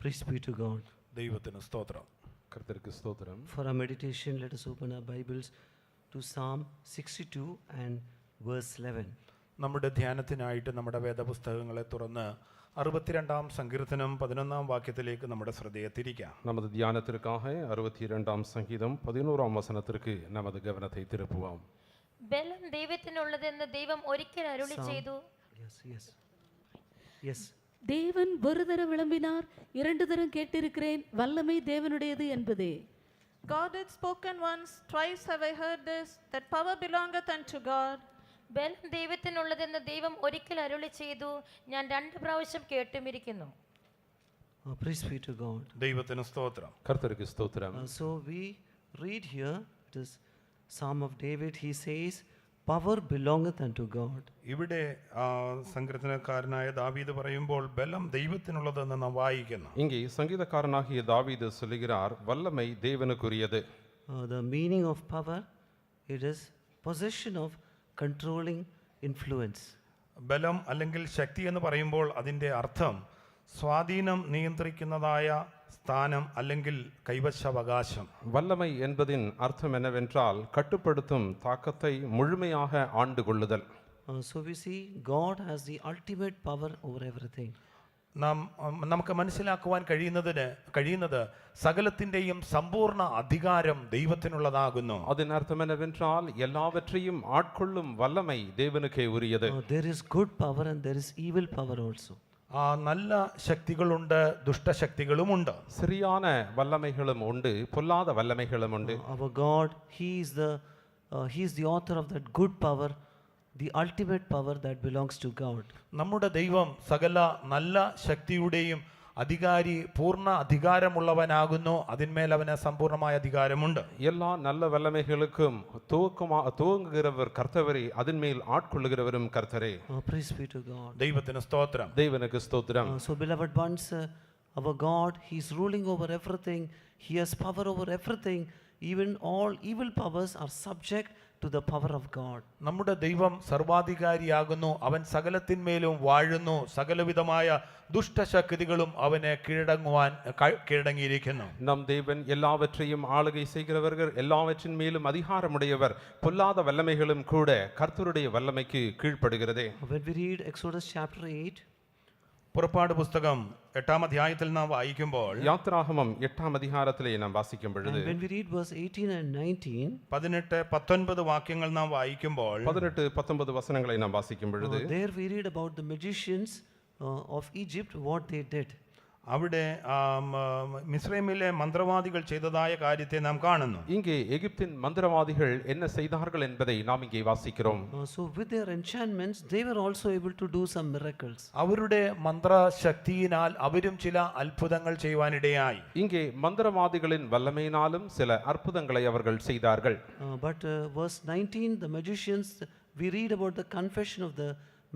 Praise be to God. ദൈവത്തിന് സ്തോത്രം. കർത്തർക്ക് സ്തോത്രം. For our meditation, let us open our Bibles to Psalm 62 and verse 11. നമ്മുടെ ധ്യാനത്തിനായിട്ട് നമ്മുടെ വേദപുസ്തകങ്ങളെ തുറന്ന് 62-ാം സങ്കീർത്തനം 11-ാം വാക്യത്തിലേക്ക് നമ്മുടെ ശ്രദ്ധയെ തിരിക്കാം. நமது தியானத்திற்காக 62-ாம் சங்கீதம் 11-ാം വചനത്തിற்கு நமது கவனத்தை திருப்புவோம். ബലം ദൈവത്തിനുള്ളതെന്ന് ദൈവം ഒരിക്കൽ അരുളി ചെയ്തു. Yes. தேவன் ஒரு தரம் விளம்பினார், இரண்டு தரம் கேட்டிருக்கிறேன், வல்லமை தேவனுடையது என்பதே. God had spoken once, twice have I heard this, that power belongeth unto God. ബലം ദൈവത്തിനുള്ളതെന്ന് ദൈവം ഒരിക്കൽ അരുളി ചെയ്തു, ഞാൻ 2 പ്രാവശ്യം കേട്ടുമിരിക്കുന്നു. Praise be to God. ദൈവത്തിന് സ്തോത്രം. കർത്തർക്ക് സ്തോത്രം. So we read here, it is Psalm of David. He says, power belongeth unto God. ഇവിടെ സങ്കീർത്തനക്കാരനായ ദാവീദ് പറയുമ്പോൾ ബലം ദൈവത്തിനുള്ളതെന്ന് നാം വായിക്കുന്നു. இங்கே சங்கீதக்காரனாகிய தாவீது சொல்லுகிறார், வல்லமை தேவனுக்குரியது. The meaning of power, it is possession of controlling influence. ബലം അല്ലെങ്കിൽ ശക്തി എന്ന് പറയുമ്പോൾ അതിൻ്റെ അർത്ഥം സ്വാധീനം നിയന്ത്രിക്കുന്നതായ സ്ഥാനം അല്ലെങ്കിൽ കൈവശാവകാശം. வல்லமை என்பதின் அர்த்தம் என்னவென்றால் கட்டுப்படுத்தும் தாக்கத்தை முழுமையாக ஆண்டு கொள்ளுதல். So we see God has the ultimate power over everything. നമുക്ക് മനസ്സിലാക്കുവാൻ കഴിയുന്നത് സകലത്തിൻ്റെയും സമ്പൂർണ്ണ അധികാരം ദൈവത്തിനുള്ളതാകുന്നു. அதன் அர்த்தம் என்னவென்றால் எல்லாவற்றையும் ஆட்கொள்ளும் வல்லமை தேவனுக்கே உரியது. There is good power and there is evil power also. നല്ല ശക്തികളുണ്ട്, ദുഷ്ടശക്തികളുമുണ്ട്. சரியான வல்லமைகளும் உண்டு, பொல்லாத வல்லமைகளும் உண்டு. Our God, he is the author of that good power, the ultimate power that belongs to God. നമ്മുടെ ദൈവം സകല നല്ല ശക്തിയുടെയും അധികാരി, പൂർണ്ണ അധികാരമുള്ളവനാകുന്നു. അതിന്മേൽ അവന് സമ്പൂർണ്ണമായ അധികാരമുണ്ട്. எல்லா நல்ல வல்லமைகளுக்கும் துவங்குகிறவர் கர்த்தரே, அதன்மேல் ஆட்கொள்ளுகிறவரும் கர்த்தரே. Praise be to God. ദൈവത്തിന് സ്തോത്രം. தேவனுக்கு ஸ்தோத்திரம். So beloved ones, our God, he is ruling over everything. He has power over everything. Even all evil powers are subject to the power of God. നമ്മുടെ ദൈവം സർവാധികാരിയാകുന്നു. അവൻ സകലത്തിന്മേലും വാഴുന്നു. സകലവിധമായ ദുഷ്ടശക്തികളും അവനെ കീഴടങ്ങിയിരിക്കുന്നു. நம் தேவன் எல்லாவற்றையும் ஆளுகை செய்கிறவர்கள், எல்லாவற்றின் மேலும் அதிகாரமுடையவர். பொல்லாத வல்லமைகளும் கூட கர்த்தருடைய வல்லமைக்கு கீழ்ப்படுகிறதே. When we read Exodus chapter 8, പുറപ്പാട് പുസ്തകം 8-ാം അധ്യായത്തിൽ നാം വായിക്കുമ്പോൾ, யாத்திராகமம் 8-ாம் அதிகாரத்திலே நாம் வாசிக்கும் பொழுது, and when we read verse 18 and 19, 18-19 വാക്യങ്ങൾ നാം വായിക്കുമ്പോൾ, 18-19 വചനங்களை നാം വാസിക്കും பொழுது, there we read about the magicians of Egypt, what they did. അവിടെ മിസ്രൈമിലെ മന്ത്രവാദികൾ ചെയ്തതായ കാര്യത്തെ നാം കാണുന്നു. இங்கே எகிப்தின் மந்திரவாதிகள் என்ன செய்தார்கள் என்பதை நாம் இங்கே வாசிக்கிறோம். So with their enchantments, they were also able to do some miracles. അവരുടെ മന്ത്രശക്തിയിനാൽ അവരും ചില അത്ഭുതങ്ങൾ ചെയ്യുവാനിടയായി. இங்கே மந்திரவாதிகளின் வல்லமையினாலும் சில அற்புதங்களை அவர்கள் செய்தார்கள். But verse 19, the magicians, we read about the confession of the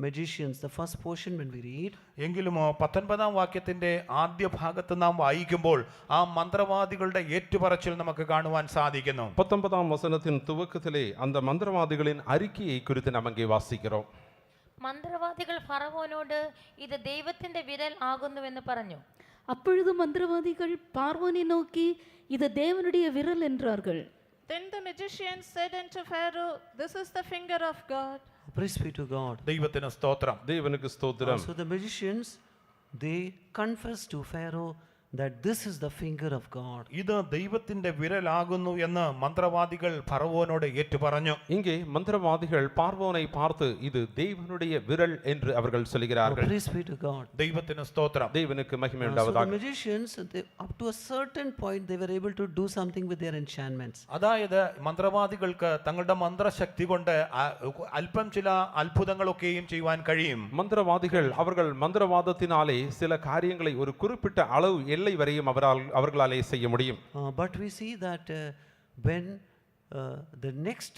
magicians, the first portion when we read. എങ്കിലും 19-ാം വാക്യത്തിന്റെ ആദ്യ ഭാഗത്ത് നാം വായിക്കുമ്പോൾ ആ മന്ത്രവാദികളുടെ ഏറ്റുപറച്ചിൽ നമുക്ക് കാണുവാൻ സാധിക്കുന്നു. 19-ാം വചനത്തിൻ തുവക്കത്തിലെ அந்த மந்திரவாதிகளின் அறிக்கையை குறித்து நாம் அங்கே வாசிக்கிறோம். മന്ത്രവാദികൾ ഫറവോനോട് ഇത് ദൈവത്തിന്റെ വിരൽ ആകുന്നുവെന്ന് പറഞ്ഞു. அப்பொழுது மந்திரவாதிகள் பார்வோனை நோக்கி, இது தேவனுடைய விரல் என்றார்கள். Then the magicians said unto Pharaoh, this is the finger of God. Praise be to God. ദൈവത്തിന് സ്തോത്രം. தேவனுக்கு ஸ்தோத்திரம். So the magicians, they confess to Pharaoh that this is the finger of God. ഇത് ദൈവത്തിന്റെ വിരലാകുന്നു എന്ന് മന്ത്രവാദികൾ ഫറവോനോട് ഏറ്റുപറഞ്ഞു. இங்கே மந்திரவாதிகள் பார்வோனை பார்த்து இது தேவனுடைய விரல் என்று அவர்கள் சொல்கிறார்கள். Praise be to God. ദൈവത്തിന് സ്തോത്രം. தேவனுக்கு மகிமை So the உண்டாவதாக. magicians, up to a certain point, they were able to do something with their enchantments. അതായത് മന്ത്രവാദികൾക്ക് തങ്ങളുടെ മന്ത്രശക്തി കൊണ്ട് അല്പം ചില അത്ഭുതങ്ങളൊക്കെയും ചെയ്യുവാൻ കഴിയും. மந்திரவாதிகள் அவர்கள் மந்திரவாதத்தினாலே சில காரியங்களை ஒரு குறிப்பிட்ட அளவு எல்லை வரையும் அவர்களாலே செய்ய முடியும். But we see that when the next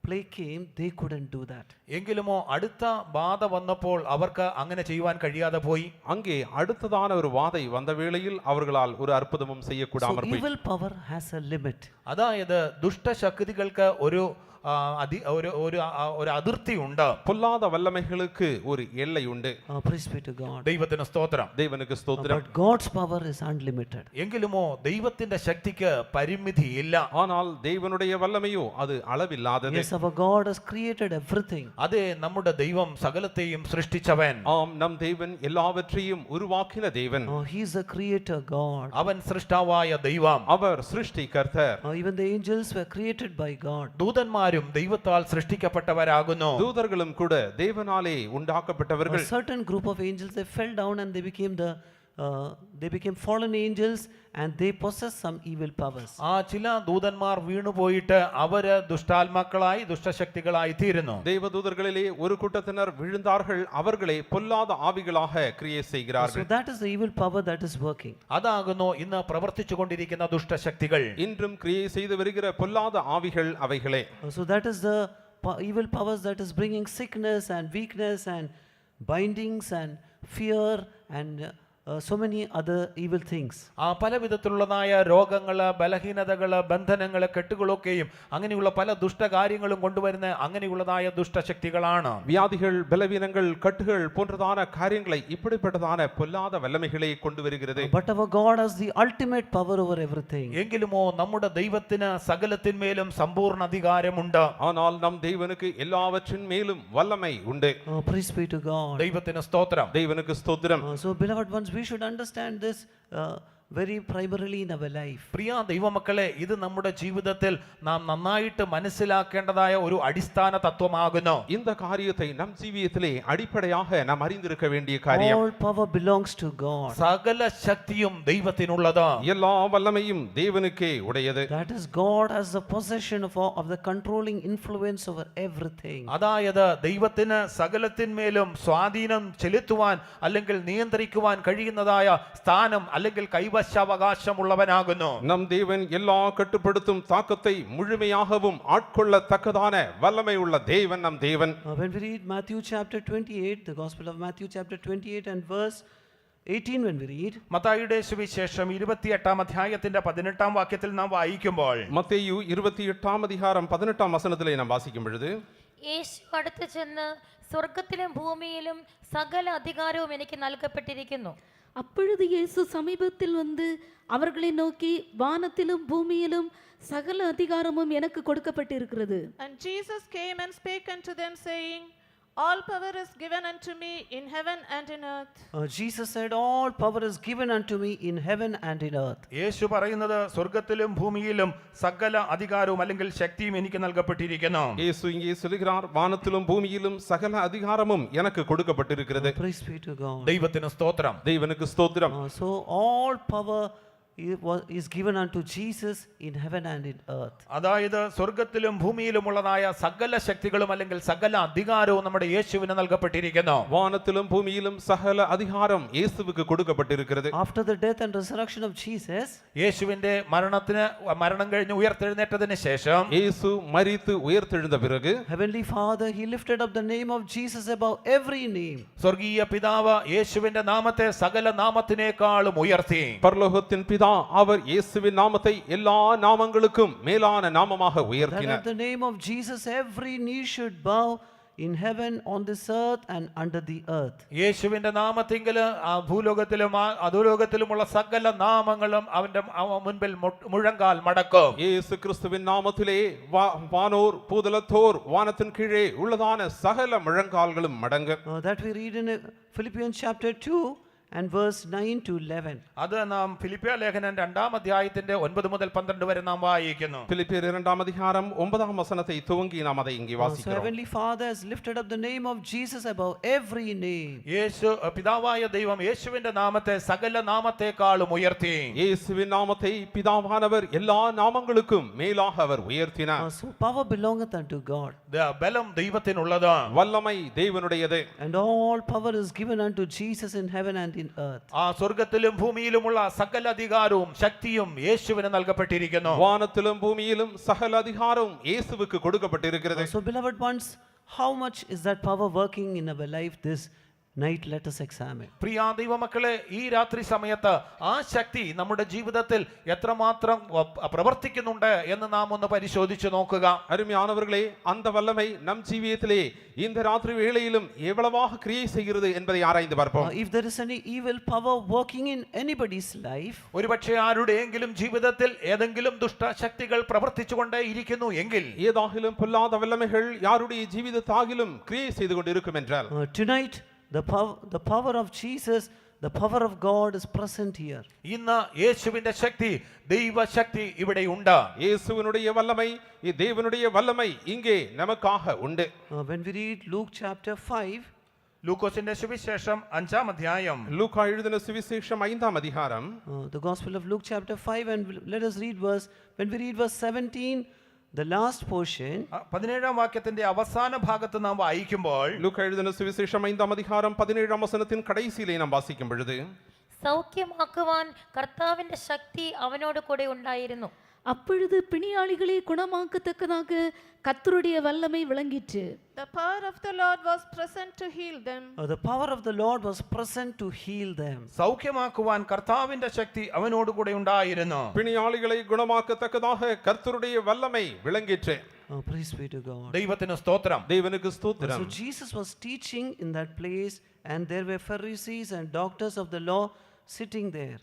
plague came, they couldn't do that. എങ്കിലുമോ അടുത്ത ബാധ വന്നപ്പോൾ അവർക്ക് അങ്ങനെ ചെയ്യുവാൻ കഴിയാതെ പോയി. அங்கே அடுத்ததான ஒரு வாதை வந்த வேளையில் அவர்களால் ஒரு அற்புதமும் செய்யக்கூடாமல் So போய். evil power has a limit. അതായത് ദുഷ്ടശക്തികൾക്ക് ഒരു ഒരു അതിർത്തി ഉണ്ട്. பொல்லாத வல்லமைகளுக்கு ஒரு எல்லை உண்டு. Praise be to God. ദൈവത്തിന് സ്തോത്രം. தேவனுக்கு ஸ்தோத்திரம். But God's power is unlimited. എങ്കിലുമോ ദൈവത്തിന്റെ ശക്തിക്ക് പരിമിതിയില്ല. ஆனால் தேவனுடைய வல்லமையோ அது அளவில்லாதது. Yes, our God has created everything. അതെ, നമ്മുടെ ദൈവം സകലത്തെയും സൃഷ്ടിച്ചവൻ. ஆம், நம் தேவன் எல்லாவற்றையும் உருவாக்கின தேவன். He is a creator God. അവൻ സൃഷ്ടാവായ ദൈവം. அவர் சிருஷ்டிகர்த்தர். Even the angels were created by God. ദൂതന്മാരും ദൈവത്താൽ സൃഷ്ടിക്കപ്പെട്ടവരാകുന്നു. தூதர்களும் கூட தேவனாலே உண்டாக்கப்பட்டவர்கள். A certain group of angels, they fell down and they became fallen angels and they possessed some evil powers. ആ ചില ദൂതന്മാർ വീണുപോയിട്ട് അവര് ദുഷ്ടാത്മാക്കളായി ദുഷ്ടശക്തികളായി തീരുന്നു. தேவதூதர்களிலே ஒரு கூட்டத்தினர் விழுந்தார்கள். அவர்களே பொல்லாத ஆவிகளாக கிரியை So செய்கிறார்கள். that is the evil power that is working. അതാകുന്നു ഇന്ന് പ്രവർത്തിച്ചു കൊണ്ടിരിക്കുന്ന ദുഷ്ടശക്തികൾ. இன்றும் கிரியை செய்து வருகிற பொல்லாத ஆவிகள் அவைகளே. So that is the evil powers that is bringing sickness and weakness and bindings and fear and so many other evil things. ആ പല വിധത്തിലുള്ളതായ രോഗങ്ങള്, ബലഹീനതകള്, ബന്ധനങ്ങള്, കെട്ടുകളൊക്കെയും അങ്ങനെയുള്ള പല ദുഷ്ടകാര്യങ്ങളും കൊണ്ടുവരുന്ന അങ്ങനെയുള്ളതായ ദുഷ്ടശക്തികളാണ്. வியாதிகள், பலவீனங்கள், கட்டுகள் போன்றதான காரியங்களை இப்படிப்பட்டதான பொல்லாத வல்லமைகளை கொண்டு வருகிறது. But our God has the ultimate power over everything. എങ്കിലുമോ നമ്മുടെ ദൈവത്തിന് സകലത്തിന്മേലും സമ്പൂർണ്ണ അധികാരമുണ്ട്. ஆனால் நம் தேவனுக்கு எல்லாவற்றின் மேலும் வல்லமை உண்டு. Praise be to God. ദൈവത്തിന് സ്തോത്രം. தேவனுக்கு ஸ்தோத்திரம். So beloved ones, we should understand this very primarily in our life. പ്രിയ ദൈവമക്കളെ, ഇത് നമ്മുടെ ജീവിതത്തിൽ നാം നന്നായിട്ട് മനസ്സിലാക്കേണ്ടതായ ഒരു അടിസ്ഥാന തത്വമാകുന്നു. இந்த காரியத்தை நம் ஜீவியத்திலே அடிப்படையாக நாம் அறிந்திருக்க வேண்டிய காரியம். All power belongs to God. സകല ശക്തിയും ദൈവത്തിനുള്ളത്. எல்லா வல்லமையும் தேவனுக்கே உடையது. That is, God has the possession of the controlling influence over everything. അതായത് ദൈവത്തിന് സകലത്തിന്മേലും സ്വാധീനം ചെലുത്തുവാൻ അല്ലെങ്കിൽ നിയന്ത്രിക്കുവാൻ കഴിയുന്നതായ സ്ഥാനം അല്ലെങ്കിൽ കൈവശാവകാശമുള്ളവനാകുന്നു. நம் தேவன் எல்லா கட்டுப்படுத்தும் தாக்கத்தை முழுமையாகவும் ஆட்கொள்ளத்தக்கதான வல்லமை உள்ள தேவன் நம் தேவன். When we read Matthew chapter 28, the Gospel of Matthew chapter 28 and verse 18, when we read, മത്തായിയുടെ സുവിശേഷം 28-ാം അധ്യായത്തിന്റെ 18-ാം വാക്യത്തിൽ നാം വായിക്കുമ്പോൾ, மத்தேயு 28-ஆம் அதிகாரம் 18-ஆம் வசனத்திலே நாம் வாசிக்கும் பொழுது, യേശു അടുത്ത് ചെന്ന് സ്വർഗത്തിലും ഭൂമിയിലും സകല അധികാരവും എനിക്ക് നൽകപ്പെട്ടിരിക്കുന്നു. அப்பொழுது இயேசு சமீபத்தில் வந்து அவர்களை நோக்கி, வானத்திலும் பூமியிலும் சகல அதிகாரமும் எனக்கு கொடுக்கப்பட்டிருக்கிறது. And Jesus came and spake unto them, saying, All power is given unto me in heaven and in earth. Jesus said, all power is given unto me in heaven and in earth. യേശു പറയുന്നത് സ്വർഗ്ഗത്തിലും ഭൂമിയിലും സകല അധികാരവും അല്ലെങ്കിൽ ശക്തിയും എനിക്ക് നൽകപ്പെട്ടിരിക്കുന്നു. இயேசு இங்கே சொல்கிறார், வானத்திலும் பூமியிலும் சகல அதிகாரமும் எனக்கு கொடுக்கப்பட்டிருக்கிறது. Praise be to God. ദൈവത്തിന് സ്തോത്രം. தேவனுக்கு ஸ்தோத்திரம். So all power is given unto Jesus in heaven and in earth. അതായത് സ്വർഗ്ഗത്തിലും ഭൂമിയിലുമുള്ളതായ സകല ശക്തികളും അല്ലെങ്കിൽ സകല അധികാരവും നമ്മുടെ യേശുവിന് നൽകപ്പെട്ടിരിക്കുന്നു. வானத்திலும் பூமியிலும் சகல அதிகாரம் இயேசுவுக்கு கொடுக்கப்பட்டிருக்கிறது. After the death and resurrection of Jesus, യേശുവിന്റെ മരണം കഴിഞ്ഞ് ഉയർത്തെഴുന്നേറ്റതിന് ശേഷം, இயேசு மரித்து உயிர்த்தெழுந்த பிறகு, Heavenly Father, He lifted up the name of Jesus above every name. സ്വർഗീയ പിതാവ് യേശുവിന്റെ നാമത്തെ സകല നാമത്തിനേക്കാളും ഉയർത്തി. பரலோகத்தின் பிதா அவர் இயேசுவின் நாமத்தை எல்லா நாமங்களுக்கும் மேலான நாமமாக That உயர்த்தினார். at the name of Jesus every knee should bow in heaven, on this earth and under the earth. യേശുവിന്റെ നാമത്തിങ്കൽ ഭൂലോകത്തിലും അധോലോകത്തിലുമുള്ള സകല നാമങ്ങളും അവന്റെ മുൻപിൽ മുഴങ്കാൽ മടക്കും. இயேசு கிறிஸ்துவின் நாமத்திலே வானோர் பூதலத்தோர் வானத்தின் கீழே உள்ளதான சகல முழங்கால்களும் மடங்கும். That we read in Philippians chapter 2 and verse 9 to 11. അത് നാം ഫിലിപ്പിയ ലേഖനം 2-ാം അധ്യായത്തിന്റെ 9 മുതൽ 12 വരെ നാം വായിക്കുന്നു. பிலிப்பியர் 2-ஆம் அதிகாரம் 9-ஆம் வசனத்தை துவங்கி நாம் அதை இங்கே So வாசிக்கிறோம். Heavenly Father has lifted up the name of Jesus above every name. യേശു പിതാവായ ദൈവം യേശുവിന്റെ നാമത്തെ സകല നാമത്തെക്കാളും ഉയർത്തി. இயேசுவின் நாமத்தை பிதாவானவர் எல்லா நாமங்களுக்கும் மேலாக அவர் உயர்த்தினார். So power belongeth unto God. ബലം ദൈവത്തിനുള്ളത്. வல்லமை தேவனுடையது. And all power is given unto Jesus in heaven and in earth. ആ സ്വർഗ്ഗത്തിലും ഭൂമിയിലുമുള്ള സകല അധികാരവും ശക്തിയും യേശുവിന് നൽകപ്പെട്ടിരിക്കുന്നു. வானத்திலும் பூமியிலும் சகல அதிகாரமும் இயேசுவுக்கு கொடுக்கப்பட்டிருக்கிறது. So beloved ones, how much is that power working in our life night, let us examine. പ്രിയ ദൈവമക്കളെ, ഈ രാത്രി സമയത്ത് ആ ശക്തി നമ്മുടെ ജീവിതത്തിൽ എത്രമാത്രം പ്രവർത്തിക്കുന്നുണ്ട് എന്ന് നാം ഒന്ന് പരിശോധിച്ചു നോക്കുക. அருமையானவர்களே, அந்த வல்லமை நம் ஜீவியத்திலே இந்த ராத்திரி வேளையிலும் எவ்வளவாக கிரியை செய்கிறது என்பதை ஆராய்ந்து பார்ப்போம். If there is any evil power working in anybody's life, ഒരുപക്ഷെ ആരുടെയെങ്കിലും ജീവിതത്തിൽ ഏതെങ്കിലും ദുഷ്ടശക്തികൾ പ്രവർത്തിച്ചുകൊണ്ടേ ഇരിക്കുന്നു എങ്കിൽ, ஏதாகிலும் பொல்லாத வல்லமைகள் யாருடைய ஜீவிதத்தாகிலும் கிரியை செய்து கொண்டிருக்கும் என்றால், tonight the power of Jesus, the power of God is present here. ഇന്ന് യേശുവിന്റെ ശക്തി, ദൈവശക്തി ഇവിടെ ഉണ്ട്. இயேசுவினுடைய வல்லமை, தேவனுடைய வல்லமை இங்கே நமக்காக உண்டு. When we read Luke chapter 5, ലൂക്കോസിന്റെ സുവിശേഷം 5-ാം അധ്യായം, லூக்கா எழுதின சுவிசேஷம் 5ஆம் அதிகாரம், the Gospel of Luke chapter 5, and let us read when we read verse 17, the last portion. 17-ാം വാക്യത്തിന്റെ അവസാന ഭാഗത്ത് നാം വായിക്കുമ്പോൾ, லூக்கா எழுதின சுவிசேஷம் 5ஆம் அதிகாரம் 17ஆம் வசனத்தின் கடைசியிலே நாம் வாசிக்கும் பொழுது, സൗഖ്യമാക്കുവാൻ കർത്താവിന്റെ ശക്തി അവനോട് കൂടെ ഉണ്ടായിരുന്നു. அப்பொழுது பிணியாளிகளை குணமாக்கத்தக்கதாக கர்த்தருடைய வல்லமை விளங்கிற்று. The power of the Lord was present to heal them. The power of the Lord was present to heal them. സൗഖ്യമാക്കുവാൻ കർത്താവിന്റെ ശക്തി അവനോട് കൂടെ ഉണ്ടായിരുന്നു. பிணியாளிகளை குணமாக்கத்தக்கதாக கர்த்தருடைய வல்லமை விளங்கிற்று. Praise be to God. ദൈവത്തിന് സ്തോത്രം. தேவனுக்கு So ஸ்தோத்திரம். Jesus was teaching in that place, and there were Pharisees and doctors of the law sitting there.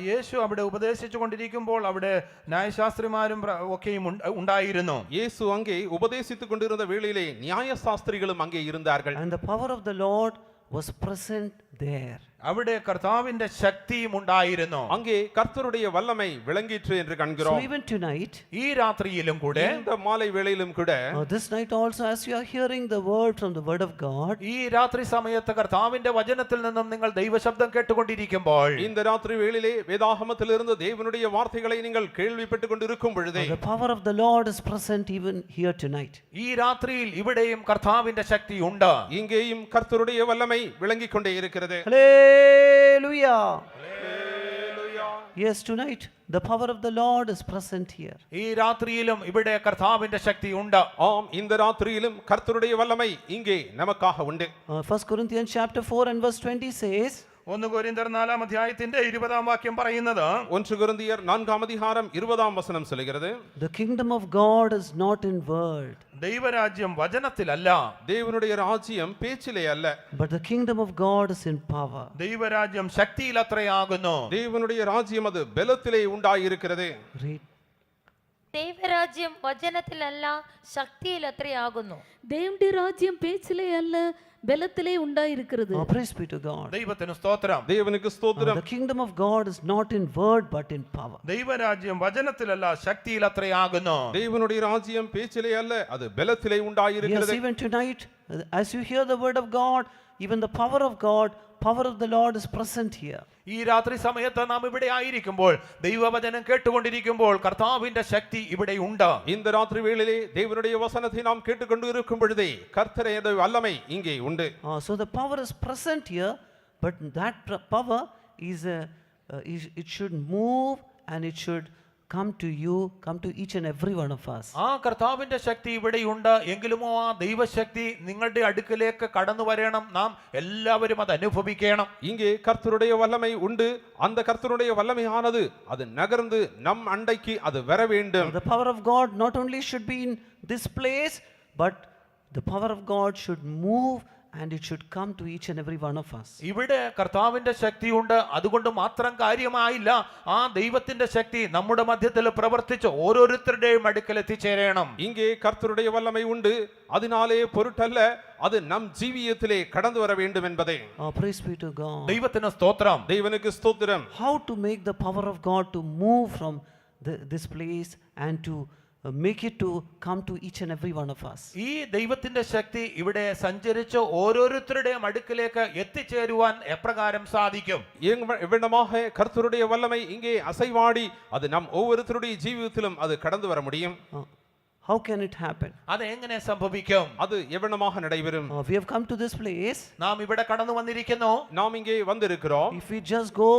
യേശു അവിടെ ഉപദേശിച്ചു കൊണ്ടിരിക്കുമ്പോൾ അവിടെ ന്യായശാസ്ത്രിമാരും ഒക്കെയും ഉണ്ടായിരുന്നു. இயேசு அங்கே உபதேசித்துக் கொண்டிருந்த வேளையிலே நியாயசாஸ்திரிகளும் அங்கே இருந்தார்கள். And the power of the Lord was present there. അവിടെ കർത്താവിന്റെ ശക്തിയും ഉണ്ടായിരുന്നു. அங்கே கர்த்தருடைய வல்லமை விளங்கிற்று என்று So காண்கிறோம். even tonight, ഈ രാത്രിയിലും കൂടെ, இந்த மாலை வேளையிலும் கூட, this night also, as you are hearing the word from the word of God, ഈ രാത്രി സമയത്ത് കർത്താവിന്റെ വചനത്തിൽ നിന്നും നിങ്ങൾ ദൈവശബ്ദം കേട്ടുകൊണ്ടിരിക്കുമ്പോൾ, இந்த ராத்திரி வேளையிலே வேதாகமத்திலிருந்து தேவனுடைய வார்த்தைகளை நீங்கள் கேள்விப்பட்டுக் கொண்டிருக்கும் பொழுதே, the power of the Lord is present even here tonight. ഈ രാത്രിയിൽ ഇവിടെയും കർത്താവിന്റെ ശക്തി ഉണ്ട്. இங்கேயும் கர்த்தருடைய வல்லமை விளங்கிக் கொண்டே இருக்கிறது. Hallelujah. Yes, tonight the power of the Lord is present here. ഈ രാത്രിയിലും ഇവിടെ കർത്താവിന്റെ ശക്തി ഉണ്ട്. ஆம், இந்த ராத்திரியிலும் கர்த்தருடைய வல்லமை இங்கே நமக்காக உண்டு. 1 Corinthians chapter 4 and verse 20 says, 1 കൊരിന്ത്യർ 4-ാം അധ്യായത്തിന്റെ 20-ാം വാക്യം പറയുന്നത്, 1 கொரிந்தியர் 4ஆம் அதிகாரம் 20ஆம் வசனம் சொல்கிறது, the kingdom of God is not in word, ദൈവരാജ്യം വചനത്തിലല്ല, தேவனுடைய ராஜ்யம் பேச்சிலே அல்ல, but the kingdom of God is in power. ദൈവരാജ്യം ശക്തിയിലത്രയാകുന്നു. தேவனுடைய ராஜ்யம் அது பலத்திலே உண்டாயிருக்கிறது. Read. ദൈവരാജ്യം വചനത്തിലല്ല ശക്തിയിൽ അത്രയാകുന്നു. தேவனுடைய ராஜ்யம் பேச்சிலே அல்ல பலத்திலே உண்டாயிருக்கிறது. Praise be to God. ദൈവത്തിന് സ്തോത്രം. தேவனுக்கு ஸ்தோத்திரம். The kingdom of God is not in word but in power. ദൈവരാജ്യം വചനത്തിലല്ല ശക്തിയിലത്രയാകുന്നു. தேவனுடைய ராஜ்யம் பேச்சிலே அல்ல, அது பலத்திலே Yes, உண்டாயிருக்கிறது. even tonight, as you hear the word of God, even the power of God, power of the Lord is present here. ഈ രാത്രി സമയത്ത് നാം ഇവിടെ ആയിരിക്കുമ്പോൾ, ദൈവവചനം കേട്ടുകൊണ്ടിരിക്കുമ്പോൾ കർത്താവിന്റെ ശക്തി ഇവിടെ ഉണ്ട്. இந்த ராத்திரி வேளையிலே தேவனுடைய வசனத்தை நாம் கேட்டுக்கொண்டு இருக்கும் பொழுதே கர்த்தருடைய வல்லமை இங்கே உண்டு. So the power is present here, but that power is it should move and it should come to you, come to each and every one of us. ആ കർത്താവിന്റെ ശക്തി ഇവിടെയുണ്ട് എങ്കിലുമോ ആ ദൈവശക്തി നിങ്ങളുടെ അടുക്കലേക്ക് കടന്നു വരണം. നാം എല്ലാവരും അത് അനുഭവിക്കണം. இங்கே கர்த்தருடைய வல்லமை உண்டு. அந்த கர்த்தருடைய வல்லமையானது அது நகர்ந்து நம் அண்டைக்கு அது வர வேண்டும். The power of God not only should be in this place, but the power of God should move and it should come to each and every one of us. ഇവിടെ കർത്താവിന്റെ ശക്തിയുണ്ട്, അതുകൊണ്ട് മാത്രം കാര്യമായില്ല. ആ ദൈവത്തിന്റെ ശക്തി നമ്മുടെ മധ്യത്തിൽ പ്രവർത്തിച്ച് ഓരോരുത്തരുടെയും അടുക്കൽ എത്തിച്ചേരണം. இங்கே கர்த்தருடைய வல்லமை உண்டு. அதனாலே பொருட்டல்ல, அது நம் ஜீவியத்திலே கடந்து வர வேண்டும் என்பதே. Praise be to God. ദൈവത്തിന് സ്തോത്രം. தேவனுக்கு ஸ்தோத்திரம். How to make the power of God to move from this place and to make it to come to each and every one of us. ഈ ദൈവത്തിന്റെ ശക്തി ഇവിടെ സഞ്ചരിച്ച് ഓരോരുത്തരുടെയും അടുക്കിലേക്ക് എത്തിച്ചേരുവാൻ എപ്രകാരം സാധിക്കും? எவ்விடமாக கர்த்தருடைய வல்லமை இங்கே அசைவாடி அது நம் ஒவ்வொருத்தருடைய ஜீவிதத்திலும் அது கடந்து வர முடியும். How can it happen? അത് എങ്ങനെ സംഭവിക്കും? அது எவ்விடமாக நடைபெறும்? We have come to this place. നാം ഇവിടെ കടന്നു വന്നിരിക്കുന്നു. நாம் இங்கே வந்திருக்கிறோம். If we just go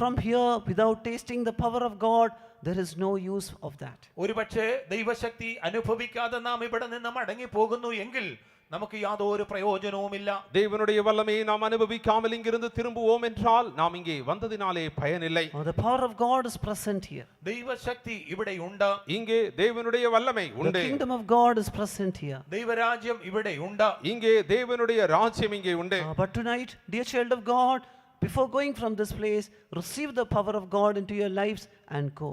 from here without tasting the power of God, there is no use of that. ഒരുപക്ഷേ ദൈവശക്തി അനുഭവിക്കാതെ നാം ഇവിടെ നിന്ന് മടങ്ങി പോകുന്നു എങ്കിൽ നമുക്ക് യാതൊരു പ്രയോജനവുമില്ല. தேவனுடைய வல்லமையை நாம் அனுபவிக்காமல் இங்கிருந்து திரும்புவோம் என்றால் நாம் இங்கே வந்ததினாலே பயனில்லை. The power of God is present here. ദൈവശക്തി ഇവിടെ ഉണ്ട്. இங்கே தேவனுடைய வல்லமை The உண்டு. kingdom of God is present here. ദൈവരാജ്യം ഇവിടെ ഉണ്ട്. இங்கே தேவனுடைய ராஜ்யம் இங்கே உண்டு. But tonight, dear child of God, before going from this place, receive the power of God into your lives and go.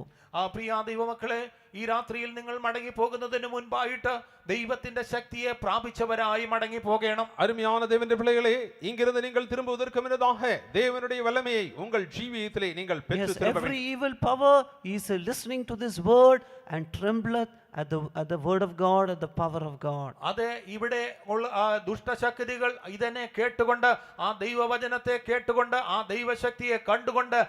പ്രിയ ദൈവമക്കളെ, ഈ രാത്രിയിൽ നിങ്ങൾ മടങ്ങി പോകുന്നതിന് മുൻപായിട്ട് ദൈവത്തിന്റെ ശക്തിയെ പ്രാപിച്ചവരായി മടങ്ങി പോകണം. அருமையான தேவனுடைய பிள்ளைகளே, இங்கிருந்து நீங்கள் திரும்புவதற்கு முன்னதாக தேவனுடைய வல்லமையை உங்கள் ஜீவியத்திலே நீங்கள் பெற்று Yes, திரும்ப every வேண்டும். evil power is listening to this word and trembleth at the word of God, at the power of God. അതെ, ഇവിടെ ഉള്ള ദുഷ്ടശക്തികൾ ഇതിനെ കേട്ടുകൊണ്ട്, ആ ദൈവവചനത്തെ കേട്ടുകൊണ്ട്, ആ ദൈവശക്തിയെ കണ്ടുകൊണ്ട്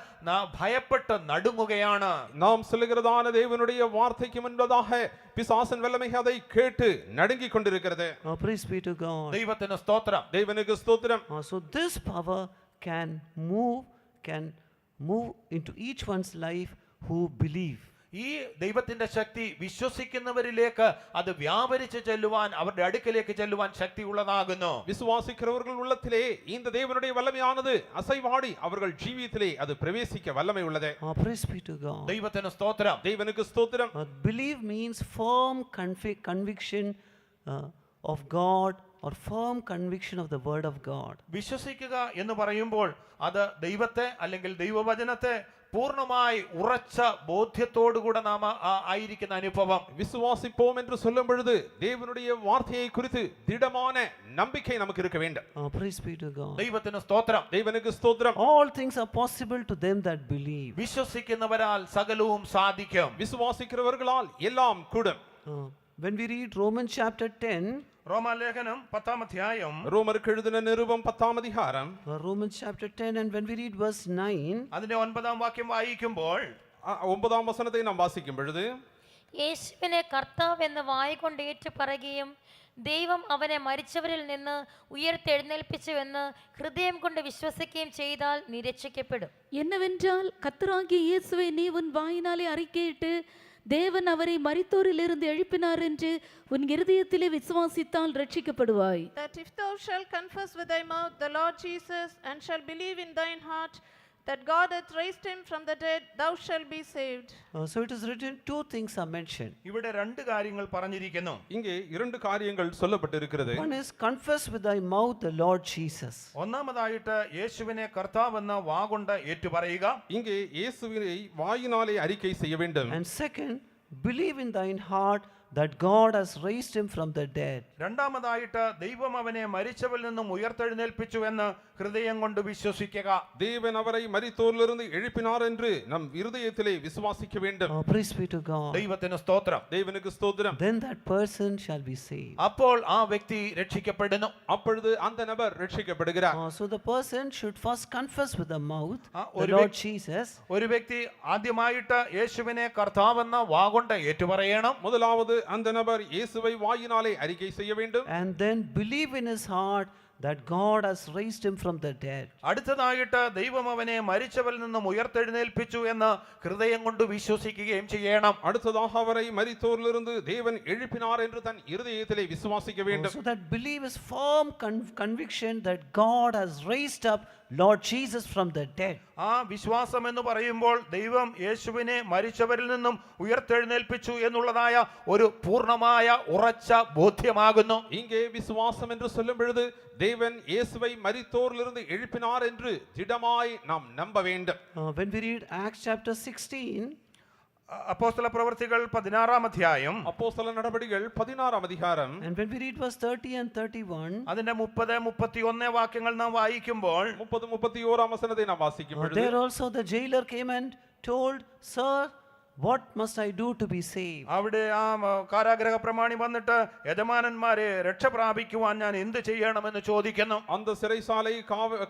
ഭയപ്പെട്ട് നടുങ്ങുകയാണ്. நாம் சொல்லுகிறதான தேவனுடைய வார்த்தைக்கு முன்பதாக பிசாசின் வல்லமை அதை கேட்டு நடுங்கிக் கொண்டிருக்கிறது. Praise be to God. ദൈവത്തിന് സ്തോത്രം. தேவனுக்கு ஸ்தோத்திரம். So this power can move into each one's life who believe. ഈ ദൈവത്തിന്റെ ശക്തി വിശ്വസിക്കുന്നവരിലേക്ക് അത് വ്യാപരിച്ച് ചെല്ലുവാൻ, അവരുടെ അടുക്കലേക്ക് ചെല്ലുവാൻ ശക്തിയുള്ളതാകുന്നു. விசுவாசிக்கிறவர்கள் உள்ளத்திலே இந்த தேவனுடைய வல்லமையானது அசைவாடி அவர்கள் ஜீவியத்திலே அது பிரவேசிக்க வல்லமை உள்ளது. Praise be to God. ദൈവത്തിന് സ്തോത്രം. தேவனுக்கு ஸ்தோத்திரம். Believe means firm conviction of God, or firm conviction of the word of God. വിശ്വസിക്കുക എന്ന് പറയുമ്പോൾ അത് ദൈവത്തെ അല്ലെങ്കിൽ ദൈവവചനത്തെ പൂർണ്ണമായി ഉറച്ച ബോധ്യത്തോടുകൂടെ നാം ആയിരിക്കുന്ന അനുഭവം. விசுவாசிப்போம் என்று சொல்லும் பொழுது தேவனுடைய வார்த்தையை குறித்து திடமான நம்பிக்கை நமக்கு இருக்க வேண்டும். Praise be to God. ദൈവത്തിന് സ്തോത്രം. தேவனுக்கு ஸ்தோத்திரம். All things are possible to them that believe. വിശ്വസിക്കുന്നവരാൽ സകലവും സാധിക്കും. விசுவாசிக்கிறவர்களால் எல்லாம் கூடும். When we read Romans chapter 10, റോമാലേഖനം 10-ാം അധ്യായം, ரோமருக்கு எழுதின நிருபம் 10ஆம் அதிகாரம், Romans chapter 10, and when we read verse 9, അതിന്റെ 9-ാം വാക്യം വായിക്കുമ്പോൾ 9ஆம் வசனத்தை நாம் வாசிக்கும் பொழுது, യേശുവിനെ കർത്താവ് എന്ന് വായ്കൊണ്ട് ഏറ്റു പറയുകയും ദൈവം അവനെ മരിച്ചവരിൽ നിന്ന് ഉയർത്തെഴുന്നേൽപ്പിച്ചുവെന്ന് ഹൃദയം കൊണ്ട് വിശ്വസിക്കുകയും ചെയ്താൽ നീ രക്ഷിക്കപ്പെടും. என்னவென்றால் கர்த்தராகிய இயேசுவை நீ உன் வாயினாலே அறிக்கையிட்டு தேவன் அவரை மரித்தோரிலிருந்து எழுப்பினார் என்று உன் இருதயத்திலே விசுவாசித்தால் ரட்சிக்கப்படுவாய். That if thou shalt confess with thy mouth the Lord Jesus, and shalt believe in thine heart that God hath raised him from the dead, thou shalt be saved. so it is written, two things are mentioned. ഇവിടെ രണ്ട് കാര്യങ്ങൾ പറഞ്ഞിരിക്കുന്നു. இங்கே இரண்டு காரியங்கள் சொல்லப்பட்டிருக்கிறது. One is confess with thy mouth the Lord Jesus. ഒന്നാമതായിട്ട് യേശുവിനെ കർത്താവെന്ന് വാഗൊണ്ട് ഏറ്റുപറയുക. இங்கே இயேசுவை வாயினாலே அறிக்கை செய்ய வேண்டும். And second, believe in thine heart that God has raised him from the dead. രണ്ടാമതായിട്ട് ദൈവം അവനെ മരിച്ചവരിൽ നിന്നും ഉയർത്തെഴുന്നേൽപ്പിച്ചു എന്ന് ഹൃദയം കൊണ്ട് വിശ്വസിക്കുക. தேவன் அவரை மரித்தோரிலிருந்து எழுப்பினார் என்று நம் இருதயத்திலே விசுவாசிக்க வேண்டும். Praise be to God. ദൈവത്തിന് സ്തോത്രം. தேவனுக்கு ஸ்தோத்திரம். Then that person shall be saved. അപ്പോൾ ആ വ്യക്തി രക്ഷിക്കപ്പെടുന്നു. அப்பொழுது அந்த நபர் ரட்சிக்கப்படுகிறார். So the person should first confess with the mouth the ഒരു Lord Jesus. ഒരു വ്യക്തി ആദ്യമായിട്ട് യേശുവിനെ കർത്താവെന്ന വാഗൊണ്ട് ഏറ്റുപറയണം. முதலாவது அந்த நபர் இயேசுவை வாயினாலே அறிக்கை செய்ய வேண்டும். And then believe in his heart that God has raised him from the dead. അടുത്തതായിട്ട് ദൈവം അവനെ മരിച്ചവരിൽ നിന്നും ഉയർത്തെഴുന്നേൽപ്പിച്ചു എന്ന് ഹൃദയം കൊണ്ട് വിശ്വസിക്കുകയും ചെയ്യണം. அடுத்ததாக அவரை மரித்தோரிலிருந்து தேவன் எழுப்பினார் என்று தன் இருதயத்திலே விசுவாசிக்க வேண்டும். So that belief is firm conviction that God has raised up Lord Jesus from the dead. ആ വിശ്വാസം എന്ന് പറയുമ്പോൾ ദൈവം യേശുവിനെ മരിച്ചവരിൽ നിന്നും ഉയർത്തെഴുന്നേൽപ്പിച്ചു എന്നുള്ളതായ ഒരു പൂർണ്ണമായ ഉറച്ച ബോധ്യമാകുന്നു. இங்கே விசுவாசம் என்று சொல்லும் பொழுது தேவன் இயேசுவை மரித்தோரிலிருந்து எழுப்பினார் என்று திடமாய் நாம் நம்ப வேண்டும். When we read Acts chapter 16, അപ്പോസ്തല പ്രവൃത്തികൾ 16-ാം അധ്യായം, அப்போஸ்தல நடபடிகள் 16ஆம் அதிகாரம், and when we read verse 30 and 31, അതിന്റെ 30-31 വാക്യങ്ങൾ നാം വായിക്കുമ്പോൾ 30-31ஆம் வசனத்தை நாம் வாசிக்கும் பொழுது, there also the jailer came and told, Sir, what must I do to be saved? അവിടെ ആ കാരാഗ്രഹ പ്രമാണി വന്നിട്ട് യജമാനന്മാരെ രക്ഷ പ്രാപിക്കുവാൻ ഞാൻ എന്ത് ചെയ്യണമെന്ന് ചോദിക്കുന്നു. அந்த சிறைசாலை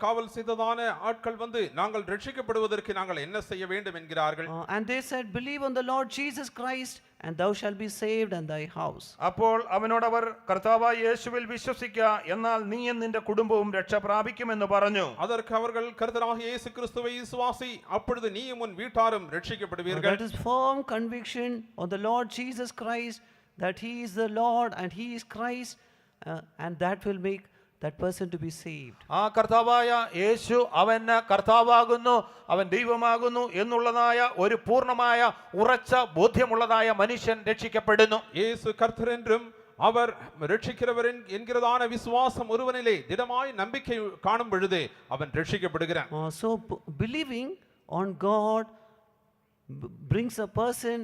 காவல் செய்ததான ஆட்கள் வந்து நாங்கள் ரட்சிக்கப்படுவதற்கு நாங்கள் என்ன செய்ய வேண்டும் என்கிறார்கள். And they said, believe on the Lord Jesus Christ and thou shalt be saved and thy house. അപ്പോൾ അവനോടവർ കർത്താവായ യേശുവിൽ വിശ്വസിക്കുക, എന്നാൽ നീയും നിന്റെ കുടുംബവും രക്ഷ പ്രാപിക്കുമെന്ന് പറഞ്ഞു. அதற்கு அவர்கள் கர்த்தராகிய இயேசு கிறிஸ்துவை விசுவாசி, அப்பொழுது நீயும் உன் வீட்டாரும் ரட்சிக்கப்படுவீர்கள். That is firm conviction on the Lord Jesus Christ, that he is the Lord and he is Christ, and that will make that person to be saved. ആ കർത്താവായ യേശു അവൻ കർത്താവാകുന്നു, അവൻ ദൈവമാകുന്നു എന്നുള്ളതായ ഒരു പൂർണ്ണമായ ഉറച്ച ബോധ്യമുള്ളതായ മനുഷ്യൻ രക്ഷിക്കപ്പെടുന്നു. இயேசு கர்த்தர் என்றும் அவர் ரட்சிக்கிறவர் என்கிறதான விசுவாசம் ஒருவனிலே திடமாய் நம்பிக்கை காணும் பொழுது அவன் ரட்சிக்கப்படுகிறான். So believing on God brings a person,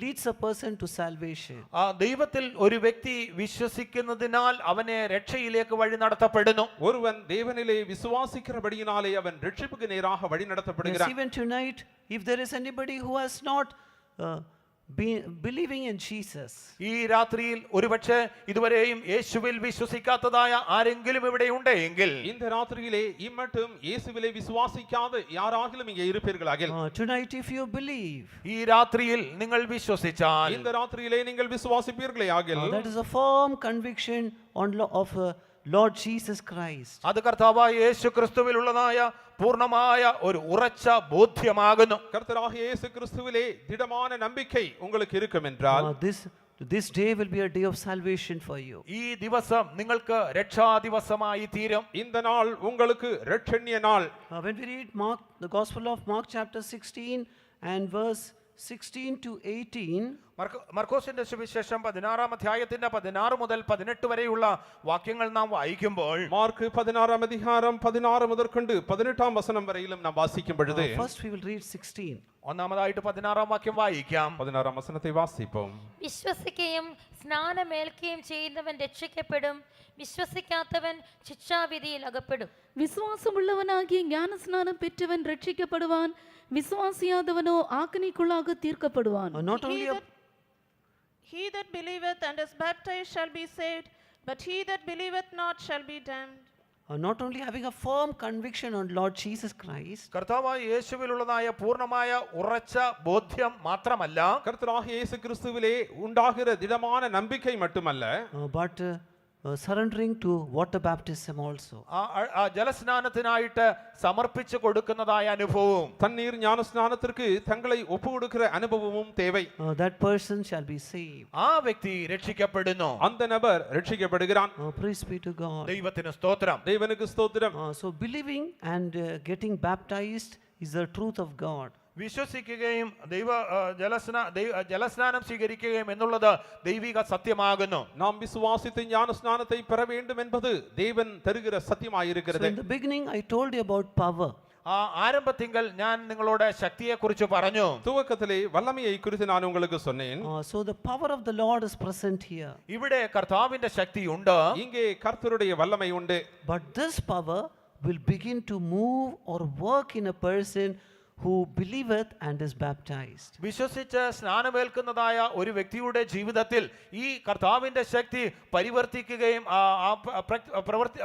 leads a person to salvation. ആ ദൈവത്തിൽ ഒരു വ്യക്തി വിശ്വസിക്കുന്നതിനാൽ അവനെ രക്ഷയിലേക്ക് വഴി നടത്തപ്പെടുന്നു. ஒருவன் தேவனிலே விசுவாசிக்கிறபடியினாலே அவன் ரட்சிப்புக்கு நேராக வழி Yes, நடத்தப்படுகிறான். even tonight, if there is anybody who has not believing in Jesus, ഈ രാത്രിയിൽ ഒരുപക്ഷെ ഇതുവരെയും യേശുവിൽ വിശ്വസിക്കാത്തതായ ആരെങ്കിലും ഇവിടെ ഉണ്ടെങ്കിൽ இந்த ராத்திரியிலே இம்மட்டும் இயேசுவிலே விசுவாசிக்காத யாராகிலும் இங்கே இருப்பீர்களாகில் tonight if you believe, ഈ രാത്രിയിൽ നിങ്ങൾ വിശ്വസിച്ചാൽ இந்த ராத்திரியிலே நீங்கள் விசுவாசிப்பீர்களே ஆகில் that is a firm conviction of Lord Jesus Christ. അത് കർത്താവായ യേശു ക്രിസ്തുവിലുള്ളതായ പൂർണ്ണമായ ഒരു ഉറച്ച ബോധ്യമാകുന്നു. கர்த்தராகிய இயேசு கிறிஸ்துவிலே திடமான நம்பிக்கை உங்களுக்கு இருக்கும் என்றால் This day will be a day of salvation for you. ഈ ദിവസം നിങ്ങൾക്ക് രക്ഷാ ദിവസമായി തീരും. இந்த நாள் உங்களுக்கு இரட்சணிய நாள். When we read Mark, the Gospel of Mark chapter 16 and verse 16 to 18, മർക്കോസിന്റെ സുവിശേഷം 16-ാം അധ്യായത്തിന്റെ 16 മുതൽ 18 വരെയുള്ള വാക്യങ്ങൾ നാം വായിക്കുമ്പോൾ மார்க் 16-ஆம் அதிகாரம் 16 முதற்கொண்டு 18ஆம் வசனம் வரையிலும் நாம் வாசிக்கும் பொழுது first we will read 16. ഒന്നാമതായിട്ട് 16-ാം വാക്യം വായിക്കാം. 16ஆம் வசனத்தை வாசிப்போம். വിശ്വസിക്കുകയും സ്നാനമേൽക്കുകയും ചെയ്യുന്നവൻ രക്ഷിക്കപ്പെടും, വിശ്വസിക്കാത്തവൻ ശിക്ഷാവിധിയിൽ അകപ്പെടും. விசுவாசமுள்ளவனாகிய ஞானஸ்நானம் பெற்றவன் ரட்சிக்கப்படுவான், விசுவாசியாதவனோ ஆக்கினைக்குள்ளாக தீர்க்கப்படுவான். Not only He that believeth and is baptized shall be saved, but he that believeth not shall be damned. not only having a firm conviction on Lord Jesus Christ, കർത്താവായ യേശുവിലുള്ളതായ പൂർണ്ണമായ ഉറച്ച ബോധ്യം മാത്രമല്ല, கர்த்தராகிய இயேசு கிறிஸ்துவிலே உண்டாகிற திடமான நம்பிக்கை மட்டுமல்ல, but surrendering to water baptism also. ആ ജലസ്നാനത്തിനായിട്ട് സമർപ്പിച്ചു കൊടുക്കുന്നതായ അനുഭവവും தண்ணீர் ஞான ஸ்நானத்திற்கு தங்களை ஒப்பு கொடுக்கிற அனுபவமும் தேவை. That person shall be saved. ആ വ്യക്തി രക്ഷിക്കപ്പെടുന്നു. அந்த நபர் ரட்சிக்கப்படுகிறான். Praise be to God. ദൈവത്തിന് സ്തോത്രം. தேவனுக்கு ஸ்தோத்திரம். So believing and getting baptized is the truth of God. വിശ്വസിക്കുകയും ജലസ്നാനം സ്വീകരിക്കുകയും എന്നുള്ളത് ദൈവിക സത്യമാകുന്നു. நாம் விசுவாசித்து ஞான ஸ்நானத்தை பெற வேண்டும் என்பது தேவன் தருகிற சத்தியமாயிருக்கிறது. So in the beginning I told you about power. ആരംഭത്തിങ്കൽ ഞാൻ നിങ്ങളോട് ശക്തിയെ കുറിച്ച് പറഞ്ഞു. துவக்கத்திலே வல்லமையை குறித்து நான் உங்களுக்கு சொன்னேன். So the power of the Lord is present here. ഇവിടെ കർത്താവിന്റെ ശക്തി ഉണ്ട്. இங்கே கர்த்தருடைய வல்லமை உண்டு. But this power will begin to move or work in a person who believeth and is baptized. വിശ്വസിച്ച് സ്നാനമേൽക്കുന്നതായ ഒരു വ്യക്തിയുടെ ജീവിതത്തിൽ ഈ കർത്താവിന്റെ ശക്തി പരിവർത്തിക്കുകയും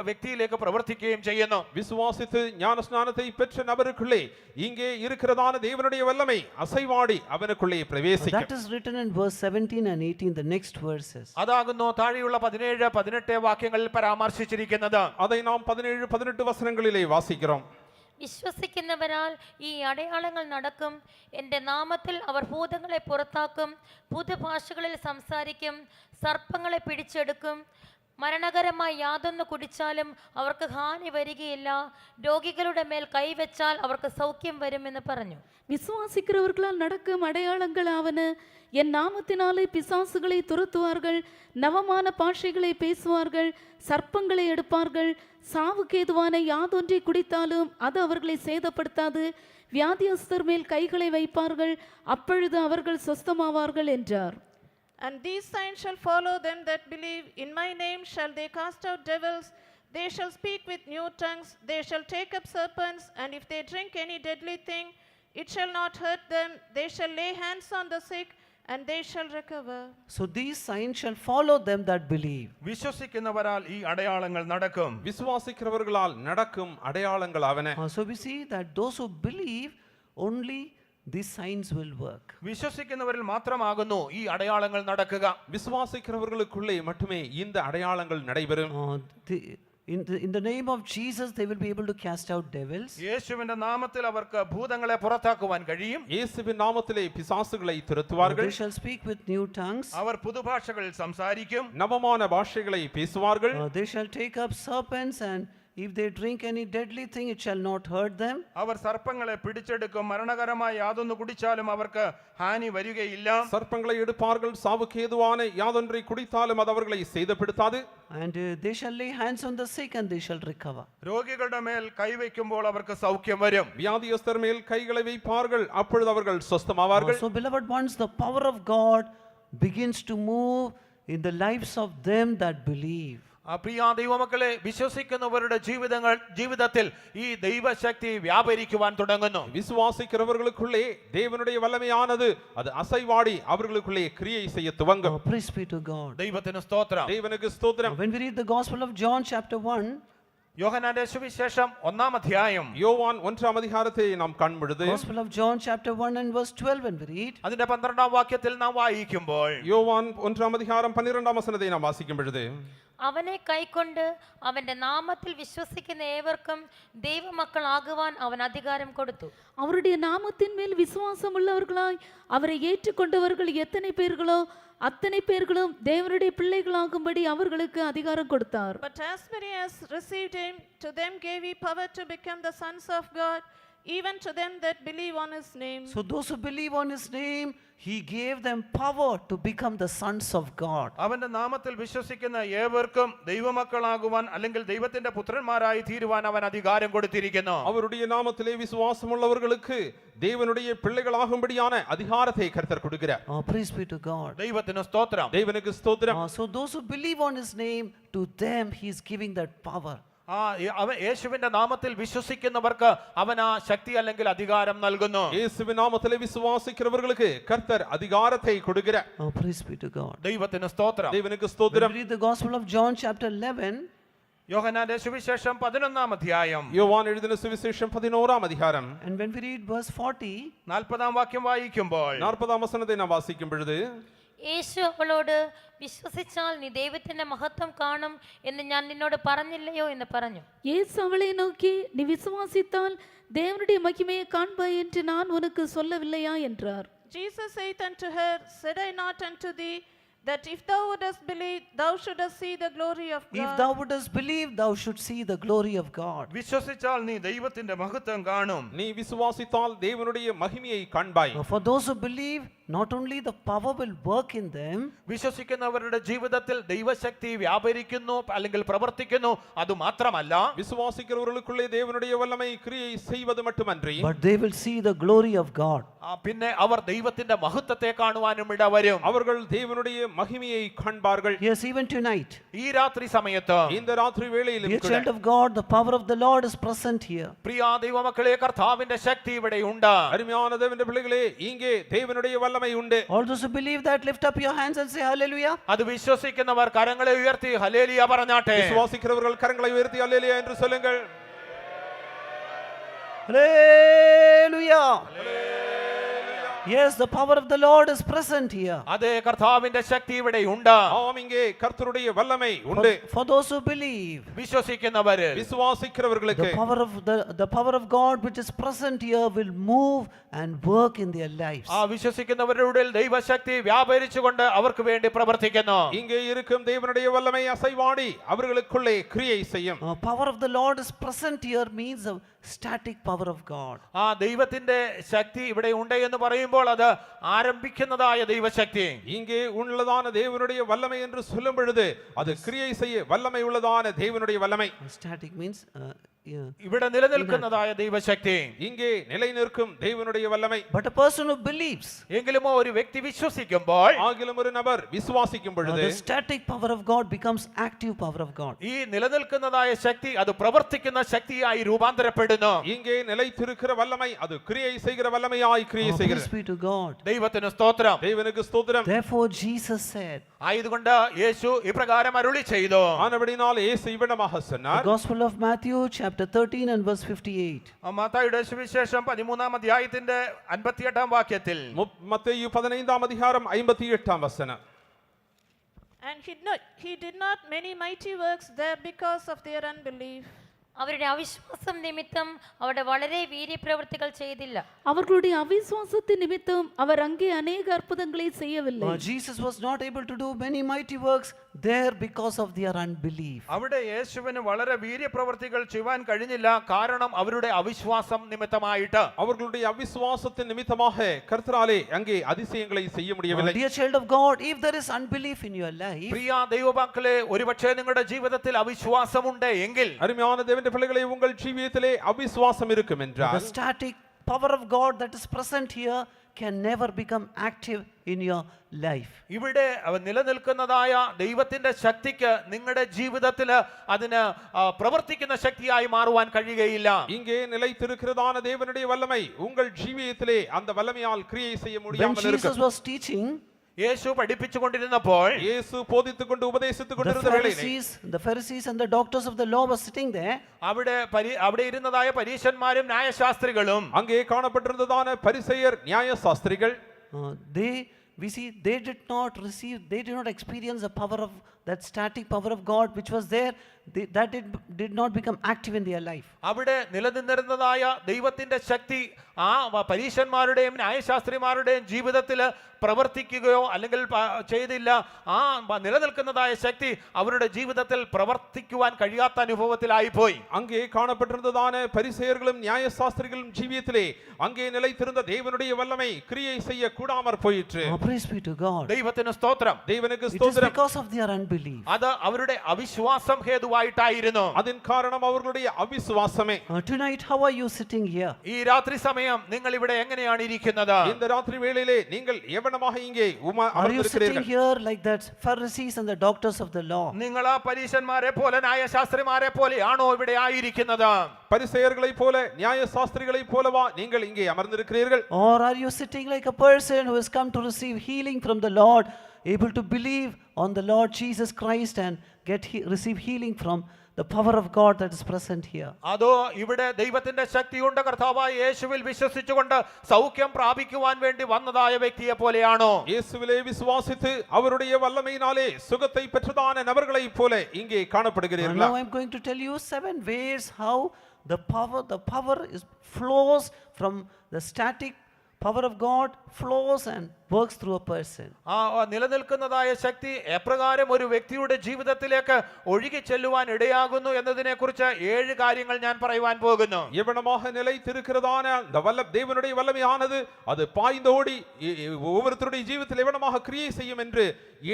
വ്യക്തിയിലേക്ക് പ്രവർത്തിക്കുകയും ചെയ്യുന്നു. விசுவாசித்து ஞான ஸ்நானத்தை பெற்ற நபருக்குள்ளே இங்கே இருக்கிறதான தேவனுடைய வல்லமை அசைவாடி அவனுக்குள்ளே பிரவேசிக்கும். That is written in verse 17 and 18, the next verses. അതാകുന്നു താഴെയുള്ള 17, 18 വാക്യങ്ങളിൽ പരാമർശിച്ചിരിക്കുന്നത്. அதை நாம் 17, 18 വസനങ്ങളിலே വാസിக்கிறோம். വിശ്വസിക്കുന്നവരാൽ ഈ അടയാളങ്ങൾ നടക്കും. എൻ്റെ നാമത്തിൽ അവർ ഭൂതങ്ങളെ പുറത്താക്കും, പുതുഭാഷകളിൽ സംസാരിക്കും, സർപ്പങ്ങളെ പിടിച്ചെടുക്കും, മരണകരമായ യാതൊന്ന് കുടിച്ചാലും അവർക്ക് ഹാനി വരികയില്ല, രോഗികളുടെ മേൽ കൈവച്ചാൽ അവർക്ക് സൗഖ്യം വരുമെന്ന് പറഞ്ഞു. விசுவாசிக்கிறவர்களால் நடக்கும் அடையாளங்கள் ஆவன, என் நாமத்தினாலே பிசாசுகளை துரத்துவார்கள், நவமான பாஷைகளை பேசுவார்கள், சர்ப்பங்களை எடுப்பார்கள், சாவுக்கேதுவான யாதொன்றை குடித்தாலும் அது அவர்களை சேதப்படுத்தாது, வியாதியஸ்தர் மேல் கைகளை வைப்பார்கள், அப்பொழுது அவர்கள் சொஸ்தமாவார்கள் என்றார். And these signs shall follow them that believe. In my name shall they cast out devils. They shall speak with new tongues. They shall take up serpents. And if they drink any deadly thing, it shall not hurt them. They shall lay hands on the sick, and they shall recover. So these signs shall follow them that believe. വിശ്വസിക്കുന്നവരാൽ ഈ അടയാളങ്ങൾ നടക്കും. விசுவாசிக்கிறவர்களால் நடக்கும் அடையாளங்கள் அவன. So we see that those who believe only these signs will work. വിശ്വസിക്കുന്നവരിൽ മാത്രമാകുന്നു ഈ അടയാളങ്ങൾ നടക്കുക. விசுவாசிக்கிறவர்களுக்குள்ளே மட்டுமே இந்த அடையாளங்கள் நடைபெறும். in the name of Jesus, they will be able to cast out devils. യേശുവിന്റെ നാമത്തിൽ അവർക്ക് ഭൂതങ്ങളെ പുറത്താക്കുവാൻ കഴിയും. இயேசுவின் நாமத்திலே பிசாசுகளை துரத்துவார்கள். They shall speak with new tongues. അവർ പുതുഭാഷകളിൽ സംസാരിക്കും. நவமான பாஷைகளை பேசுவார்கள். They shall take up serpents, and if they drink any deadly thing, it shall not hurt them. അവർ സർപ്പങ്ങളെ പിടിച്ചെടുക്കും. മരണകരമായ യാതൊന്ന് കുടിച്ചാലും അവർക്ക് ഹാനി വരികയില്ല. சர்ப்பங்களை எடுப்பார்கள். சாவுக்கு ஏதுவான யாதொன்றை குடித்தாலும் அது அவர்களை சேதப்படுத்தாது. And they shall lay hands on the sick, and they shall recover. രോഗികളുടെ മേൽ കൈവയ്ക്കുമ്പോൾ അവർക്ക് സൗഖ്യം വരും. வியாதியஸ்தர் மேல் கைகளை வைப்பார்கள். அப்பொழுது அவர்கள் சொஸ்தமாவார்கள். So, beloved ones, the power of God begins to move in the lives of them that believe. പ്രിയ ദൈവമക്കളെ, വിശ്വസിക്കുന്നവരുടെ ജീവിതത്തിൽ ഈ ദൈവശക്തി വ്യാപരിക്കുവാൻ തുടങ്ങുന്നു. விசுவாசிக்கிறவர்களுக்குள்ளே தேவனுடைய வல்லமையானது அது அசைவாடி அவர்களுக்குள்ளே கிரியை செய்ய துவங்கும். Praise be to God. ദൈവത്തിന് സ്തോത്രം. தேவனுக்கு ஸ்தோத்திரம். When we read the Gospel of John chapter 1, യോഹന്നാന്റെ സുവിശേഷം 1-ാം അധ്യായം, யோவான் 1-ஆம் அதிகாரத்தை நாம் காண்பொழுது, Gospel of John chapter 1 and verse 12, when we read, അതിന്റെ 12-ാം വാക്യത്തിൽ നാം വായിക്കുമ്പോൾ, யோவான் 1-ஆம் அதிகாரம் 12-ஆம் வசனத்தை நாம் வாசிக்கும் பொழுது, അവനെ കൈക്കൊണ്ട് അവന്റെ നാമത്തിൽ വിശ്വസിക്കുന്ന ഏവർക്കും ദൈവമക്കൾ ആകുവാൻ അവൻ അധികാരം കൊടുത്തു. அவருடைய நாமத்தின் மேல் விசுவாசம் உள்ளவர்களாய் அவரை ஏற்றுக்கொண்டவர்கள் எத்தனை பேர்களோ அத்தனை பேர்களும் தேவனுடைய பிள்ளைகளாகும்படி அவர்களுக்கு அதிகாரம் கொடுத்தார். But as many as received him, to them gave he power to become the sons of God, even to them that believe on his name. so those who believe on his name, he gave them power to become the sons of God. അവന്റെ നാമത്തിൽ വിശ്വസിക്കുന്ന ഏവർക്കും ദൈവമക്കളാകുവാൻ അല്ലെങ്കിൽ ദൈവത്തിന്റെ പുത്രന്മാരായി തീരുവാൻ അവൻ അധികാരം കൊടുത്തിരിക്കുന്നു. அவருடைய நாமத்திலே விசுவாசம் உள்ளவர்களுக்கு தேவனுடைய பிள்ளைகளாகும்படியான அதிகாரத்தை கர்த்தர் கொடுக்கிறார். Praise be to God. ദൈവത്തിന് സ്തോത്രം. தேவனுக்கு ஸ்தோத்திரம். So those who believe on his name, to them he is giving that power. അവൻ യേശുവിന്റെ നാമത്തിൽ വിശ്വസിക്കുന്നവർക്ക് അവൻ ആ ശക്തി അല്ലെങ്കിൽ അധികാരം നൽകുന്നു. இயேசுவின் நாமத்திலே விசுவாசிக்கிறவர்களுக்கு கர்த்தர் அதிகாரத்தை கொடுக்கிறார். Praise be to God. ദൈവത്തിന് സ്തോത്രം. தேவனுக்கு When ஸ்தோத்திரம். we read the Gospel of John chapter 11, യോഹന്നാന്റെ സുവിശേഷം 11-ാം അധ്യായം, யோவான் எழுதின சுவிசேஷம் 11-ஆம் அதிகாரம் and when we read verse 40, 40-ാം വാക്യം വായിക്കുമ്പോൾ, 40-ஆம் வசனத்தை நாம் வாசிக்கும் பொழுது, യേശു അവളോട്, വിശ്വസിച്ചാൽ നീ ദൈവത്തിന്റെ മഹത്വം കാണും എന്ന് ഞാൻ നിന്നോട് പറഞ്ഞില്ലയോ എന്ന് പറഞ്ഞു. இயேசு அவளை நோக்கி, நீ விசுவாசித்தால் தேவனுடைய மகிமையை காண்பாய் என்று நான் உனக்கு சொல்லவில்லையா என்றார். Jesus saith unto her, said I not unto thee, that if thou wouldest believe, thou shouldest see the glory of God. if thou wouldest believe, thou should see the glory of God. വിശ്വസിച്ചാൽ നീ ദൈവത്തിന്റെ മഹത്വം കാണും. நீ விசுவாசித்தால் தேவனுடைய மகிமையை காண்பாய். For those who believe, not only the power will work in them, വിശ്വസിക്കുന്നവരുടെ ജീവിതത്തിൽ ദൈവശക്തി വ്യാപരിക്കുന്നു അല്ലെങ്കിൽ പ്രവർത്തിക്കുന്നു. അതുമാത്രമല്ല, விசுவாசிக்கிறவர்களுக்குள்ளே தேவனுடைய வல்லமை கிரியை செய்வது மட்டுமன்றி, but they will see the glory of God. പിന്നെ അവർ ദൈവത്തിന്റെ മഹത്വത്തെ കാണുവാനും ഇടവരും. அவர்கள் தேவனுடைய மகிமையை காண்பார்கள். Yes, even tonight, ഈ രാത്രി സമയത്ത്, இந்த ராத்திரி வேளையிலும் dear கூட, child of God, the power of the Lord is present here. പ്രിയ ദൈവമക്കളെ, കർത്താവിന്റെ ശക്തി ഇവിടെ ഉണ്ട്. அருமையான தேவனுடைய பிள்ளைகளே, இங்கே தேவனுடைய வல்லமை உண்டு. All those who believe that, lift up your hands and say hallelujah. അത് വിശ്വസിക്കുന്നവർ കരങ്ങളെ ഉയർത്തി ഹല്ലേലൂയ പറഞ്ഞാട്ടെ. விசுவாசிக்கிறவர்கள் கரங்களை உயர்த்தி அல்லேலூயா என்று சொல்லுங்கள். Hallelujah. Yes, the power of the Lord is present here. അതേ, കർത്താവിന്റെ ശക്തി ഇവിടെ ഉണ്ട്. ஆம், இங்கே கர்த்தருடைய வல்லமை உண்டு. For those who believe, വിശ്വസിക്കുന്നവര്, விசுவாசிக்கிறவர்களுக்கு the power of God which is present here will move and work in their lives. ആ വിശ്വസിക്കുന്നവരുടെ ദൈവശക്തി വ്യാപരിച്ചുകൊണ്ട് അവർക്ക് വേണ്ടി പ്രവർത്തിക്കുന്നു. இங்கே இருக்கும் தேவனுடைய வல்லமை அசைவாடி அவர்களுக்குள்ளே கிரியை செய்யும். Power of the Lord is present here means a static power of God. ആ ദൈവത്തിന്റെ ശക്തി ഇവിടെ ഉണ്ട് എന്ന് പറയുമ്പോൾ അത് ആരംഭിക്കുന്നതായ ദൈവശക്തി. இங்கே உள்ளதான தேவனுடைய வல்லமை என்று சொல்லும் பொழுது அது கிரியை செய்ய வல்லமை உள்ளதான தேவனுடைய வல்லமை. Static means ഇവിടെ നിലനിൽക്കുന്നതായ ദൈവശക്തി. இங்கே நிலை நிற்கும் தேவனுடைய வல்லமை. but a person who believes, എങ്കിലും ഒരു വ്യക്തി വിശ്വസിക്കുമ്പോൾ, ஆகிலும் ஒரு நபர் விசுவாசிக்கும் பொழுது the static power of God becomes active power of God. ഈ നിലനിൽക്കുന്നതായ ശക്തി അത് പ്രവർത്തിക്കുന്ന ശക്തിയായി രൂപാന്തരപ്പെടുന്നു. இங்கே நிலைத்திருக்கிற வல்லமை அது கிரியை செய்கிற வல்லமையாய் கிரியை Praise செய்கிறது. be to God. ദൈവത്തിന് സ്തോത്രം. தேவனுக்கு ஸ்தோத்திரம். Therefore Jesus said, ആയതുകൊണ്ട് യേശു ഇപ്രകാരം അരുളി ചെയ്തു. ஆனபடினால் இயேசு இவ்விடமாக the சொன்னார். Gospel of Matthew chapter 13 and verse 58. മത്തായിയുടെ സുവിശേഷം 13-ാം അധ്യായത്തിന്റെ 58-ാം വാക്യത്തിൽ, மத்தேயு 15-ஆம் அதிகாரம் 58-ஆம் வசனம். And he did not many mighty works there because of their unbelief. അവരുടെ അവിശ്വാസം നിമിത്തം അവിടെ വളരെ വീര്യപ്രവൃത്തികൾ ചെയ്തില്ല. அவர்களுடைய அவிசுவாசத்தின் நிமித்தம் அவர் அங்கே அநேக அற்புதங்களை செய்யவில்லை. Jesus was not able to do many mighty works there because of their unbelief. അവിടെ യേശുവിന് വളരെ വീര്യപ്രവൃത്തികൾ ചെയ്യുവാൻ കഴിഞ്ഞില്ല, കാരണം അവരുടെ അവിശ്വാസം നിമിത്തമായിട്ട്. அவர்களுடைய அவிசுவாசத்தின் நிமித்தமாக கர்த்தராலே அங்கே அதிசயங்களை செய்ய முடியவில்லை. Dear child of God, if there is unbelief in your life, പ്രിയ ദൈവമക്കളെ, ഒരുപക്ഷേ നിങ്ങളുടെ ജീവിതത്തിൽ അവിശ്വാസമുണ്ട് എങ്കിൽ, அருமையான தேவனுடைய பிள்ளைகளே, உங்கள் ஜீவியத்திலே அவிசுவாசம் இருக்கும் the என்றால் static power of God that is present here can never become active in your life. ഇവിടെ നിലനിൽക്കുന്നതായ ദൈവത്തിന്റെ ശക്തിക്ക് നിങ്ങളുടെ ജീവിതത്തിൽ അതിന് പ്രവർത്തിക്കുന്ന ശക്തിയായി മാറുവാൻ കഴിയുകയില്ല. இங்கே நிலைத்திருக்கிறதான தேவனுடைய வல்லமை உங்கள் ஜீவியத்திலே அந்த வல்லமையால் கிரியை செய்ய When முடியாமல் Jesus இருக்கும். was teaching, യേശു പഠിപ്പിച്ചുകൊണ്ടിരുന്നപ്പോൾ இயேசு போதித்துக்கொண்டு உபதேசித்துக் the கொண்டிருந்த வேளையிலே Pharisees and the doctors of the law were sitting there. അവിടെ ഇരുന്നതായ പരീശന്മാരും ന്യായശാസ്ത്രികളും, அங்கே காணப்பட்டிருந்ததான பரிசேயர் நியாயசாஸ்திரிகள், they did not experience the power of that static power of God which was there. That did not become active in their life. അവിടെ നിലനിന്നിരുന്നതായ ദൈവത്തിന്റെ ശക്തി ആ പരീശന്മാരുടെയും ന്യായശാസ്ത്രിമാരുടെയും ജീവിതത്തിൽ പ്രവർത്തിക്കുകയോ അല്ലെങ്കിൽ ചെയ്തില്ല. ആ നിലനിൽക്കുന്നതായ ശക്തി അവരുടെ ജീവിതത്തിൽ പ്രവർത്തിക്കുവാൻ കഴിയാത്ത അനുഭവത്തിലായി പോയി. அங்கே காணப்பட்டிருந்ததான பரிசேயர்களும் நியாயசாஸ்திரிகளும் ஜீவியத்திலே அங்கே நிலைத்திருந்த தேவனுடைய வல்லமை கிரியை செய்ய கூடாமற் போயிற்று. Praise be to God. ദൈവത്തിന് സ്തോത്രം. தேவனுக்கு It is ஸ்தோத்திரம். because of their unbelief. അത് അവരുടെ അവിശ്വാസം ഹേതുവായിട്ടായിരുന്നു. அதன் காரணம் அவர்களுடைய அவிசுவாசமே. Tonight, how are you sitting here? ഈ രാത്രി സമയം നിങ്ങൾ ഇവിടെ എങ്ങനെയാണ് ഇരിക്കുന്നത്? இந்த ராத்திரி வேளையிலே நீங்கள் எவனமாக இங்கே Are you sitting அமர்ந்திருக்கிறீர்கள்? here like that Pharisees and the doctors of the law? നിങ്ങൾ ആ പരീശന്മാരെ പോലെ ന്യായശാസ്ത്രിമാരെ പോലെയാണോ ഇവിടെ ആയിരിക്കുന്നത്? பரிசேயர்களைப் போல நியாயசாஸ்திரிகளைப் போலவா நீங்கள் இங்கே அமர்ந்திருக்கிறீர்கள்? Or are you sitting like a person who has come to receive healing from the Lord, able to believe on the Lord Jesus Christ and receive healing from the power of God that is present here? അതോ ഇവിടെ ദൈവത്തിന്റെ ശക്തിയുണ്ട്, കർത്താവായ യേശുവിൽ വിശ്വസിച്ചുകൊണ്ട് സൗഖ്യം പ്രാപിക്കുവാൻ വേണ്ടി വന്നതായ വ്യക്തിയെ പോലെയാണോ? இயேசுவிலே விசுவாசித்து அவருடைய வல்லமையினாலே சுகத்தை பெற்றதான நபர்களைப் போல இங்கே காணப்படுகிறீர்களா? Now I'm going to tell you 7 ways how the power flows from the static power of God flows and works through a person. ആ നിലനിൽക്കുന്നതായ ശക്തി എപ്രകാരം ഒരു വ്യക്തിയുടെ ജീവിതത്തിലേക്ക് ഒഴുകി ചെല്ലുവാൻ ഇടയാകുന്നു എന്നതിനെ കുറിച്ച് 7 കാര്യങ്ങൾ ഞാൻ പറയുവാൻ പോകുന്നു. எவனமாக நிலைத்திருக்கிறதான அந்த தேவனுடைய வல்லமையானது அது பாய்ந்தோடி ஒவ்வொருத்தருடைய ஜீவிதத்தில் எவனமாக கிரியை செய்யும் என்று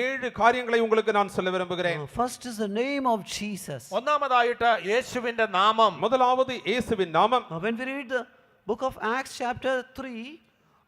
7 காரியங்களை உங்களுக்கு நான் சொல்ல விரும்புகிறேன். First is the name of Jesus. ഒന്നാമതായിട്ട് യേശുവിന്റെ നാമം. முதலாவது இயேசுவின் நாமம். When we read the book of Acts chapter 3,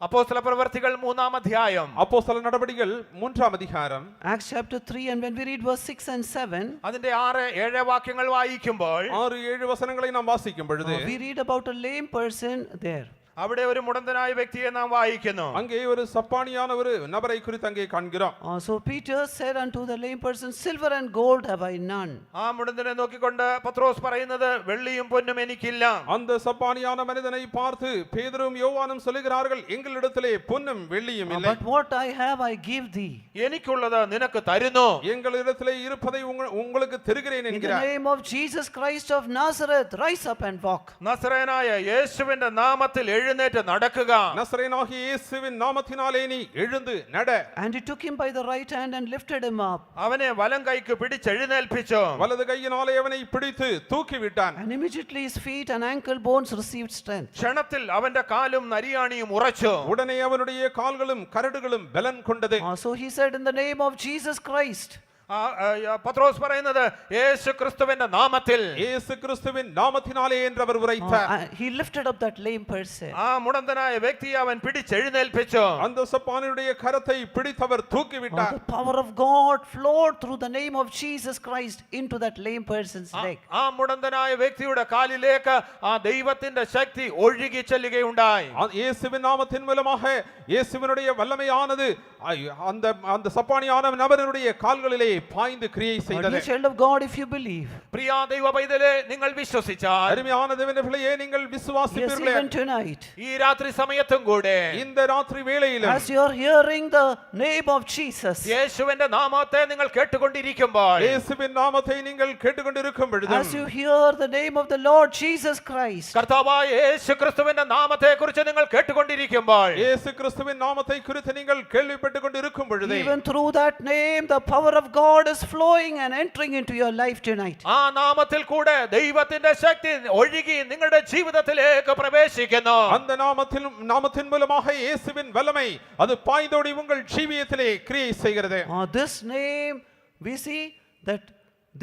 അപ്പോസ്തല പ്രവൃത്തികൾ 3-ാം അധ്യായം, அப்போஸ்தல நடபடிகள் 3-ாம் அதிகாரம், Acts chapter 3, and when we read verse 6 and 7, അതിന്റെ 6-7 വാക്യങ്ങൾ വായിക്കുമ്പോൾ 6-7 வசனங்களை நாம் வாசிக்கும் பொழுது we read about a lame person there. അവിടെ ഒരു മുടന്തനായ വ്യക്തിയെ നാം വായിക്കുന്നു. அங்கே ஒரு சப்பானியான ஒரு நபரை குறித்து அங்கே காண்கிறோம். So Peter said unto the lame person, silver and gold have I none. ആ മുടന്തനെ നോക്കിക്കൊണ്ട് പത്രോസ് പറയുന്നത്, വെള്ളിയും പൊന്നും എനിക്കില്ല. அந்த சப்பானியான மனிதனை பார்த்து பேதுரும் யோவானும் சொல்லுகிறார்கள், எங்களிடத்திலே பொன்னும் வெள்ளியும் இல்லை, But what I have I give thee. എനിക്കുള്ളത് നിനക്ക് തരുന്നു. எங்களிடத்திலே இருப்பதை உங்களுக்கு தருகிறேன் In the என்கிறார். name of Jesus Christ of Nazareth, rise up and walk. നസറേനായ യേശുവിന്റെ നാമത്തിൽ എഴുന്നേറ്റ് നടക്കുക. நசரேயனாகிய இயேசுவின் நாமத்தினாலே நீ எழுந்து நட. And he took him by the right hand and lifted him up. അവനെ വലം കൈക്ക് പിടിച്ചെഴുന്നേൽപ്പിച്ചു. வலது கையினாலே அவனை பிடித்து தூக்கி விட்டான். And immediately his feet and ankle bones received strength. ക്ഷണത്തിൽ അവന്റെ കാലും നരിയാണിയും ഉറച്ചു. உடனே அவனுடைய கால்களும் கரடுகளும் பலன் கொண்டது. So he said, in the name of Jesus Christ. പത്രോസ് പറയുന്നത് യേശു ക്രിസ്തുവിന്റെ നാമത്തിൽ, இயேசு கிறிஸ்துவின் நாமத்தினாலே என்று அவர் உரைத்தார். He lifted up that lame person. ആ മുടന്തനായ വ്യക്തിയെ അവൻ പിടിച്ചെഴുന്നേൽപ്പിച്ചു. அந்த சப்பானியுடைய கரத்தை பிடித்தவர் தூக்கி விட்டார். The power of God flowed through the name of Jesus Christ into that lame person's leg. ആ മുടന്തനായ വ്യക്തിയുടെ കാലിലേക്ക് ആ ദൈവത്തിന്റെ ശക്തി ഒഴുകി ചെല്ലുകയുണ്ടായി. இயேசுவின் நாமத்தின் மூலமாக இயேசுவினுடைய வல்லமையானது அந்த அந்த சப்பானியான நபருடைய கால்களிலே பாய்ந்து கிரியை My செய்தது. dear child of God, if you believe, പ്രിയ ദൈവ പൈതലേ, നിങ്ങൾ വിശ്വസിച്ചാൽ அருமையான தேவனுடைய பிள்ளையே, நீங்கள் yes, விசுவாசிப்பீர்களே, even tonight, ഈ രാത്രി സമയത്തും കൂടെ இந்த ராத்திரி வேளையிலும் as you are hearing the name of Jesus, യേശുവിന്റെ നാമത്തെ നിങ്ങൾ കേട്ടുകൊണ്ടിരിക്കുമ്പോൾ, இயேசுவின் நாமத்தை நீங்கள் கேட்டுக்கொண்டிருக்கும் பொழுது, as you hear the name of the Lord Jesus Christ, കർത്താവായ യേശു ക്രിസ്തുവിന്റെ നാമത്തെ കുറിച്ച് നിങ്ങൾ കേട്ടുകൊണ്ടിരിക്കുമ്പോൾ, இயேசு கிறிஸ்துவின் நாமத்தை குறித்து நீங்கள் கேள்விப்பட்டுக் கொண்டிருக்கும் பொழுது, even through that name, the power of God is flowing and entering into your life tonight. ആ നാമത്തിൽ കൂടെ ദൈവത്തിന്റെ ശക്തി ഒഴുകി നിങ്ങളുടെ ജീവിതത്തിലേക്ക് പ്രവേശിക്കുന്നു. அந்த நாமத்தின் மூலமாக இயேசுவின் வல்லமை அது பாய்ந்தோடி உங்கள் ஜீவியத்திலே கிரியை செய்கிறது. This name, we see that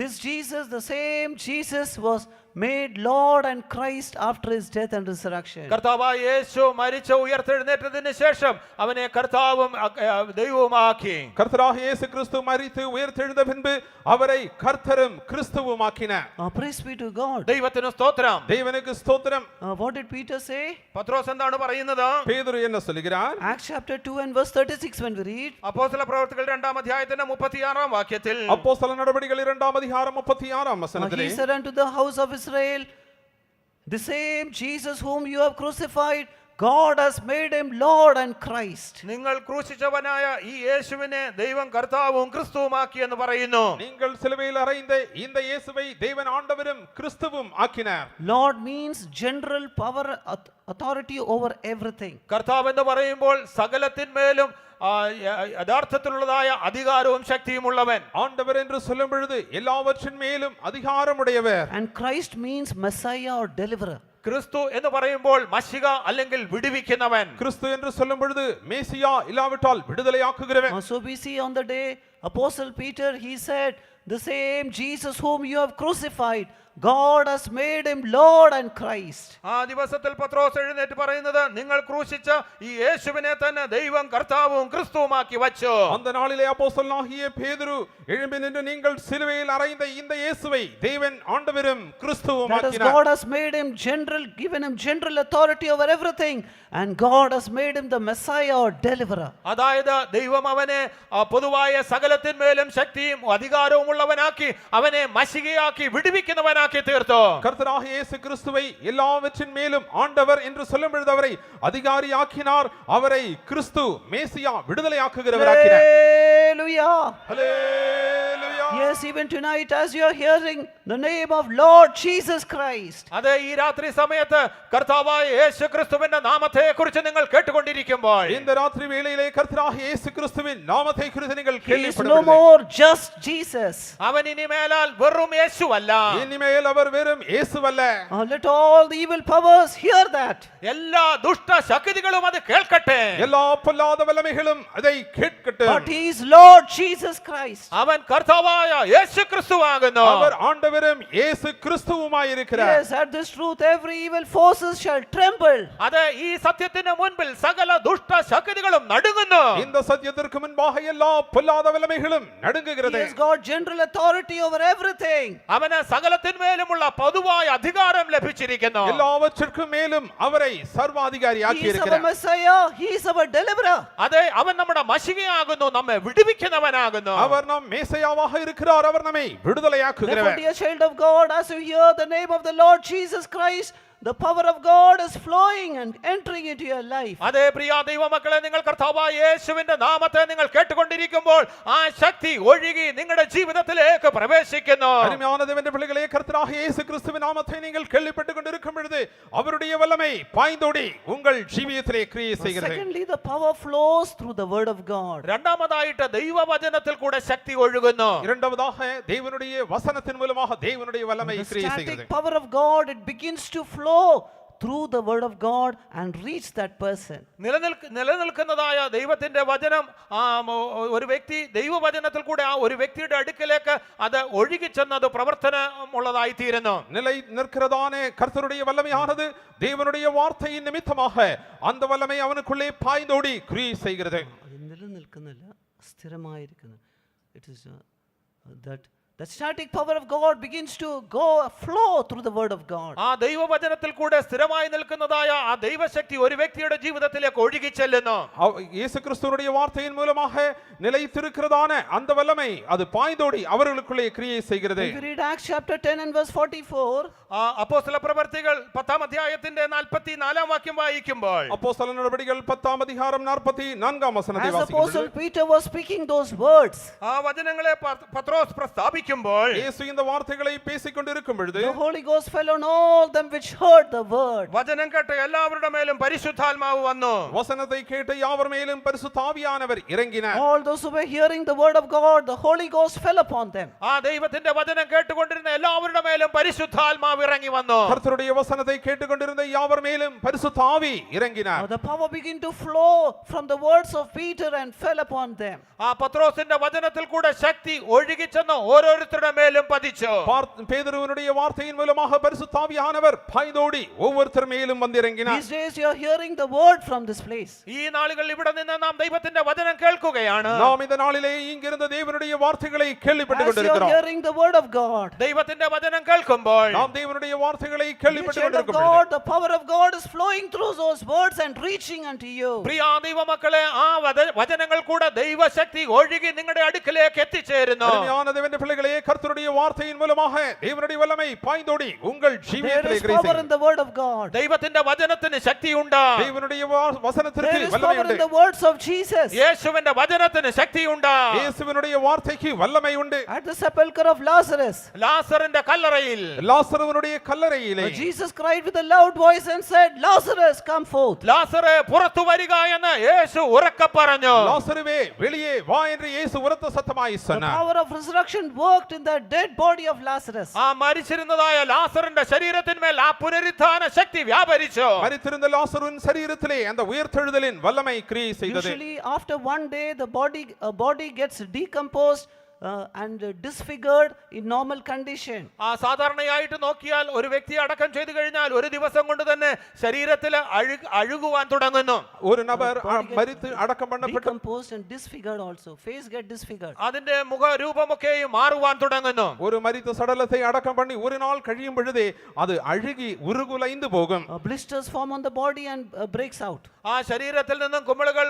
this Jesus, the same Jesus, was made Lord and Christ after his death and resurrection. കർത്താവായ യേശു മരിച്ച ഉയർത്തെഴുന്നേറ്റതിന് ശേഷം അവനെ കർത്താവും ദൈവവുമാക്കി. கர்த்தராகிய இயேசு கிறிஸ்து மரித்து உயிர்த்தெழுந்த பின்பு அவரை கர்த்தரும் கிறிஸ்துவுமாக்கினார். Praise be to God. ദൈവത്തിന് സ്തോത്രം. தேவனுக்கு ஸ்தோத்திரம். What did Peter say? പത്രോസ് എന്താണ് പറയുന്നത്? பேதுரு என்ன சொல்கிறார்? Acts chapter 2 and verse 36 when we read. അപ്പോസ്തല പ്രവർത്തികൾ 2-ാം അധ്യായത്തിന്റെ 36-ാം വാക്യത്തിൽ, அப்போஸ்தல நடபடிகள் 2-ாம் அதிகாரம் 36-ாம் வசனத்திலே, He said unto the house of Israel, the same Jesus whom you have crucified, God has made him Lord and Christ. നിങ്ങൾ ക്രൂശിച്ചവനായ ഈ യേശുവിനെ ദൈവം കർത്താവും ക്രിസ്തുവുമാക്കി എന്ന് പറയുന്നു. நீங்கள் சிலுவையில் அறைந்த இந்த இயேசுவை தேவன் ஆண்டவரும் கிறிஸ்துவும் ஆக்கினார். Lord means general power, authority over everything. കർത്താവ് എന്ന് പറയുമ്പോൾ സകലത്തിന്മേലും യഥാർത്ഥത്തിലുള്ളതായ അധികാരവും ശക്തിയും ഉള്ളവൻ. ஆண்டவர் என்று சொல்லும் பொழுது எல்லாவற்றின் மேலும் அதிகாரம் உடையவர். And Christ means Messiah or deliverer. ക്രിസ്തു എന്ന് പറയുമ്പോൾ മശിക അല്ലെങ്കിൽ വിടുവിക്കുന്നവൻ. கிறிஸ்து என்று சொல்லும் பொழுது மேசியா இல்லாவிட்டால் விடுதலையாக்குகிறவன். So we see on the day Apostle Peter, he said, the same Jesus whom you have crucified, God has made him Lord and Christ. ആ ദിവസത്തിൽ പത്രോസ് എഴുന്നേറ്റ് പറയുന്നത്, നിങ്ങൾ ക്രൂശിച്ച ഈ യേശുവിനെ തന്നെ ദൈവം കർത്താവും ക്രിസ്തുവുമാക്കി വച്ചു. அந்த நாளிலே அப்போஸ்தலனாகிய பேதுரு எழும்பி நின்று, நீங்கள் சிலுவையில் அறைந்த இந்த இயேசுவை தேவன் ஆண்டவரும் கிறிஸ்துவும் That is, ஆக்கினார். God has made him general, given him general authority over everything, and God has made him the Messiah or deliverer. അതായത് ദൈവം അവനെ പൊതുവായ സകലത്തിന്മേലും ശക്തിയും അധികാരവും ഉള്ളവനാക്കി അവനെ മശികയാക്കി വിടുവിക്കുന്നവനാക്കി തീർത്തു. கர்த்தராகிய இயேசு கிறிஸ்துவை எல்லாவற்றின் மேலும் ஆண்டவர் என்று சொல்லும் பொழுது அவரை அதிகாரியாக்கினார். அவரை கிறிஸ்து மேசியா விடுதலையாக்குகிறவராக்கினார். Hallelujah. Hallelujah. Yes, even tonight as you are hearing the name of Lord Jesus Christ, അതെ, ഈ രാത്രി സമയത്ത് കർത്താവായ യേശു ക്രിസ്തുവിന്റെ നാമത്തെ കുറിച്ച് നിങ്ങൾ കേട്ടുകൊണ്ടിരിക്കുമ്പോൾ, இந்த ராத்திரி வேளையிலே கர்த்தராகிய இயேசு கிறிஸ்துவின் நாமத்தை குறித்து நீங்கள் he is no கேள்விப்படவில்லை. more just Jesus. അവൻ ഇനി മേലാൽ വെറും യേശുവല്ല. இனிமேல் அவர் வெறும் இயேசுவல்ல. Let all the evil powers hear that. എല്ലാ ദുഷ്ട ശക്തികളും അത് കേൾക്കട്ടെ. எல்லா பொல்லாத வல்லமைகளும் அதை கேட்கட்டும். But he is Lord Jesus Christ. അവൻ കർത്താവായ യേശു ക്രിസ്തുവാകുന്നു. அவர் ஆண்டவரும் இயேசு கிறிஸ்துவுமாய் இருக்கிறார். Yes, at this truth every evil forces shall tremble. അതെ, ഈ സത്യത്തിന് മുൻപിൽ സകല ദുഷ്ട ശക്തികളും നടുങ്ങുന്നു. இந்த சத்தியத்திற்கு முன்பாக எல்லா பொல்லாத வல்லமைகளும் He நடுங்குகிறது. has got general authority over everything. അവന് സകലത്തിന്മേലുമുള്ള പൊതുവായ അധികാരം ലഭിച്ചിരിക്കുന്നു. எல்லாவற்றிற்கும் மேலும் அவரை சர்வாதிகாரியாக்கி He is our இருக்கிறார். Messiah. He is our deliverer. അതെ, അവൻ നമ്മുടെ മശികയാകുന്നു, നമ്മെ വിടുവിക്കുന്നവനാകുന്നു. அவர் நம் மேசையாவாக இருக்கிறார். அவர் நம்மை Therefore, விடுதலையாக்குகிறவர். dear child of God, as you hear the name of the Lord Jesus Christ, the power of God is flowing and entering into your life. അതെ, പ്രിയ ദൈവമക്കളെ, നിങ്ങൾ കർത്താവായ യേശുവിന്റെ നാമത്തെ നിങ്ങൾ കേട്ടുകൊണ്ടിരിക്കുമ്പോൾ ആ ശക്തി ഒഴുകി നിങ്ങളുടെ ജീവിതത്തിലേക്ക് പ്രവേശിക്കുന്നു. அருமையான தேவனுடைய பிள்ளைகளே, கர்த்தராகிய இயேசு கிறிஸ்துவின் நாமத்தை நீங்கள் கேள்விப்பட்டுக் கொண்டிருக்கும் பொழுது அவருடைய வல்லமை பாய்ந்தோடி உங்கள் ஜீவியத்திலே கிரியை செய்கிறது. Secondly, the power flows through the word of God. രണ്ടാമതായിട്ട് ദൈവവചനത്തിൽ കൂടെ ശക്തി ഒഴുകുന്നു. இரண்டாவதாக தேவனுடைய வசனத்தின் மூலமாக தேவனுடைய வல்லமை The கிரியை static செய்கிறது. power of God, it begins to flow through the word of God and reach that person. നിലനിൽക്കുന്നതായ ദൈവത്തിന്റെ വചനം ഒരു വ്യക്തി ദൈവവചനത്തിൽ കൂടെ ആ ഒരു വ്യക്തിയുടെ അടുക്കലേക്ക് അത് ഒഴുകിച്ചെന്നത് പ്രവർത്തനമുള്ളതായി തീരുന്നു. நிலை நிற்கிறதான கர்த்தருடைய வல்லமையானது தேவனுடைய வார்த்தையின் நிமித்தமாக அந்த வல்லமை அவனுக்குள்ளே பாய்ந்தோடி கிரியை செய்கிறது. നിലനിൽക്കുന്നില്ല, സ്ഥിരമായിരിക്കുന്നു. It is that the static power of God begins to flow through the word of God. ആ ദൈവവചനത്തിൽ കൂടെ സ്ഥിരമായി നിൽക്കുന്നതായ ആ ദൈവശക്തി ഒരു വ്യക്തിയുടെ ജീവിതത്തിലേക്ക് ഒഴുകി ചെല്ലുന്നു. இயேசு கிறிஸ்துவுடைய வார்த்தையின் மூலமாக நிலைத்திருக்கிறதான அந்த வல்லமை அது பாய்ந்தோடி அவர்களுக்குள்ளே கிரியை செய்கிறது. If you read Acts chapter 10 and verse 44, അപ്പോസ്തല പ്രവർത്തികൾ 10-ാം അധ്യായത്തിന്റെ 44-ാം വാക്യം വായിക്കുമ്പോൾ அப்போஸ்தல நடபடிகள் 10-ஆம் அதிகாரம் 44-ஆம் வசனத்தை as வாசிக்கும் Apostle Peter was speaking those words, ആ വചനങ്ങളെ പത്രോസ് പ്രസ്താവിക്കുമ്പോൾ இயேசு இந்த வார்த்தைகளை பேசிக் கொண்டிருக்கும் பொழுது the Holy Ghost fell on all them which heard the word. വചനം കേട്ട എല്ലാവരുടെ മേലും പരിശുദ്ധാത്മാവ് വന്നു. வசனத்தை கேட்ட யாவர் மேலும் பரிசுத்த ஆவியானவர் இறங்கினார். All those who were hearing the word of God, the Holy Ghost fell upon them. ആ ദൈവത്തിന്റെ വചനം കേട്ടുകൊണ്ടിരുന്ന എല്ലാവരുടെ മേലും പരിശുദ്ധാത്മാവ് ഇറങ്ങി വന്നു. கர்த்தருடைய வசனத்தை கேட்டுக்கொண்டிருந்த யாவர் மேலும் பரிசுத்த ஆவி இறங்கினார். The power began to flow from the words of Peter and fell upon them. ആ പത്രോസിന്റെ വചനത്തിൽ കൂടെ ശക്തി ഒഴുകി ചെന്ന് ഓരോരുത്തരുടെ മേലും പതിച്ചു. பேதுருவினுடைய வார்த்தையின் மூலமாக பரிசுத்த ஆவியானவர் பாய்ந்தோடி ஒவ்வொருத்தர் மேலும் வந்து இறங்கினார். These days you are hearing the word from this place. ഈ നാളുകളിൽ ഇവിടെ നിന്ന് നാം ദൈവത്തിന്റെ വചനം കേൾക്കുകയാണ്. நாம் இந்த நாளிலே இங்கிருந்த தேவனுடைய வார்த்தைகளை கேள்விப்பட்டுக் As you are கொண்டிருக்கிறோம். hearing the word of God, ദൈവത്തിന്റെ വചനം കേൾക്കുമ്പോൾ நாம் தேவனுடைய வார்த்தைகளை dear கேள்விப்பட்டுக் child of கொண்டிருக்கும் God, பொழுது the power of God is flowing through those words and reaching unto you. പ്രിയ ദൈവമക്കളെ, ആ വചനങ്ങൾ കൂടെ ദൈവശക്തി ഒഴുകി നിങ്ങളുടെ അടുക്കലേക്ക് എത്തിച്ചേരുന്നു. அருமையான தேவனுடைய பிள்ளைகளே, கர்த்தருடைய வார்த்தையின் மூலமாக தேவனுடைய வல்லமை பாய்ந்தோடி உங்கள் There ஜீவியத்திலே is கிரியை power in செய்யும். the word of God. ദൈവത്തിന്റെ വചനത്തിന് ശക്തിയുണ്ട്. தேவனுடைய வசனத்திற்கு There is வல்லமை power in உண்டு. the words of Jesus. യേശുവിന്റെ വചനത്തിന് ശക്തിയുണ്ട്. இயேசுவினுடைய வார்த்தைக்கு வல்லமை உண்டு. At the sepulchre of Lazarus, ലാസറിന്റെ കല്ലറയിൽ லாசருவினுடைய கல்லறையிலே Jesus cried with a loud voice and said, Lazarus, come forth. ലാസറെ പുറത്തു വരിക എന്ന് യേശു ഉറക്കെ പറഞ്ഞു. லாசருவே வெளியே வா என்று இயேசு உரத்த சத்தமாய் The சொன்னார். power of resurrection worked in the dead body of Lazarus. ആ മരിച്ചിരുന്നതായ ലാസറിന്റെ ശരീരത്തിന്മേൽ ആ പുനരുത്ഥാന ശക്തി വ്യാപരിച്ചു. மரித்திருந்த லாசருவின் சரீரத்திலே அந்த உயிர்த்தெழுதலின் வல்லமை கிரியை செய்தது. Usually after one day the body gets decomposed and disfigured in normal condition. ആ സാധാരണയായിട്ട് നോക്കിയാൽ ഒരു വ്യക്തി അടക്കം ചെയ്തു കഴിഞ്ഞാൽ ഒരു ദിവസം കൊണ്ട് തന്നെ ശരീരത്തിൽ അഴുകുവാൻ തുടങ്ങുന്നു. ஒரு நபர் மரித்து அடக்கம் பண்ணப்பட்ட Decomposed and disfigured also. Face get disfigured. അതിന്റെ മുഖരൂപമൊക്കെയും മാറുവാൻ തുടങ്ങുന്നു. ஒரு மரித்த சடலத்தை அடக்கம் பண்ணி ஒரு நாள் കഴിയും பொழுதே அது அழுகி உருகுலைந்து போகும். Blisters form on the body and breaks out. ആ ശരീരത്തിൽ നിന്നും കുമിളുകൾ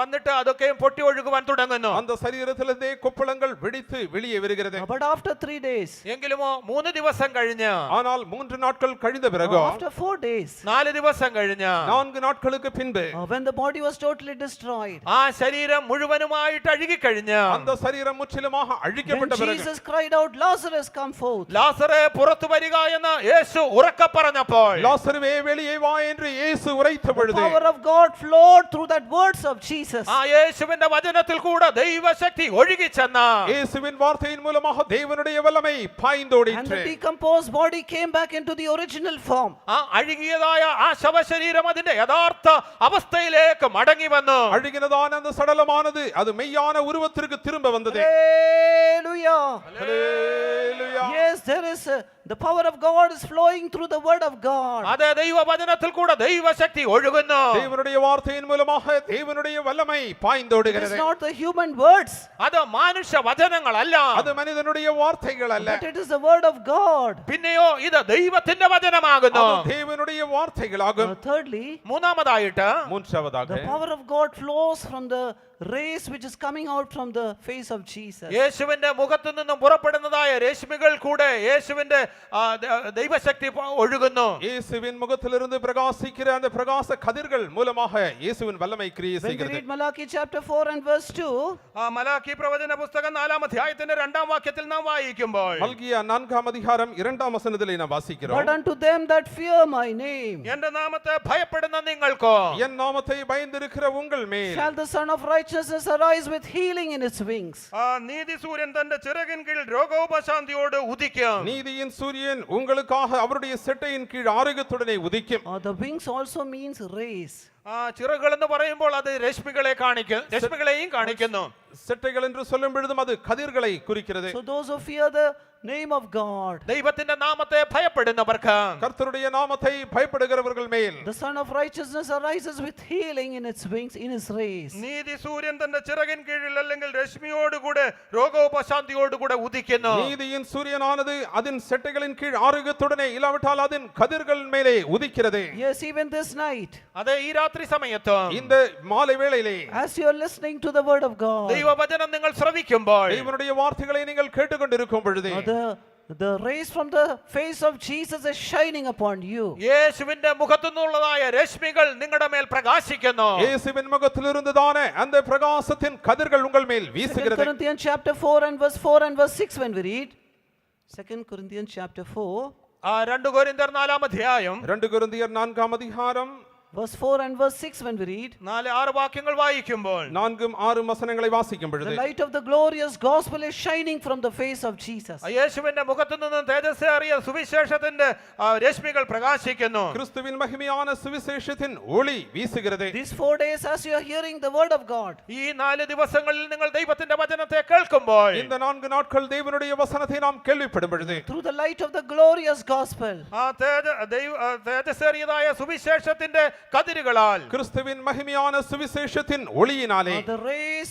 വന്നിട്ട് അതൊക്കെയും പൊട്ടി ഒഴുകുവാൻ തുടങ്ങുന്നു. அந்த சரீரத்திலிருந்தே கொப்பளங்கள் வெடித்து வெளியே வருகிறது. But after 3 days, എങ്കിലുമോ 3 ദിവസം കഴിഞ്ഞ്, ஆனால் 3 நாட்கள் கழிந்த பிறகு, after 4 days, 4 ദിവസം കഴിഞ്ഞ്, 4 நாட்களுக்கு பின்பு, when the body was totally destroyed, ആ ശരീരം മുഴുവനുമായിട്ട് അഴുകിക്കഴിഞ്ഞ്, அந்த சரீரம் முற்றிலுமாக then அழிக்கப்பட்ட பிறகு, Jesus cried out, Lazarus, come forth. ലാസറേ പുറത്തു വരിക എന്ന് യേശു ഉറക്കെ പറഞ്ഞപ്പോൾ, லாசருவே வெளியே வா என்று இயேசு உரைத்த The பொழுது, power of God flowed through that words of Jesus. ആ യേശുവിന്റെ വചനത്തിൽ കൂടെ ദൈവശക്തി ഒഴുകി ചെന്ന இயேசுவின் வார்த்தையின் மூலமாக தேவனுடைய வல்லமை And பாய்ந்தோடிற்று. the decomposed body came back into the original form. ആ അഴുകിയതായ ആ ശവശരീരം അതിന്റെ യഥാർത്ഥ അവസ്ഥയിലേക്ക് മടങ്ങി വന്നു. அழுகினதான அந்த சடலமானது அது மெய்யான உருவத்திற்கு திரும்ப வந்தது. Hallelujah. Hallelujah. Yes, there is the power of God is flowing through the word of God. അത് ദൈവവചനത്തിൽ കൂടെ ദൈവശക്തി ഒഴുകുന്നു. தேவனுடைய வார்த்தையின் மூலமாக தேவனுடைய வல்லமை It is பாய்ந்தோடுகிறது. not the human words, അത് മനുഷ്യ വചനങ്ങളല്ല, அது மனிதனுடைய வார்த்தைகள் அல்ல, but it is the word of God. പിന്നെയോ ഇത് ദൈവത്തിന്റെ വചനമാകുന്നു. அது தேவனுடைய வார்த்தைகளாகும். Thirdly, മൂന്നാമതായിട്ട് மூன்றாவதாக the power of God flows from the rays which is coming out from the face of Jesus. യേശുവിന്റെ മുഖത്തു നിന്നും പുറപ്പെടുന്നതായ രശ്മികൾ കൂടെ യേശുവിന്റെ ദൈവശക്തി ഒഴുകുന്നു. இயேசுவின் முகத்திலிருந்து பிரகாசிக்கிற அந்த பிரகாச கதிர்கள் மூலமாக இயேசுவின் வல்லமை கிரியை When we செய்கிறது. read Malachi chapter 4 and verse 2, Malachi പ്രവചന പുസ്തകം 4-ാം അധ്യായത്തിന്റെ 2-ാം വാക്യത്തിൽ നാം വായിക്കുമ്പോൾ, மல்கியா 4-ஆம் அதிகாரம் 2-ஆம் வசனத்திலே நாம் வாசிக்கிறோம். but unto them that fear my name എന്റെ നാമത്തെ ഭയപ്പെടുന്ന നിങ്ങൾക്കോ என் நாமத்தை பயந்திருக்கிற உங்கள் மேல் shall the Son of Righteousness arise with healing in its wings. നീതി സൂര്യൻ തന്റെ ചിറകിൻ കീഴിൽ രോഗോപശാന്തിയോട് ഉദിക്കും. நீதியின் சூரியன் உங்களுக்காக அவருடைய செட்டையின் கீழ் ஆரோக்கியத்துடனே உதிக்கும். The wings also means rays. ചിറകുകൾ എന്ന് പറയുമ്പോൾ അത് രശ്മികളെയും കാണിക്കുന്നു. செட்டைகள் என்று சொல்லும் பொழுதும் அது கதிர்களை குறிக்கிறது. So those who fear the name of God. ദൈവത്തിന്റെ നാമത്തെ ഭയപ്പെടുന്നവർക്ക് கர்த்தருடைய நாமத்தை பயப்படுகிறவர்கள் மேல் The Son of Righteousness arises with healing in its wings, in his rays. നീതി സൂര്യൻ തന്റെ ചിറകിൻ കീഴിൽ അല്ലെങ്കിൽ രശ്മിയോടുകൂടെ രോഗോപശാന്തിയോടുകൂടെ ഉദിക്കുന്നു. நீதியின் சூரியனானது அதன் செட்டைகளின் கீழ் ஆரோக்கியத்துடனே இல்லாவிட்டால் அதன் கதிர்கள் மேலே உதிக்கிறது. Yes, even this night, അതെ, ഈ രാത്രി സമയത്ത് இந்த மாலை வேளையிலே as you are listening to the word of God, ദൈവവചനം നിങ്ങൾ ശ്രവിക്കുമ്പോൾ தேவனுடைய வார்த்தைகளை நீங்கள் கேட்டுக்கொண்டிருக்கும் பொழுது the rays from the face of Jesus is shining upon you. യേശുവിന്റെ മുഖത്തുനിന്നുള്ളതായ രശ്മികൾ നിങ്ങളുടെ മേൽ പ്രകാശിക്കുന്നു. இயேசுவின் முகத்திலிருந்துதானே அந்த பிரகாசத்தின் கதிர்கள் உங்கள் மேல் 2 வீசுகிறது. Corinthians chapter 4 and verse 4 and verse 6 when we read 2 Corinthians chapter 4 2 കൊരിന്ത്യർ 4-ാം അധ്യായം 2 കൊരിന്ത്യർ 4-ാം அதிகாரம் verse 4 and verse 6 when we read 4-6 വാക്യങ്ങൾ വായിക്കുമ്പോൾ 4-6 വചനங்களை വാസിക്കും the பொழுது light of the glorious gospel is shining from the face of Jesus. യേശുവിന്റെ മുഖത്തുനിന്ന് തേജസ്സേറിയ സുവിശേഷത്തിന്റെ രശ്മികൾ പ്രകാശിക്കുന്നു. கிறிஸ்துவின் மகிமையான சுவிசேஷத்தின் ஒளி வீசுகிறது. These 4 days as you are hearing the word of God, ഈ 4 ദിവസങ്ങളിൽ നിങ്ങൾ ദൈവത്തിന്റെ വചനത്തെ കേൾക്കുമ്പോൾ இந்த 4 நாட்கள் தேவனுடைய வசனத்தை நாம் கேள்விப்படும் பொழுது through the light of the glorious gospel, ആ തേജസ്സേറിയതായ സുവിശേഷത്തിന്റെ കതിരുകളാൽ கிறிஸ்துவின் மகிமையான சுவிசேஷத்தின் ஒளியினாலே the rays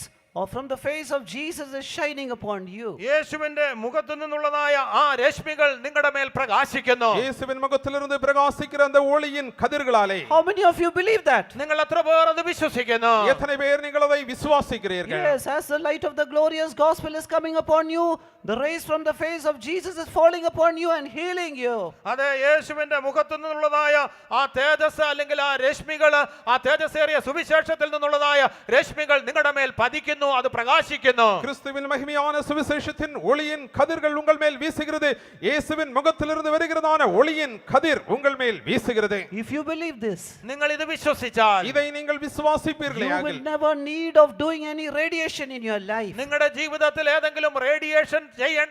from the face of Jesus is shining upon you. യേശുവിന്റെ മുഖത്തു നിന്നുള്ളതായ ആ രശ്മികൾ നിങ്ങളുടെ മേൽ പ്രകാശിക്കുന്നു. இயேசுவின் முகத்திலிருந்து பிரகாசிக்கிற அந்த ஒளியின் கதிர்களாலே How many of you believe that? നിങ്ങൾ എത്ര പേർ അത് വിശ്വസിക്കുന്നു? எத்தனை பேர் நீங்கள் அதை விசுவாசிக்கிறீர்கள்? Yes, as the light of the glorious gospel is coming upon you, the rays from the face of Jesus is falling upon you and healing you. അതെ, യേശുവിന്റെ മുഖത്തു നിന്നുള്ളതായ ആ തേജസ് അല്ലെങ്കിൽ ആ രശ്മികൾ, ആ തേജസ്സേറിയ സുവിശേഷത്തിൽ നിന്നുള്ളതായ രശ്മികൾ നിങ്ങളുടെ മേൽ പതിക്കുന്നു, അത് പ്രകാശിക്കുന്നു. கிறிஸ்துவின் மகிமையான சுவிசேஷத்தின் ஒளியின் கதிர்கள் உங்கள் மேல் வீசுகிறது. இயேசுவின் முகத்திலிருந்து வருகிறதான ஒளியின் கதிர் உங்கள் மேல் வீசுகிறது. If you believe this, നിങ്ങൾ ഇത് വിശ്വസിച്ചാൽ இதை நீங்கள் you விசுவாசிப்பீர்களே will never need of doing any radiation in your life. നിങ്ങളുടെ ജീവിതത്തിൽ ഏതെങ്കിലും റേഡിയേഷൻ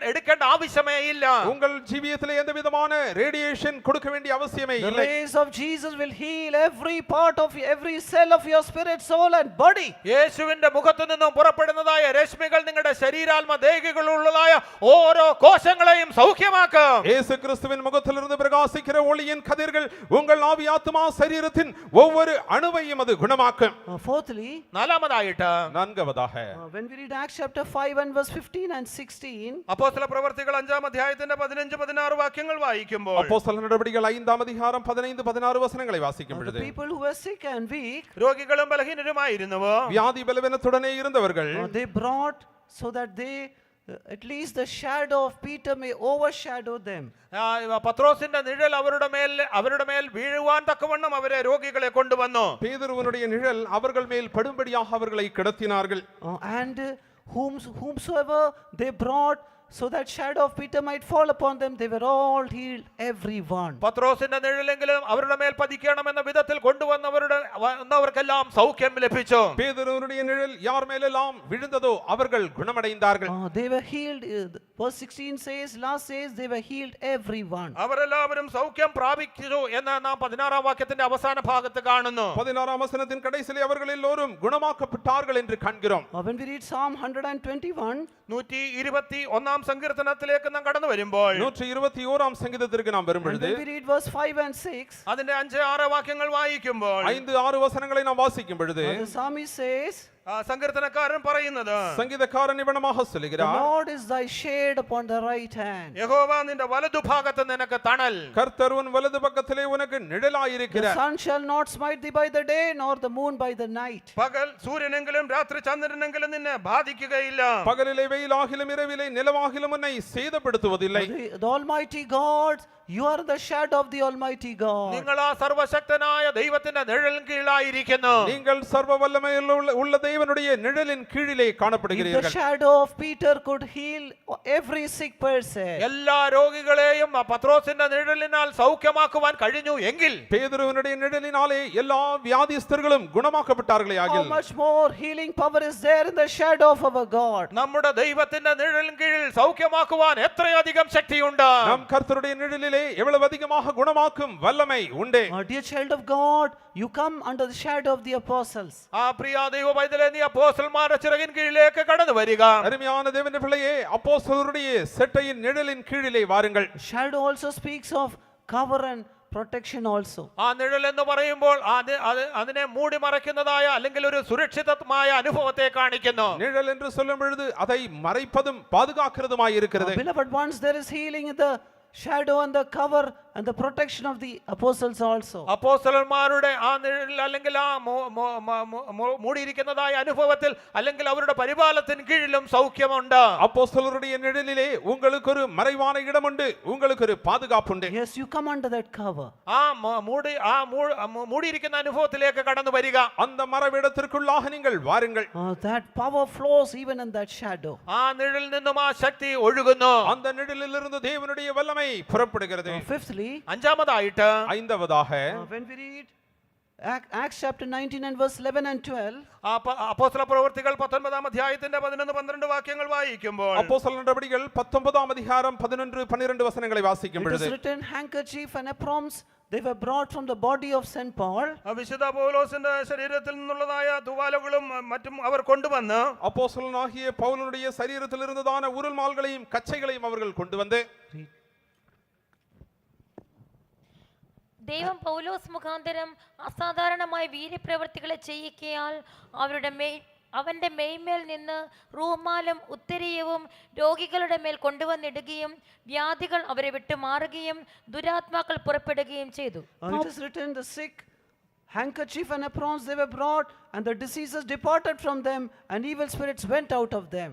എടുക്കേണ്ട ആവശ്യമേ ഇല്ല. உங்கள் ஜீவியத்திலே எந்த விதமான ரேடியேஷன் கொடுக்க வேண்டிய அவசியமே The இல்லை. rays of Jesus will heal every part of every cell of your spirit, soul and body. യേശുവിന്റെ മുഖത്തു നിന്നും പുറപ്പെടുന്നതായ രശ്മികൾ നിങ്ങളുടെ ശരീരാത്മ ദേഹികളുള്ളതായ ഓരോ കോശങ്ങളെയും സൗഖ്യമാക്കും. இயேசு கிறிஸ்துவின் முகத்திலிருந்து பிரகாசிக்கிற ஒளியின் கதிர்கள் உங்கள் ஆவி ஆத்மா சரீரத்தின் ஒவ்வொரு அணுவையும் அது குணமாக்கும். Fourthly, നാലാമതായിട്ട് நான்காவதாக when we read Acts chapter 5 and verse 15 and 16, അപ്പോസ്തല പ്രവർത്തികൾ 5-ാം അധ്യായത്തിന്റെ 15-16 വാക്യങ്ങൾ വായിക്കുമ്പോൾ அப்போஸ்தலர் நடபடிகள் 5-ாம் அதிகாரம் 15-16 வசனங்களை வாசிக்கும் the பொழுது people who were sick and weak, രോഗികളും ബലഹീനരുമായിരുന്നവോ வியாதி பலவீனத்துடனே இருந்தவர்கள் they brought so that they at least the shadow of Peter may overshadow them. പത്രോസിന്റെ നിഴൽ അവരുടെ മേൽ വീഴുവാൻ തക്കവണ്ണം അവരെ രോഗികളെ കൊണ്ടുവന്നു. பேதுருவினுடைய நிழல் அவர்கள் மேல் படும்படியாக அவர்களை கிடத்தினார்கள். And whomsoever they brought, so that shadow of Peter might fall upon them, they were all healed, everyone. പത്രോസിന്റെ നിഴലെങ്കിലും അവരുടെ മേൽ പതിക്കണമെന്ന വിധത്തിൽ കൊണ്ടുവന്നവർക്കെല്ലാം സൗഖ്യം ലഭിച്ചു. பேதுருவினுடைய நிழல் யார் மேலெல்லாம் விழுந்ததோ அவர்கள் குணமடைந்தார்கள். They were healed. Verse 16 says, last says, they were healed, everyone. അവരെല്ലാവരും സൗഖ്യം പ്രാപിച്ചു എന്ന് നാം 16-ാം വാക്യത്തിന്റെ അവസാന ഭാഗത്ത് കാണുന്നു. 16-ാം വചനத்தின் கடைசியிலே அவர்கள் எல்லோரும் குணமாக்கப்பட்டார்கள் என்று காண்கிறோம். When we read Psalm 121, 121-ാം സങ്കീർത്തനത്തിലേക്ക് നാം കടന്നു വരുമ്പോൾ 121-ാം സംഗീതത്തിലേക്ക് നാം വരും and பொழுது when we read verse 5 and 6, അതിന്റെ 5-6 വാക്യങ്ങൾ വായിക്കുമ്പോൾ 5-6 வசனங்களை நாம் வாசிக்கும் பொழுது the psalmist says, സങ്കീർത്തനക്കാരൻ പറയുന്നത്, சங்கீதக்காரன் இவனமாக the சொல்கிறார், Lord is thy shade upon the right hand. യഹോവ നിന്റെ വലതുഭാഗത്ത് നിനക്ക് തണൽ. கர்த்தர் உன் வலது பக்கத்திலே உனக்கு The நிழலாயிருக்கிறார். sun shall not smite thee by the day, nor the moon by the night. പകൽ സൂര്യനെങ്കിലും രാത്രി ചന്ദ്രനെങ്കിലും നിന്നെ ബാധിക്കുകയില്ല. பகலிலே வெயிலாகிலும் இரவிலே நிலவாகிலும் உன்னை சேதப்படுத்துவதில்லை. The Almighty God, you are the shadow of the Almighty God. നിങ്ങൾ ആ സർവശക്തനായ ദൈവത്തിന്റെ നിഴലിൻ കീഴിലായിരിക്കുന്നു. நீங்கள் சர்வ வல்லமையுள்ள உள்ள தேவனுடைய நிழலின் கீழிலே If the காணப்படுகிறீர்கள். shadow of Peter could heal every sick person, എല്ലാ രോഗികളെയും ആ പത്രോസിന്റെ നിഴലിനാൽ സൗഖ്യമാക്കുവാൻ കഴിഞ്ഞു എങ്കിൽ பேதுருவினுடைய நிழலினாலே எல்லா வியாதிஸ்தர்களும் குணமாக்கப்பட்டார்களே how ஆகில் much more healing power is there in the shadow of our God? നമ്മുടെ ദൈവത്തിന്റെ നിഴലിൻ കീഴിൽ സൗഖ്യമാക്കുവാൻ എത്രയധികം ശക്തിയുണ്ട്. நம் கர்த்தருடைய நிழலிலே நிழலிலே எவ்வளவு அதிகமாக குணமாக்கும் வல்லமை உண்டு. Dear child of God, you come under the shadow of the apostles. ആ പ്രിയ ദൈവ പൈതലേ, നീ അപ്പോസ്തലന്മാരുടെ ചിറകിൻ കീഴിലേക്ക് കടന്നു വരിക. அருமையான தேவனுடைய பிள்ளையே, அப்போஸ்தலருடைய செட்டையின் நிழலின் கீழிலே வாருங்கள். Shadow also speaks of cover and protection also. ആ നിഴൽ എന്ന് പറയുമ്പോൾ അതിനെ മൂടി മറയ്ക്കുന്നതായ അല്ലെങ്കിൽ ഒരു സുരക്ഷിതമായ അനുഭവത്തെ കാണിക്കുന്നു. நிழல் என்று சொல்லும் பொழுது அதை மறைப்பதும் பாதுகாக்கிறதுமாய் இருக்கிறது. Beloved ones, there is healing in the shadow and the cover and the protection of the apostles also. അപ്പോസ്തലന്മാരുടെ ആ നിഴൽ അല്ലെങ്കിൽ ആ മൂടിയിരിക്കുന്നതായ അനുഭവത്തിൽ അല്ലെങ്കിൽ അവരുടെ പരിപാലനത്തിന് കീഴിലും സൗഖ്യമുണ്ട്. அப்போஸ்தலருடைய நிழலிலே உங்களுக்கு ஒரு மறைவான இடம் உண்டு, உங்களுக்கு ஒரு பாதுகாப்பு உண்டு. Yes, you come under that cover. ആ മൂടിയിരിക്കുന്ന അനുഭവത്തിലേക്ക് കടന്നു വരിക. அந்த மறைவிடத்திற்குள்ளாக நீங்கள் வாருங்கள். That power flows even in that shadow. ആ നിഴലിൽ നിന്നും ആ ശക്തി ഒഴുകുന്നു. அந்த நிழலிலிருந்து தேவனுடைய வல்லமை புறப்படுகிறது. Fifthly, അഞ്ചാമതായിട്ട് ஐந்தாவதாக when we read Acts chapter 19 and verse 11 and 12, അപ്പോസ്തല പ്രവൃത്തികൾ 19-ാം അധ്യായത്തിന്റെ 11-12 വാക്യങ്ങൾ വായിക്കുമ്പോൾ அப்போஸ்தலர் நடபடிகள் 19-ஆம் அதிகாரம் 11-12 வசனங்களை வாசிக்கும் it is பொழுது written, handkerchief and aprons, they were brought from the body of St. Paul. വിശുദ്ധ പൗലോസിന്റെ ശരീരത്തിൽ നിന്നുള്ളതായ തുവാലകളും മറ്റും അവർ കൊണ്ടുവന്ന് அப்போஸ்தலனாகிய பவுலுடைய சரீரத்தில் இருந்ததான உருள்மால்களையும் கச்சைகளையும் அவர்கள் கொண்டு வந்து ദൈവം പൗലോസ് മുഖാന്തരം അസാധാരണമായ വീര്യപ്രവർത്തികളെ ചെയ്യിക്കയാൽ അവന്റെ മെയ്മേൽ നിന്ന് റൂമാലും ഉത്തരീയവും രോഗികളുടെ മേൽ കൊണ്ടുവന്നിടുകയും വ്യാധികൾ അവരെ വിട്ടുമാറുകയും ദുരാത്മാക്കൾ പുറപ്പെടുകയും ചെയ്തു. It is written, the sick, handkerchief and aprons they were brought, and the diseases departed from them, and evil spirits went out of them.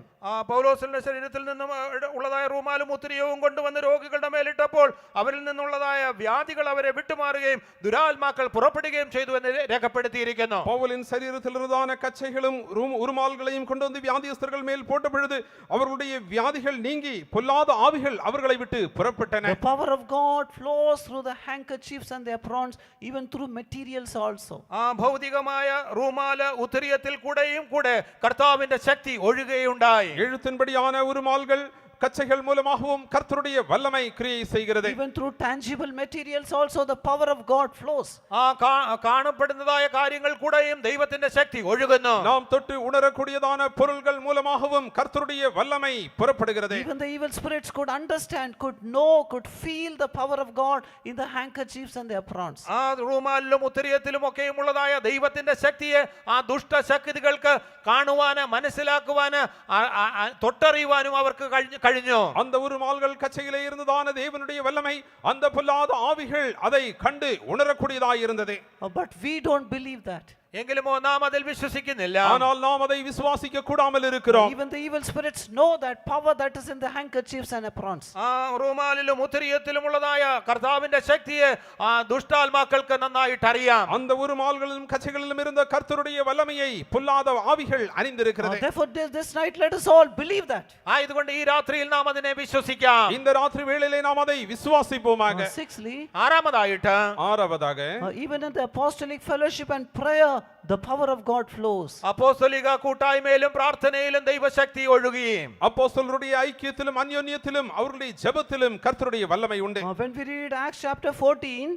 പൗലോസിന്റെ ശരീരത്തിൽ നിന്നും ഉള്ളതായ റൂമാലും ഉത്തരീയവും കൊണ്ടുവന്ന് രോഗികളുടെ മേലിട്ടപ്പോൾ അവരിൽ നിന്നുള്ളതായ വ്യാധികൾ അവരെ വിട്ടുമാറുകയും ദുരാത്മാക്കൾ പുറപ്പെടുകയും ചെയ്തു എന്ന് രേഖപ്പെടുത്തിയിരിക്കുന്നു. பவுலின் சரீரத்தில் இருந்ததான கச்சைகளும் உருமால்களையும் கொண்டு வந்து வியாதியஸ்தர்கள் மேல் போட்ட பொழுது அவர்களுடைய வியாதிகள் நீங்கி பொல்லாத ஆவிகள் அவர்களை விட்டு புறப்பட்டன. The power of God flows through the handkerchiefs and the aprons, even through materials also. ഭൗതികമായ റൂമാല് ഉത്തരീയത്തിൽ കൂടെയും കൂടെ കർത്താവിന്റെ ശക്തി ഒഴുകുകയുണ്ടായി. எழுத்தின்படியான உருமால்கள் கச்சைகள் மூலமாகவும் கர்த்தருடைய வல்லமை கிரியை செய்கிறது. Even through tangible materials also the power of God flows. കാണപ്പെടുന്നതായ കാര്യങ്ങൾ കൂടെയും ദൈവത്തിന്റെ ശക്തി ഒഴുകുന്നു. நாம் தொட்டு உணரக்கூடியதான பொருள்கள் மூலமாகவும் கர்த்தருடைய வல்லமை புறப்படுகிறது. Even the evil spirits could understand, could know, could feel the power of God in the handkerchiefs and the aprons. ആ റൂമാലിലും ഉത്തരീയത്തിലും ഒക്കെയും ഉള്ളതായ ദൈവത്തിന്റെ ശക്തിയെ ആ ദുഷ്ടശക്തികൾക്ക് കാണുവാന് മനസ്സിലാക്കുവാന് തൊട്ടറിയുവാനും അവർക്ക് കഴിഞ്ഞു. அந்த உருமால்கள் கச்சையிலே இருந்ததான தேவனுடைய வல்லமை அந்த பொல்லாத ஆவிகள் அதை கண்டு உணரக்கூடியதாய் இருந்தது. But we don't believe that. എങ്കിലും നാം അതിൽ വിശ്വസിക്കുന്നില്ല. ஆனால் நாம் அதை விசுவாசிக்க கூடாமல் இருக்கிறோம். Even the evil spirits know that power that is in the handkerchiefs and aprons. ആ റൂമാലിലും ഉത്തരീയത്തിലും ഉള്ളതായ കർത്താവിന്റെ ശക്തിയെ ആ ദുഷ്ടാത്മാക്കൾക്ക് നന്നായിട്ട് അറിയാം. அந்த உருமால்களிலும் கச்சைகளிலும் இருந்த கர்த்தருடைய வல்லமையை பொல்லாத ஆவிகள் அறிந்திருக்கிறது. Therefore this night let us all believe that. ആയതുകൊണ്ട് ഈ രാത്രിയിൽ നാം അതിനെ വിശ്വസിക്കാം. இந்த ராத்திரி வேளையிலே நாம் அதை விசுவாசிப்போமாக. Sixthly, ആറാമതായിട്ട് ஆறாவதாக even in the apostolic fellowship and prayer, the power of God flows. അപ്പോസ്തലിക കൂട്ടായ്മയിലും പ്രാർത്ഥനയിലും ദൈവശക്തി ഒഴുകുകയും அப்போஸ்தலருடைய ஐக்கியத்திலும் அன்யோன்யத்திலும் அவருடைய ஜெபத்திலும் கர்த்தருடைய வல்லமை உண்டு. When we read Acts chapter 14,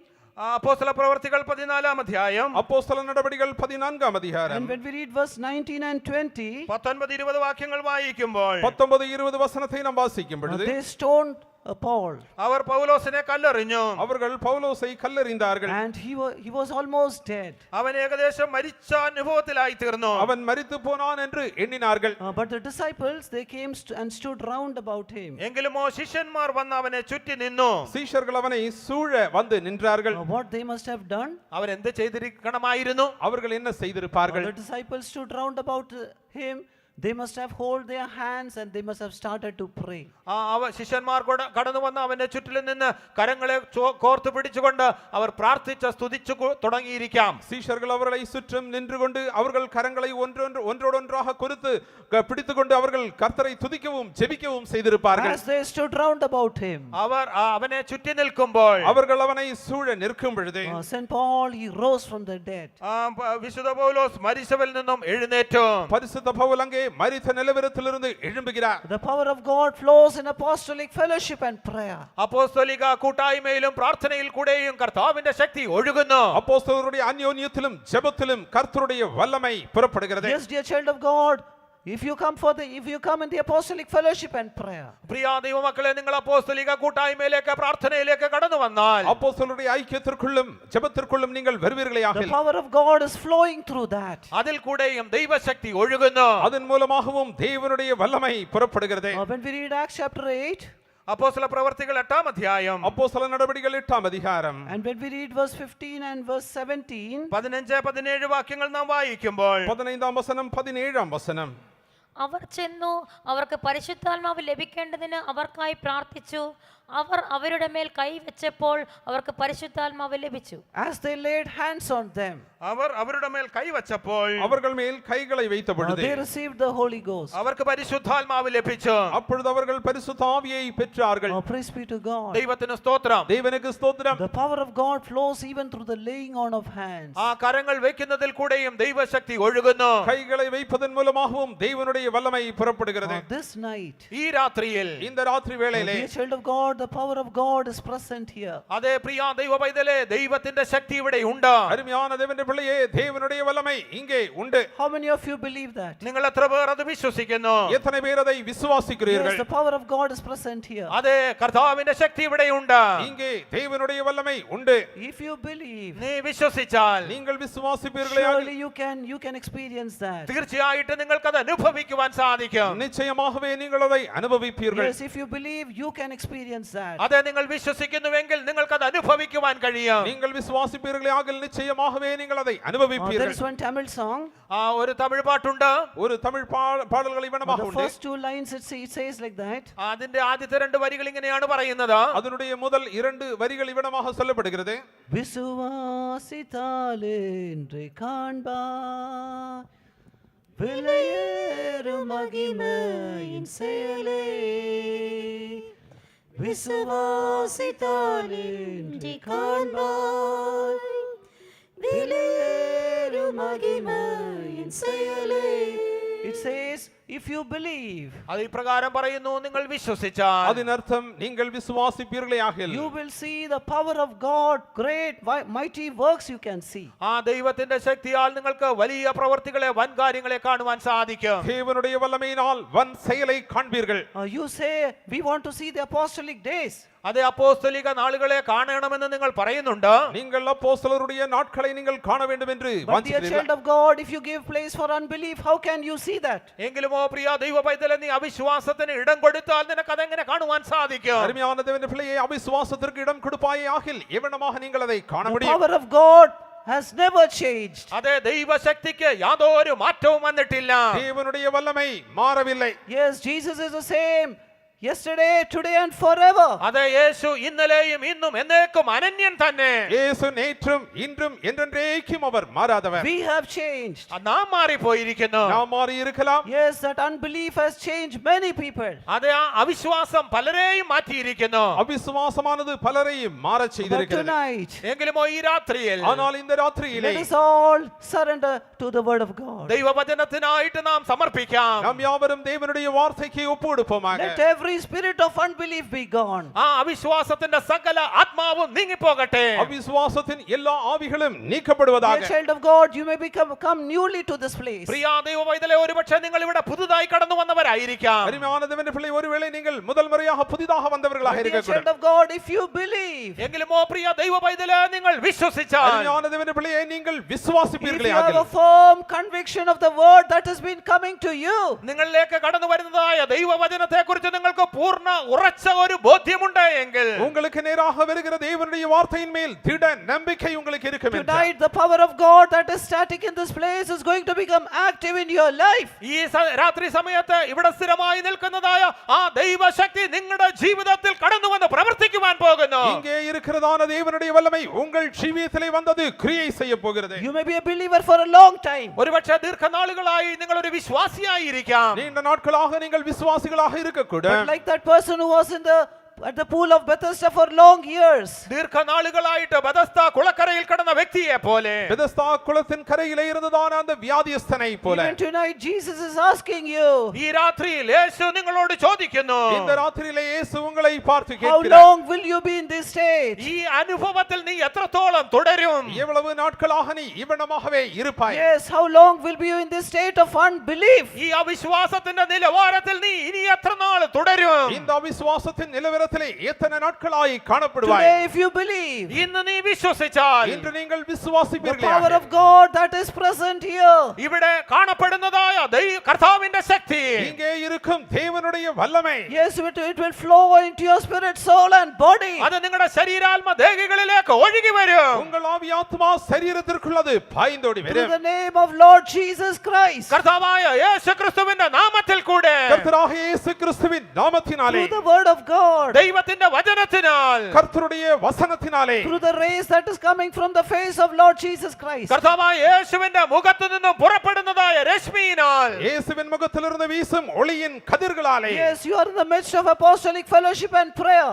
അപ്പോസ്തല പ്രവർത്തികൾ 14-ാം അധ്യായം அப்போஸ்தல நடபடிகள் 14-ஆம் அதிகாரம் and when we read verse 19 and 20, 19-20 വാക്യങ്ങൾ വായിക്കുമ്പോൾ 19-20 வசனத்தை நாம் வாசிக்கும் பொழுது they stoned Paul, അവർ പൗലോസിനെ കല്ലെറിഞ്ഞു. அவர்கள் பவுலோசை கல்லெறிந்தார்கள். and he was almost dead. അവൻ ഏകദേശം മരിച്ച അനുഭവത്തിലായി തീർന്നു. அவன் மரித்து போனான் என்று எண்ணினார்கள். But the disciples, they came and stood round about him. എങ്കിലുമോ ശിഷ്യന്മാർ വന്ന് അവനെ ചുറ്റി നിന്നു. சீஷர்கள் அவனை சூழ வந்து நின்றார்கள். What they must have done? അവരെന്ത് ചെയ്തിരിക്കണമായിരുന്നു? அவர்கள் என்ன செய்திருப்பார்கள்? The disciples stood round about him. They must have hold their hands and they must have started to pray. ശിഷ്യന്മാർ കടന്നു വന്ന് അവന്റെ ചുറ്റിലും നിന്ന് കരങ്ങളെ കോർത്തു പിടിച്ചുകൊണ്ട് അവർ പ്രാർത്ഥിച്ച് സ്തുതിച്ചു തുടങ്ങിയിരിക്കാം. சீஷர்கள் அவர்களை சுற்றும் நின்று கொண்டு அவர்கள் கரங்களை ஒன்றோடொன்றாக கொருத்து பிடித்துக்கொண்டு அவர்கள் கர்த்தரை துதிக்கவும் ஜெபிக்கவும் செய்திருப்பார்கள். As they stood round about him, അവർ അവനെ ചുറ്റി നിൽക്കുമ്പോൾ அவர்கள் அவனை சூழ நிற்கும் பொழுது Saint Paul, he rose from the dead. വിശുദ്ധ പൗലോസ് മരിച്ചവരിൽ നിന്നും എഴുന്നേറ്റു. பரிசுத்த பவுல் அங்கே மரித்த நிலவரத்திலிருந்து எழும்புகிறார். The power of God flows in apostolic fellowship and prayer. അപ്പോസ്തലിക കൂട്ടായ്മയിലും പ്രാർത്ഥനയിൽ കൂടെയും കർത്താവിന്റെ ശക്തി ഒഴുകുന്നു. அப்போஸ்தலருடைய அந்யோன்யத்திலும் ஜெபத்திலும் கர்த்தருடைய வல்லமை புறப்படுகிறது. Yes, dear child of God, if you come in the apostolic fellowship and prayer, പ്രിയ ദൈവമക്കളെ, നിങ്ങൾ അപ്പോസ്തലിക കൂട്ടായ്മയിലേക്ക് പ്രാർത്ഥനയിലേക്ക് കടന്നു വന്നാൽ அப்போஸ்தலருடைய ஐக்கியத்திற்குள்ளும் ஜெபத்திற்குள்ளும் நீங்கள் வருவீர்களாக the power of God is flowing through that. അതിൽ കൂടെയും ദൈവശക്തി ഒഴുകുന്നു. அதன் மூலமாகவும் தேவனுடைய வல்லமை புறப்படுகிறது. When we read Acts chapter 8, അപ്പോസ്തല പ്രവർത്തികൾ 8-ാം അധ്യായം அப்போஸ்தல நடபடிகள் 8-ாம் அதிகாரம் and when we read verse 15 and verse 17, 15-17 വാക്യങ്ങൾ നാം വായിക്കുമ്പോൾ 15-ാം വസനം 17-ാം വസനം അവർ ചെന്നു അവർക്ക് പരിശുദ്ധാത്മാവ് ലഭിക്കേണ്ടതിന് അവർക്കായി പ്രാർത്ഥിച്ചു. അവർ അവരുടെ മേൽ കൈവച്ചപ്പോൾ അവർക്ക് പരിശുദ്ധാത്മാവ് ലഭിച്ചു. as they laid hands on them, അവർ അവരുടെ മേൽ കൈവച്ചപ്പോൾ அவர்கள் மேல் கைகளை வைத்த பொழுது they received the Holy Ghost. അവർക്ക് പരിശുദ്ധാത്മാവ് ലഭിച്ചു. அப்பொழுது அவர்கள் பரிசுத்த ஆவியை பெற்றார்கள். Oh, praise be to God. ദൈവത്തിന് സ്തോത്രം. தேவனுக்கு ஸ்தோத்திரம். The power of God flows even through the laying on of hands. ആ കരങ്ങൾ വെക്കുന്നതിൽ കൂടെയും ദൈവശക്തി ഒഴുകുന്നു. கைகளை வைப்பதன் மூலமாகவும் தேவனுடைய வல்லமை புறப்படுகிறது. This night, ഈ രാത്രിയിൽ இந்த ராத்திரி வேளையிலே dear child of God, the power of God is present here. അതേ പ്രിയ ദൈവ പൈതലേ, ദൈവത്തിന്റെ ശക്തി ഇവിടെ ഉണ്ട്. அருமையான தேவனுடைய பிள்ளையே, தேவனுடைய வல்லமை இங்கே உண்டு. How many of you believe that? നിങ്ങൾ എത്ര പേർ അത് വിശ്വസിക്കുന്നു? எத்தனை பேர் அதை Yes, விசுவாசிக்கிறீர்கள்? the power of God is present here. അതേ കർത്താവിന്റെ ശക്തി ഇവിടെ ഉണ്ട്. இங்கே தேவனுடைய வல்லமை உண்டு. If you believe, നീ വിശ്വസിച്ചാൽ நீங்கள் விசுவாசிப்பீர்களே, surely you can experience that. തീർച്ചയായിട്ടും നിങ്ങൾക്ക് അത് അനുഭവിക്കുവാൻ സാധിക്കും. நிச்சயமாகவே நீங்கள் அதை அனுபவிப்பீர்கள். Yes, if you believe, you can experience that. അതെ, നിങ്ങൾ വിശ്വസിക്കുന്നുവെങ്കിൽ നിങ്ങൾക്ക് അത് അനുഭവിക്കുവാൻ കഴിയും. நீங்கள் விசுவாசிப்பீர்களே ஆகில் நிச்சயமாகவே நீங்கள் அதை There அனுபவிப்பீர்கள். is one Tamil song. ഒരു തമിഴ് പാട്ടുണ്ട്. ஒரு தமிழ் பாடல்கள் இவனமாக The உண்டு. first two lines it says like that. അതിന്റെ ആദ്യത്തെ 2 വരികൾ ഇങ്ങനെയാണ് പറയുന്നത്. அதனுடைய முதல் 2 வரிகள் இவனமாக சொல்லப்படுகிறது. விசுவாசித்தாலே இன்று காண்பார் விலையேறும் மகிமையின் செயலே. விசுவாசித்தாலே இன்று காண்பார் விலையேறும் மகிமையின் செயலே. It says, if you believe, അത് ഇപ്രകാരം പറയുന്നു, നിങ്ങൾ വിശ്വസിച്ചാൽ அதன் அர்த்தம் நீங்கள் விசுவாசிப்பீர்களே ஆகில் you will see the power of God, great mighty works you can see. ആ ദൈവത്തിന്റെ ശക്തിയാൽ നിങ്ങൾക്ക് വലിയ പ്രവർത്തികളെ, വൻ കാര്യങ്ങളെ കാണുവാൻ സാധിക്കും. தேவனுடைய வல்லமையினால் வன் செயலை காண்பீர்கள். You say, we want to see the apostolic days. അതേ അപ്പോസ്തലിക നാളുകളെ കാണണമെന്ന് നിങ്ങൾ പറയുന്നുണ്ട്. நீங்கள் அப்போஸ்தலருடைய நாட்களை நீங்கள் காண வேண்டும் என்று But dear வாஞ்சிக்கிறீர்கள். child of God, if you give place for unbelief, how can you see that? എങ്കിലുമോ പ്രിയ ദൈവ പൈതലേ, നീ അവിശ്വാസത്തിന് ഇടം കൊടുത്താൽ നിനക്ക് അതെങ്ങനെ കാണുവാൻ സാധിക്കും? அருமையான தேவனுடைய பிள்ளையே, அவிசுவாசத்திற்கு இடம் கொடுப்பாயே ஆகில் எவனமாக நீங்கள் அதை காண The முடியும். power of God has never changed. അതെ, ദൈവശക്തിക്ക് യാതൊരു മാറ്റവും വന്നിട്ടില്ല. தேவனுடைய வல்லமை மாறவில்லை. Yes, Jesus is the same yesterday, today and forever. അതെ, യേശു ഇന്നലെയും ഇന്നും എന്നേക്കും അനന്യൻ തന്നെ. இயேசு நேற்றும் இன்றும் என்றென்றைக்கும் அவர் மாறாதவர். We have changed. നാം മാറിപ്പോയിരിക്കുന്നു. நாம் மாறி இருக்கலாம். Yes, that unbelief has changed many people. അതെ, ആ അവിശ്വാസം പലരെയും മാറ്റിയിരിക്കുന്നു. அவிசுவாசமானது பலரையும் மாறச் But செய்திருக்கிறது. tonight, എങ്കിലുമോ ഈ രാത്രിയിൽ ஆனால் இந்த ராத்திரியிலே let us all surrender to the word of God. ദൈവവചനത്തിനായിട്ട് നാം സമർപ്പിക്കാം. நாம் யாவரும் தேவனுடைய வார்த்தைக்கு ஒப்பு கொடுப்போமாக. Let every spirit of unbelief be gone. ആ അവിശ്വാസത്തിന്റെ സകല ആത്മാവും നീങ്ങിപ്പോകട്ടെ. அவிசுவாசத்தின் எல்லா ஆவிகளும் நீக்கப்படுவதாக. Dear child of God, you may come newly to this place. പ്രിയ ദൈവ പൈതലേ, ഒരുപക്ഷെ നിങ്ങൾ ഇവിടെ പുതുതായി കടന്നു വന്നവരായിരിക്കാം. அருமையான தேவனுடைய பிள்ளை, ஒருவேளை நீங்கள் முதல் முறையாக புதிதாக வந்தவர்களாக Dear child இருக்கக்கூடும். of God, if you believe, എങ്കിലുമോ പ്രിയ ദൈവ പൈതലേ, നിങ്ങൾ വിശ്വസിച്ചാൽ, அருமையான தேவனுடைய பிள்ளையை நீங்கள் if விசுவாசிப்பீர்களே you have ஆகில் a firm conviction of the word that has been coming to you, നിങ്ങളിലേക്ക് കടന്നു വരുന്നതായ ദൈവവചനത്തെ കുറിച്ച് നിങ്ങൾക്ക് പൂർണ്ണ ഉറച്ച ഒരു ബോധ്യമുണ്ട് എങ്കിൽ, உங்களுக்கு நேராக வருகிற தேவனுடைய வார்த்தையின் மேல் திட நம்பிக்கை உங்களுக்கு இருக்கும் என்றால், tonight the power of God that is static in this place is going to become active in your life. ഈ രാത്രി സമയത്ത് ഇവിടെ സ്ഥിരമായി നിൽക്കുന്നതായ ആ ദൈവശക്തി നിങ്ങളുടെ ജീവിതത്തിൽ കടന്നു വന്ന് പ്രവർത്തിക്കുവാൻ പോകുന്നു. இங்கே இருக்கிறதான தேவனுடைய வல்லமை உங்கள் ஜீவியத்திலே வந்தது கிரியை செய்ய போகிறது. You may be a believer for a long time. ഒരുപക്ഷെ ദീർഘനാളുകളായി നിങ്ങൾ ഒരു വിശ്വാസിയായിരിക്കാം. நீண்ட நாட்களாக நீங்கள் விசுவாசிகளாக இருக்கக்கூடும். But like that person who was in the the pool of Bethesda for long years. ദീർഘനാളുകളായിട്ട് ബെഥസ്ദ കുളക്കരയിൽ കിടന്ന വ്യക്തിയെ പോലെ பெதஸ்தா குளத்தின் கரையிலே இருந்ததான அந்த வியாதியஸ்தனை போல Even tonight, Jesus is asking you, ഈ രാത്രിയിൽ യേശു നിങ്ങളോട് ചോദിക്കുന്നു, இந்த ராத்திரியிலே இயேசு உங்களை பார்த்து how கேட்கிறார், long will you be in this state? ഈ അനുഭവത്തിൽ നീ എത്രത്തോളം തുടരും? எவ்வளவு நாட்களாக நீ இவ்வளமாகவே இருப்பாய்? Yes, how long will be you in this state of unbelief? ഈ അവിശ്വാസത്തിന്റെ നിലവാരത്തിൽ നീ ഇനി എത്ര നാൾ തുടരും? இந்த அவிசுவாசத்தின் நிலவரத்திலே எத்தனை நாட்களாய் காணப்படுவாய்? Today, if you believe, ഇന്ന് നീ വിശ്വസിച്ചാൽ இன்று நீங்கள் the power விசுவாசிப்பீர்களாக of God that is present here, ഇവിടെ കാണപ്പെടുന്നതായ കർത്താവിന്റെ ശക്തി இங்கே இருக்கும் தேவனுடைய வல்லமை yes, it will flow into your spirit, soul and body. അത് നിങ്ങളുടെ ശരീരാത്മ ദേഹികളിലേക്ക് ഒഴുകി വരും. உங்கள் ஆவி ஆத்மா சரீரத்திற்குள் அது பாய்ந்தோடி Through வரும். the name of Lord Jesus Christ, കർത്താവായ യേശു ക്രിസ്തുവിന്റെ നാമത്തിൽ കൂടെ, கர்த்தராக இயேசு கிறிஸ்துவின் நாமத்தினாலே, through the word of God, ദൈവത്തിന്റെ വചനത്തിനാൽ, கர்த்தருடைய வசனத்தினாலே, through the rays that is coming from the face of Lord Jesus Christ. കർത്താവായ യേശുവിന്റെ മുഖത്തു നിന്നും പുറപ്പെടുന്നതായ രശ്മിയിനാൽ, இயேசுவின் முகத்திலிருந்து வீசும் ஒளியின் கதிர்களாலே, Yes, you are in the midst of apostolic fellowship and prayer.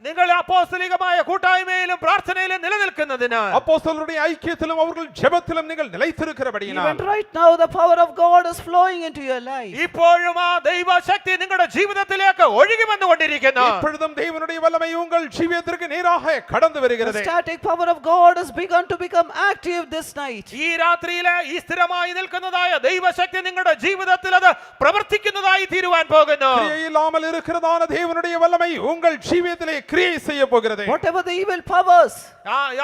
നിങ്ങൾ അപ്പോസ്തലികമായ കൂട്ടായ്മയിലും പ്രാർത്ഥനയിലും നിലനിൽക്കുന്നതിനാൽ, அப்போஸ்தலருடைய ஐக்கியத்திலும் அவர்கள் ஜெபத்திலும் நீங்கள் நிலைத்திருக்கிறபடியினால், Even right now, the power of God is flowing into your life. ഇപ്പോഴും ആ ദൈവശക്തി നിങ്ങളുടെ ജീവിതത്തിലേക്ക് ഒഴുകി വന്നുകൊണ്ടിരിക്കുന്നു. இப்பொழுதும் தேவனுடைய வல்லமை உங்கள் ஜீவியத்திற்கு நேராக கடந்து The வருகிறது. static power of God has begun to become active this night. ഈ രാത്രിയിലെ ഈ സ്ഥിരമായി നിൽക്കുന്നതായ ദൈവശക്തി നിങ്ങളുടെ ജീവിതത്തിൽ അത് പ്രവർത്തിക്കുന്നതായി തീരുവാൻ പോകുന്നു. கிரியை இல்லாமல் இருக்கிறதான தேவனுடைய வல்லமை உங்கள் ஜீவியத்திலே கிரியை செய்ய போகிறது. Whatever the evil powers,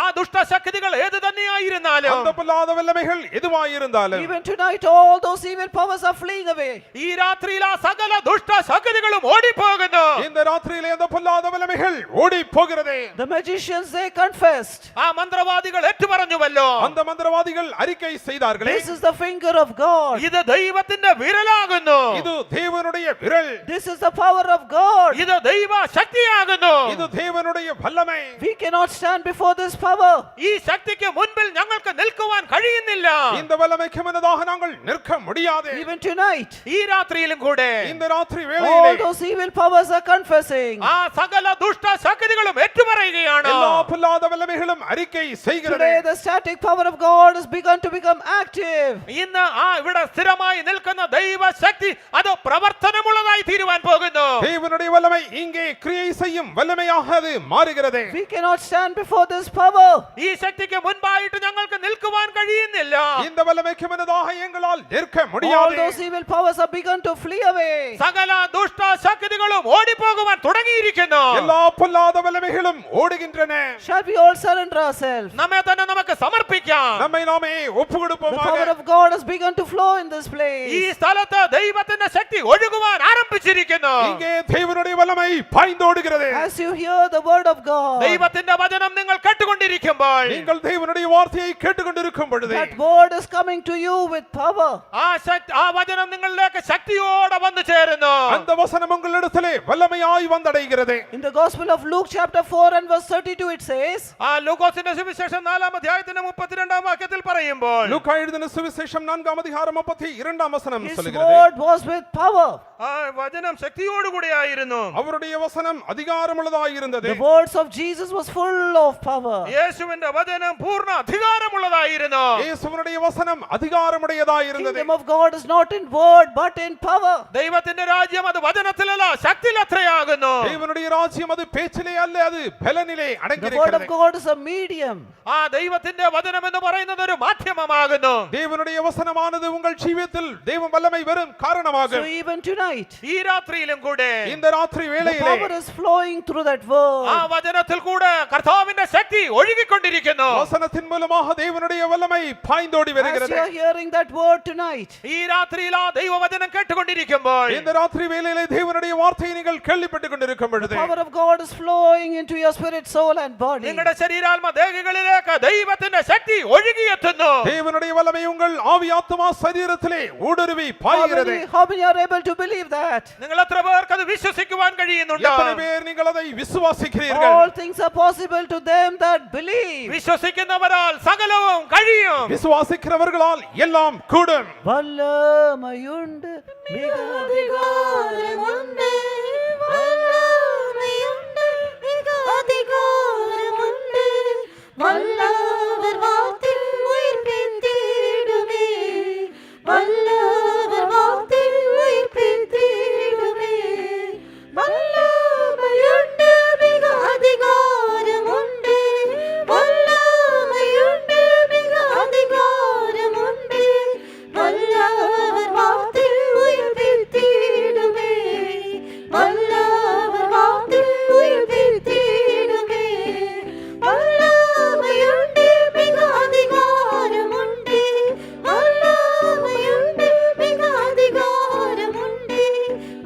ആ ദുഷ്ടശക്തികൾ ഏത് തന്നെയായിരുന്നാലും, அந்த பொல்லாத வல்லமைகள் எதுவாயிருந்தாலும், even tonight, all those evil powers are fleeing away. ഈ രാത്രിയിൽ ആ സകല ദുഷ്ടശക്തികളും ഓടിപ്പോകുന്നു. இந்த ராத்திரியிலே அந்த பொல்லாத வல்லமைகள் ஓடி போகிறது. The magicians, they confessed, ആ മന്ത്രവാദികൾ ഏറ്റുപറഞ്ഞുവല്ലോ, அந்த மந்திரவாதிகள் அறிக்கை செய்தார்களே, this is the finger of God. ഇത് ദൈവത്തിന്റെ വിരലാകുന്നു, இது தேவனுடைய விரல், This is the power of God. ഇത് ദൈവ ശക്തിയാകുന്നു. இது தேவனுடைய வல்லமை. We cannot stand before this power. ഈ ശക്തിക്ക് മുൻപിൽ ഞങ്ങൾക്ക് നിൽക്കുവാൻ കഴിയുന്നില്ല. இந்த வல்லமைக்கு முன்னதாக நாங்கள் நிற்க முடியாது. Even tonight, ഈ രാത്രിയിലും കൂടെ இந்த ராத்திரி all வேளையிலே those evil powers are confessing. ആ സകല ദുഷ്ടശക്തികളും ഏറ്റുപറയുകയാണ്. எல்லா பொல்லாத வல்லமைகளும் அறிக்கை செய்கிறது. Today, the static power of God has begun to become active. ഇന്ന് ആ ഇവിടെ സ്ഥിരമായി നിൽക്കുന്ന ദൈവശക്തി അത് പ്രവർത്തനമുള്ളതായി തീരുവാൻ പോകുന്നു. தேவனுடைய வல்லமை இங்கே கிரியை செய்யும் வல்லமையாக அது மாறுகிறது. We cannot stand before this power. ഈ ശക്തിക്ക് മുൻപായിട്ട് ഞങ്ങൾക്ക് നിൽക്കുവാൻ കഴിയുന്നില്ല. இந்த வல்லமைக்கு முன்னதாக எங்களால் நிற்க All முடியாது. those evil powers have begun to flee away. സകല ദുഷ്ടശക്തികളും ഓടിപ്പോകുവാൻ തുടങ്ങിയിരിക്കുന്നു. எல்லா பொல்லாத வல்லமைகளும் ஓடுகின்றன. Shall we all surrender ourselves? നമ്മെ തന്നെ നമുക്ക് സമർപ്പിക്കാം. நம்மை நாமே ஒப்பு The power கொடுப்போமாக. of God has begun to flow in this ഈ place. സ്ഥലത്ത് ദൈവത്തിന്റെ ശക്തി ഒഴുകുവാൻ ആരംഭിച്ചിരിക്കുന്നു. இங்கே தேவனுடைய வல்லமை பாய்ந்தோடுகிறது. As you hear the word of God, ദൈവത്തിന്റെ വചനം നിങ്ങൾ കേട്ടുകൊണ്ടിരിക്കുമ്പോൾ நீங்கள் தேவனுடைய வார்த்தையை கேட்டுக்கொண்டிருக்கும் பொழுது that word is coming to you with power. ആ വചനം നിങ്ങളിലേക്ക് ശക്തിയോടെ വന്നു ചേരുന്നു. அந்த வசனம் உங்களிடத்திலே வல்லமையாய் வந்தடைகிறது. In the Gospel of Luke chapter 4 and verse 32 it says, ആ ലൂക്കോസിന്റെ സുവിശേഷം 4-ാം അധ്യായത്തിന്റെ 32-ാം വാക്യത്തിൽ പറയുമ്പോൾ, லூக்கா எழுதின சுவிசேஷம் 4-ஆம் அதிகாரம் 32-ஆம் வசனம் his சொல்கிறது, word was with power. ആ വചനം ശക്തിയോടുകൂടിയായിരുന്നു. அவருடைய வசனம் அதிகாரமுள்ளதாய் இருந்தது. The words of Jesus was full of power. യേശുവിന്റെ വചനം പൂർണ്ണ അധികാരമുള്ളതായിരുന്നു. இயேசுவினுடைய வசனம் அதிகாரமுடையதாய் இருந்தது. Kingdom of God is not in word but in power. ദൈവത്തിന്റെ രാജ്യം അത് വചനത്തിലല്ല ശക്തിയിലത്രയാകുന്നു. தேவனுடைய ராஜ்யம் அது பேச்சிலே அல்ல, அது பலனிலே The word of அடங்கியிருக்கிறது. God is a medium. ആ ദൈവത്തിന്റെ വചനം എന്ന് പറയുന്നത് ഒരു മാധ്യമമാകുന്നു. தேவனுடைய வசனமானது உங்கள் ஜீவியத்தில் தேவ வல்லமை வரும் So காரணமாகும். even tonight, ഈ രാത്രിയിലും കൂടെ இந்த ராத்திரி the வேளையிலே power is flowing through that ആ word. വചനത്തിൽ കൂടെ കർത്താവിന്റെ ശക്തി ഒഴുകിക്കൊണ്ടിരിക്കുന്നു. வசனத்தின் மூலமாக தேவனுடைய வல்லமை பாய்ந்தோடி As வருகிறது. you are hearing that word tonight, ഈ രാത്രിയിൽ ആ ദൈവവചനം കേട്ടുകൊണ്ടിരിക്കുമ്പോൾ இந்த ராத்திரி வேளையிலே தேவனுடைய வார்த்தையை நீங்கள் கேள்விப்பட்டுக் கொண்டிருக்கும் the பொழுது power of God is flowing into your spirit, soul and body. നിങ്ങളുടെ ശരീരാത്മ ദേഹികളിലേക്ക് ദൈവത്തിന്റെ ശക്തി ഒഴുകിയെത്തുന്നു. தேவனுடைய வல்லமை உங்கள் ஆவி ஆத்மா சரீரத்திலே ஊடுருவி பாய்கிறது. How many are able to believe that? നിങ്ങൾ എത്ര പേർക്ക് അത് വിശ്വസിക്കുവാൻ കഴിയുന്നുണ്ട്? எத்தனை பேர் நீங்கள் அதை விசுவாசிக்கிறீர்கள்? All things are possible to them that believe. വിശ്വസിക്കുന്നവരാൽ സകലവും കഴിയും. விசுவாசிக்கிறவர்களால் எல்லாம் கூடும். വല്ലമയുണ്ട് മിക അധികാരമുണ്ട്, വല്ലമയുണ്ട്, வல்லவர் வார்த்தை உயிர்ப்பித்திடுமே, வல்லவர் வார்த்தை உயிர்ப்பித்திடுமே. வல்லமையுண்டு மிக அதிகாரமுண்டு, வல்லமையுண்டு மிக அதிகாரமுண்டு. வல்லவர் வார்த்தை உயிர்ப்பித்திடுமே, வல்லவர் வார்த்தை உயிர்ப்பித்திடுமே. வல்லமையுண்டு மிக அதிகாரமுண்டு, வல்லமையுண்டு மிக அதிகாரமுண்டு.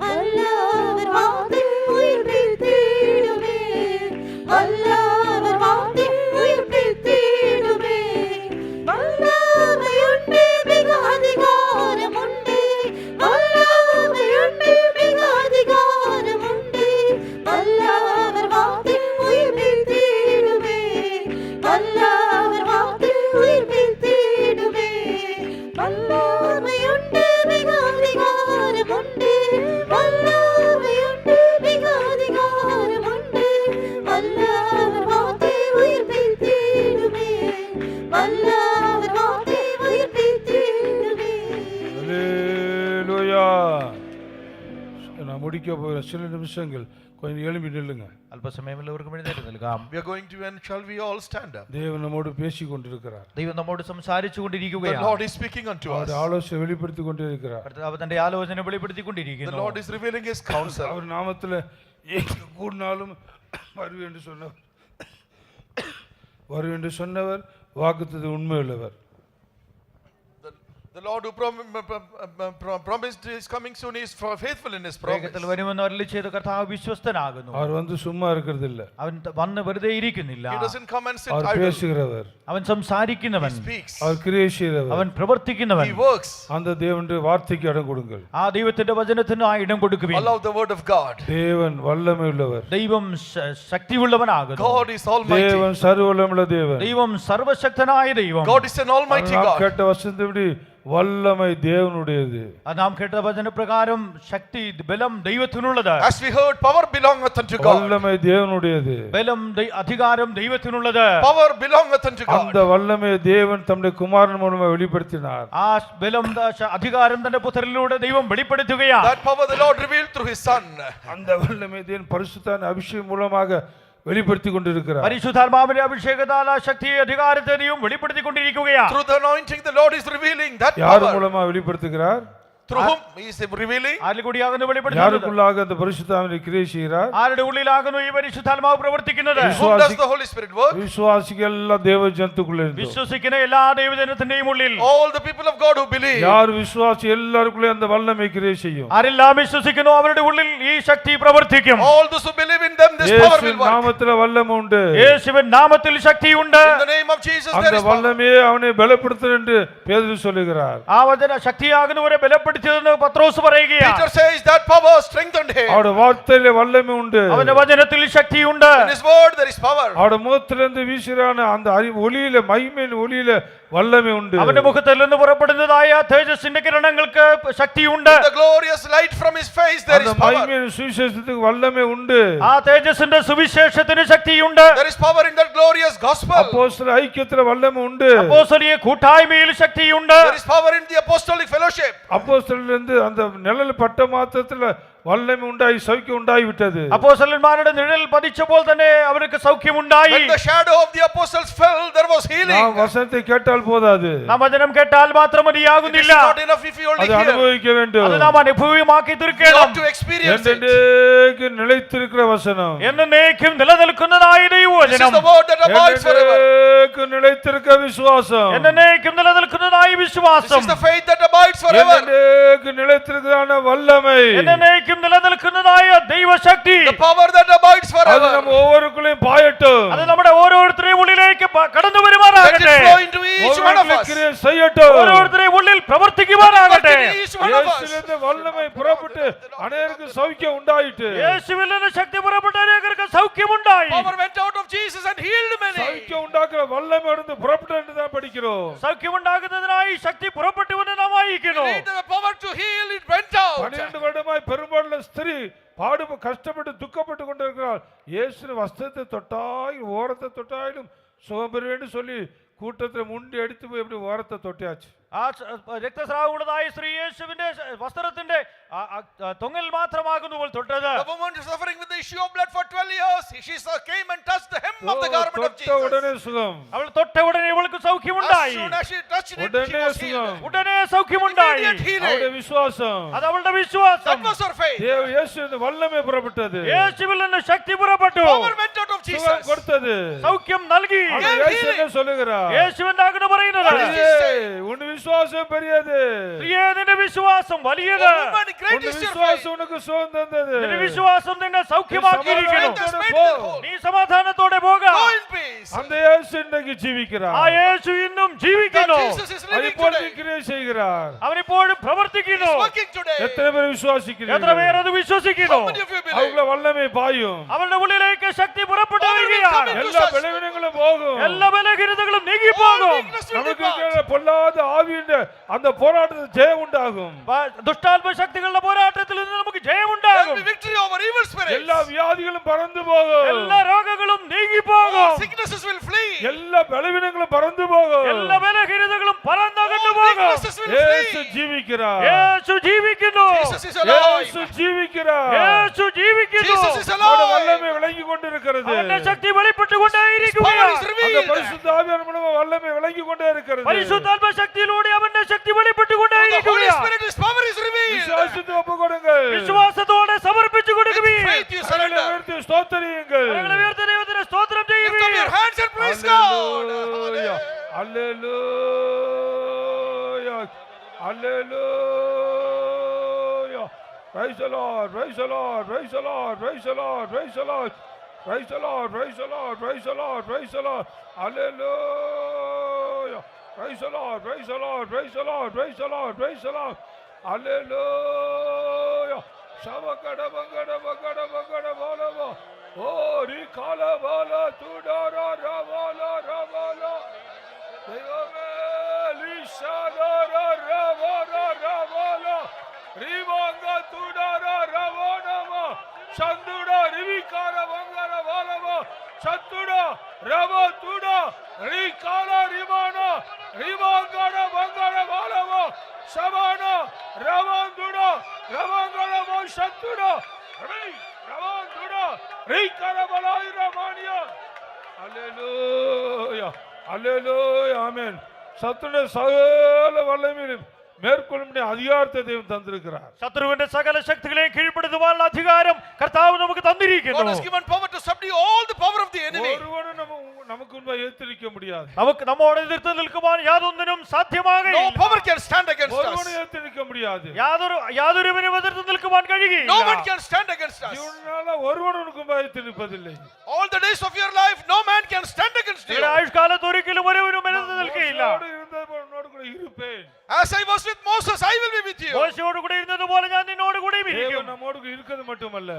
வல்லவர் வார்த்தை உயிர்ப்பித்திடுமே, வல்லவர் வார்த்தை உயிர்ப்பித்திடுமே. வல்லமையுண்டு மிக அதிகாரமுண்டு, வல்லமையுண்டு மிக அதிகாரமுண்டு. வல்லவர் வார்த்தை உயிர்ப்பித்திடுமே, வல்லவர் வார்த்தை உயிர்ப்பித்திடுமே. வல்லமையுண்டு மிக அதிகாரமுண்டு, வல்லமையுண்டு மிக அதிகாரமுண்டு. வல்லவர் வார்த்தை உயிர்ப்பித்திடுமே, வல்லவர் வார்த்தை உயிர்ப்பித்திடுமே. அல்லேலூயா. நான் முடிக்க போகிற சில நிமிஷங்கள் கொஞ்சம் எழுப்பி நில்லுங்க. അല്പസമയം എല്ലാവർക്കും എഴുന്നേറ്റ് നിൽക്കാം. We are going to end. Shall we all stand up? தேவன் நம்மோடு பேசி கொண்டிருக்கிறார். ദൈവം നമ്മോട് സംസാരിച്ചു The കൊണ്ടിരിക്കുകയാണ്. Lord is speaking unto our us. ஆலோசனை வெளிப்படுத்தி கொண்டிருக்கிறார். കർത്താവ് തന്റെ ആലോചന The വെളിപ്പെടുത്തിക്കൊണ്ടിരിക്കുന്നു. Lord is revealing His counsel. அவர் நாமத்தில் எங்கு கூடினாலும் வருவேன் என்று சொன்னவர், வருவேன் என்று சொன்னவர் வாக்குத்தத்தம் உண்மையுள்ளவர். The Lord who promised His coming soon is faithful in His promise. വേഗത്തിൽ വരുമെന്ന് അരുളി ചെയ്ത കർത്താവ് വിശ്വസ്തനാകുന്നു. அவர் வந்து சும்மா இருக்கிறதில்ல. അവൻ വന്ന് വെറുതെ ഇരിക്കുന്നില്ല. He doesn't come and sit our idle. பேசுகிறவர், അവൻ സംസാരിക്കുന്നവൻ, He speaks. அவர் கிரியை செய்கிறவர். അവൻ പ്രവർത്തിക്കുന്നവൻ. He works. அந்த தேவனுடைய வார்த்தைக்கு இடம் கொடுங்கள். ആ ദൈവത്തിന്റെ വചനത്തിന് ആ ഇടം കൊടുക്കുവിൻ. Allow the word of God. தேவன் வல்லமை உள்ளவர். ദൈവം ശക്തിയുള്ളവനാകുന്നു. God is almighty. தேவன் சர்வவல்லமையுள்ள தேவன். ദൈവം സർവശക്തനായ ദൈവം. God is an almighty நாம் God. கேட்ட வசனத்தின்படி வல்லமை தேவனுடையது. അത് നാം കേട്ട വചനപ്രകാരം ശക്തി ബലം ദൈവത്തിനുള്ളത്. As we heard, power belongeth unto God. வல்லமை தேவனுடையது. ബലം അധികാരം ദൈവത്തിനുള്ളത്. Power belongeth unto அந்த God. வல்லமையை தேவன் தம்முடைய குமாரன் மூலமாக வெளிப்படுத்தினார். ആ ബലം അധികാരം തന്റെ പുത്രനിലൂടെ ദൈവം വെളിപ്പെടുത്തുകയാണ്. That power the Lord revealed through His Son. அந்த வல்லமை தேவன் பரிசுத்தான அபிஷேகம் மூலமாக வெளிப்படுத்தி கொண்டிருக்கிறார். പരിശുദ്ധാത്മാവിന്റെ അഭിഷേകത്താൽ ആ ശക്തിയെ അധികാരത്തെ ദൈവം വെളിപ്പെടുത്തിക്കൊണ്ടിരിക്കുകയാണ്. Through the anointing, the Lord is revealing that யார் power. மூலமாக வெளிப்படுத்துகிறார்? Through whom He is revealing? ആരിൽ കൂടിയാകുന്നു വെളിപ്പെടുത്തുന്നത്? யாருக்குள்ளாக அந்த பரிசுத்தாவினை கிரியை செய்கிறார்? ആരുടെ ഉള്ളിലാകുന്നു ഈ പരിശുദ്ധാത്മാവ് പ്രവർത്തിക്കുന്നത്? Whom does the Holy Spirit work? விசுவாசிகள் எல்லாம் தேவ ஜனத்துக்குள்ள இருந்து, വിശ്വസിക്കുന്ന എല്ലാ ദൈവജനത്തിന്റെയും ഉള്ളിൽ All the people of God who believe. யார் விசுவாசி எல்லாருக்குள்ளே அந்த வல்லமை கிரியை செய்யும். ആരെല്ലാം വിശ്വസിക്കുന്നു അവരുടെ ഉള്ളിൽ ഈ ശക്തി പ്രവർത്തിക്കും. All those who believe in them, this power will இயேசுவின் work. நாமத்திலே வல்லமை உண்டு. യേശുവിൻ നാമത്തിൽ ശക്തിയുണ്ട്. In the name of Jesus, there அந்த is power. வல்லமையே அவனை பலப்படுத்தும் என்று பேதுரு சொல்லுகிறார். ആ വചന ശക്തിയാകുന്നവരെ ബലപ്പെടുത്തിയതെന്ന് പത്രോസ് പറയുകയാണ്. Peter says that power strengthened him. அவருடைய வார்த்தையிலே வல்லமை உண்டு. അവന്റെ വചനത്തിൽ ശക്തിയുണ്ട്. In His word, there is power. அவருடைய முகத்திலிருந்து வீசுகிறான அந்த ஒளியில, மகிமையின் ஒளியில வல்லமை உண்டு. അവന്റെ മുഖത്തിൽ നിന്ന് പുറപ്പെടുന്നതായ തേജസ്സിന്റെ കിരണങ്ങൾക്ക് ശക്തിയുണ്ട്. The glorious light from His face, there அந்த is power. மகிமையின் சுவிசேஷத்துக்கு வல்லமை உண்டு. ആ തേജസ്സിന്റെ സുവിശേഷത്തിന് ശക്തിയുണ്ട്. There is power in that glorious gospel. அப்போஸ்தலர் ஐக்கியத்துல வல்லமை உண்டு. അപ്പോസ്തലീയ കൂട്ടായ്മയിൽ ശക്തിയുണ്ട്. There is power in the apostolic fellowship. அப்போஸ்தலரிலிருந்து அந்த நிழல் பட்ட மாத்திரத்துல வல்லமை உண்டாகி சௌக்கியம் உண்டாகி விட்டது. അപ്പോസ്തലന്മാരുടെ നിഴൽ പതിച്ചപ്പോൾ തന്നെ അവർക്ക് സൗഖ്യമുണ്ടായി. When the shadow of the apostles fell, there was healing. நாம் வசனத்தை கேட்டால் போதாது, നാം വചനം കേട്ടാൽ മാത്രം It is മതിയാകുന്നില്ല. not enough if you only அதை hear. அனுபவிக்க അത് வேண்டும். നാം അനുഭവമാക്കി You തീർക്കണം. have to experience it. என்றென்றைக்கு நிலைத்திருக்கிற வசனம், എന്നേക്കും നിലനിൽക്കുന്നതായ This is ദൈവവചനം, the word that abides forever. என்றென்றைக்கு நிலைத்திருக்கிற விசுவாசம், എന്നേക്കും നിലനിൽക്കുന്നതായ This വിശ്വാസം, is the faith that abides forever. என்றென்றைக்கு நிலைத்திருக்கிறான வல்லமை, എന്നേക്കും നിലനിൽക്കുന്നതായ ദൈവശക്തി, The power that abides அது forever. நம்ம ஒவ்வொருக்குள்ளேயும் பாயட்டும். അത് നമ്മുടെ ഓരോരുത്തരെയും ഉള്ളിലേക്ക് കടന്നു Let it വരുമാറാകട്ടെ. flow into each one of ஒவ்வொருக்குள்ளே us. கிரியை செய்யட்டும். ഓരോരുത്തരെയും ഉള്ളിൽ പ്രവർത്തിക്കുവാനാകട്ടെ. Work in each one of us. இயேசுவிலிருந்து வல்லமை புறப்பட்டு அநேகருக்கு சௌக்கியம் உண்டாயிட்டு. യേശുവിൽ നിന്ന് ശക്തി പുറപ്പെട്ട അനേകർക്ക് സൗഖ്യമുണ്ടായി. Power went out of Jesus and healed many. சௌக்கியம் உண்டாக்குற வல்லமை இருந்து புறப்பட்டு என்று தான் படிக்கிறோம். സൗഖ്യമുണ്ടാകുന്നതിനായി ശക്തി പുറപ്പെട്ടുവെന്ന് നാം വായിക്കുന്നു. We need the power to heal, it went out. 12 வருடமாய் பெரும்பாலுள்ள ஸ்திரீ கஷ்டப்பட்டு துக்கப்பட்டு கொண்டிருக்கிறாள். இயேசு வஸ்திரத்தை தொட்டாய், ஓரத்தை தொட்டாயிலும் சுகம் பெறுவேன்னு சொல்லி கூட்டத்தில் முண்டி அடித்து போய் எப்படி ஓரத்தை தொட்டியாச்சு. ആ രക്തസ്രാവമുള്ളതായ സ്ത്രീ യേശുവിന്റെ വസ്ത്രത്തിന്റെ തൊങ്ങൽ മാത്രമാകുന്നു തൊട്ടത്. The woman suffering with the issue of blood for 12 years, she came and touched the hem of the garment of தொட்ட உடனே Jesus. சுகம். അവൾ തൊട്ട ഉടനെ ഇവൾക്ക് സൗഖ്യമുണ്ടായി. As soon as she touched it, she உடனே was சுகம். healed. ഉടനെ സൗഖ്യമുണ്ടായി. Immediate healing. அவருடைய விசுவாசம். അത് അവളുടെ വിശ്വാസം. That was her faith. இயேசு வல்லமை புறப்பட்டது. യേശുവിൽ നിന്ന് ശക്തി പുറപ്പെട്ടു. Power went out of சுகம் Jesus. கொடுத்தது. സൗഖ്യം നൽകി. இயேசு என்ன சொல்லுகிறார்? യേശു എന്താകുന്നു പറയുന്നത്? உன் விசுவாசம் பெரியது. സ്ത്രീയേ, നിന്റെ വിശ്വാസം വലിയത്. Oh, woman, great உன் is your faith. விசுவாசம் உனக்கு சுகம் தந்தது. നിന്റെ വിശ്വാസം നിന്നെ സൗഖ്യമാക്കിയിരിക്കുന്നു. Faith has made போ. you whole. നീ സമാധാനത്തോടെ പോകാം. Go in peace. அந்த இயேசு இன்றைக்கு ஜீவிக்கிறார். ആ യേശു ഇന്നും That ജീവിക്കുന്നു. Jesus is living இப்பொழுது today. கிரியை செய்கிறார். അവനിപ്പോഴും പ്രവർത്തിക്കുന്നു. He's working today. எத்தனை பேர் എത്ര விசுவாசிக்கிறீர்கள்? പേർ അത് വിശ്വസിക്കുന്നു? How many of you believe? அவங்கள வல்லமை பாயும். അവളുടെ ഉള്ളിലേക്ക് ശക്തി പുറപ്പെട്ടു വരികയാണ്. எல்லா பலவீனங்களும் போகும். എല്ലാ ബലഹീനതകളും നീങ്ങിപ്പോകും. Weakness will நமக்கு depart. இருக்கிற பொல்லாத ஆவியின் அந்த போராட்டத்தில் ஜெயம் உண்டாகும். ദുഷ്ടാത്മ ശക്തികളുടെ പോരാട്ടത്തിൽ നിന്ന് നമുക്ക് There will ജയമുണ്ടാകും. be victory over evil spirits. எல்லா வியாதிகளும் பறந்து போகும். എല്ലാ രോഗങ്ങളും നീങ്ങിപ്പോകും. All sicknesses will flee. எல்லா பலவீனங்களும் பறந்து போகும். എല്ലാ ബലഹീനതകളും പറന്നകന്നു All പോകും. weaknesses will இயேசு flee. ஜீவிக்கிறார். യേശു ജീവിക്കുന്നു. Jesus is alive. இயேசு ஜீவிக்கிறார். യേശു ജീവിക്കുന്നു. Jesus is அவருடைய alive. வல்லமை விளங்கி கொண்டிருக்கிறது. അവന്റെ ശക്തി Power വെളിപ്പെട്ടുകൊണ്ടേയിരിക്കുകയാണ്. is அந்த revealed. பரிசுத்த ஆவியானவர் மூலமா வல்லமை விளங்கி கொண்டே இருக்கிறது. പരിശുദ്ധാത്മ ശക്തിയിലൂടെ അവന്റെ ശക്തി Through the Holy വെളിപ്പെട്ടുകൊണ്ടേയിരിക്കുകയാണ്. Spirit, His power is revealed. விசுவாசித்து ஒப்புக்கொடுங்கள். വിശ്വാസത്തോടെ സമർപ്പിച്ചു With കൊടുക്കുകയും faith you கரங்களை surrender. உயர்த்தி ஸ்தோத்திரியுங்கள். കരങ്ങളെ ഉയർത്തി ദൈവത്തിന് സ്തോത്രം Lift up your ചെയ്യുകയും hands and praise God. Hallelujah. Hallelujah. Hallelujah. Praise the Lord. Praise the Lord. Praise the Lord. Praise the Lord. Praise the Lord. Praise the Lord. Praise the Lord. Praise the Lord. Praise the Lord. Hallelujah. Praise the Lord. Praise the Lord. Praise the Lord. Praise the Lord. Praise the Lord. Hallelujah. Shabakada bagada bagada bagada balava. Oh, rikala bala tudara ravala ravala. Devame lishadara ravala ravala. Rivanga tudara ravanama. Chanduda rivikara vangara valava. Chanduda rava tuda. Rikala rivana. Rivangara vangara valava. Shavana ravanduda. Ravangara vashanduda. Ravanduda. Rikara balai ramania. Hallelujah. Hallelujah. Amen. சத்துடைய சகல வல்லமையிலும் மேற்கொள்ளும் அதிகாரத்தை தேவன் தந்திருக்கிறார். ശത്രുവിന്റെ സകല ശക്തികളെയും കീഴ്പ്പെടുത്തുവാനുള്ള അധികാരം കർത്താവ് നമുക്ക് God തന്നിരിക്കുന്നു. has given power to subdue all the power of the enemy. ஒருவனும் நமக்கு முன்பாக எதிர்க்க முடியாது. നമുക്ക് നമ്മോട് എതിർത്ത് നിൽക്കുവാൻ യാതൊന്നിനും No സാധ്യമാകില്ല. power can stand against ஒருவனும் us. எதிர்க்க முடியாது. യാതൊരുവനും എതിർത്ത് നിൽക്കുവാൻ കഴിയുകയില്ല. No one can stand against us. இவனால ஒருவனும் முன்பாக நிற்பதில்லை. All the days of your life, no man can stand against you. നിങ്ങളുടെ ആയുഷ്കാലത്ത് ഒരിക്കലും ഒരുവനും എതിർത്ത് നിൽക്കുകയില്ല. மோசேயோடு இருந்தது போல உன்னோடு கூட இருப்பேன். As I was with Moses, I will be with you. മോശയോട് കൂടെ ഇരുന്നതുപോലെ ഞാൻ നിന്നോട് കൂടെ ഇരിക്കും. தேவன் நம்மோடு இருக்கிறது மட்டுமல்ல,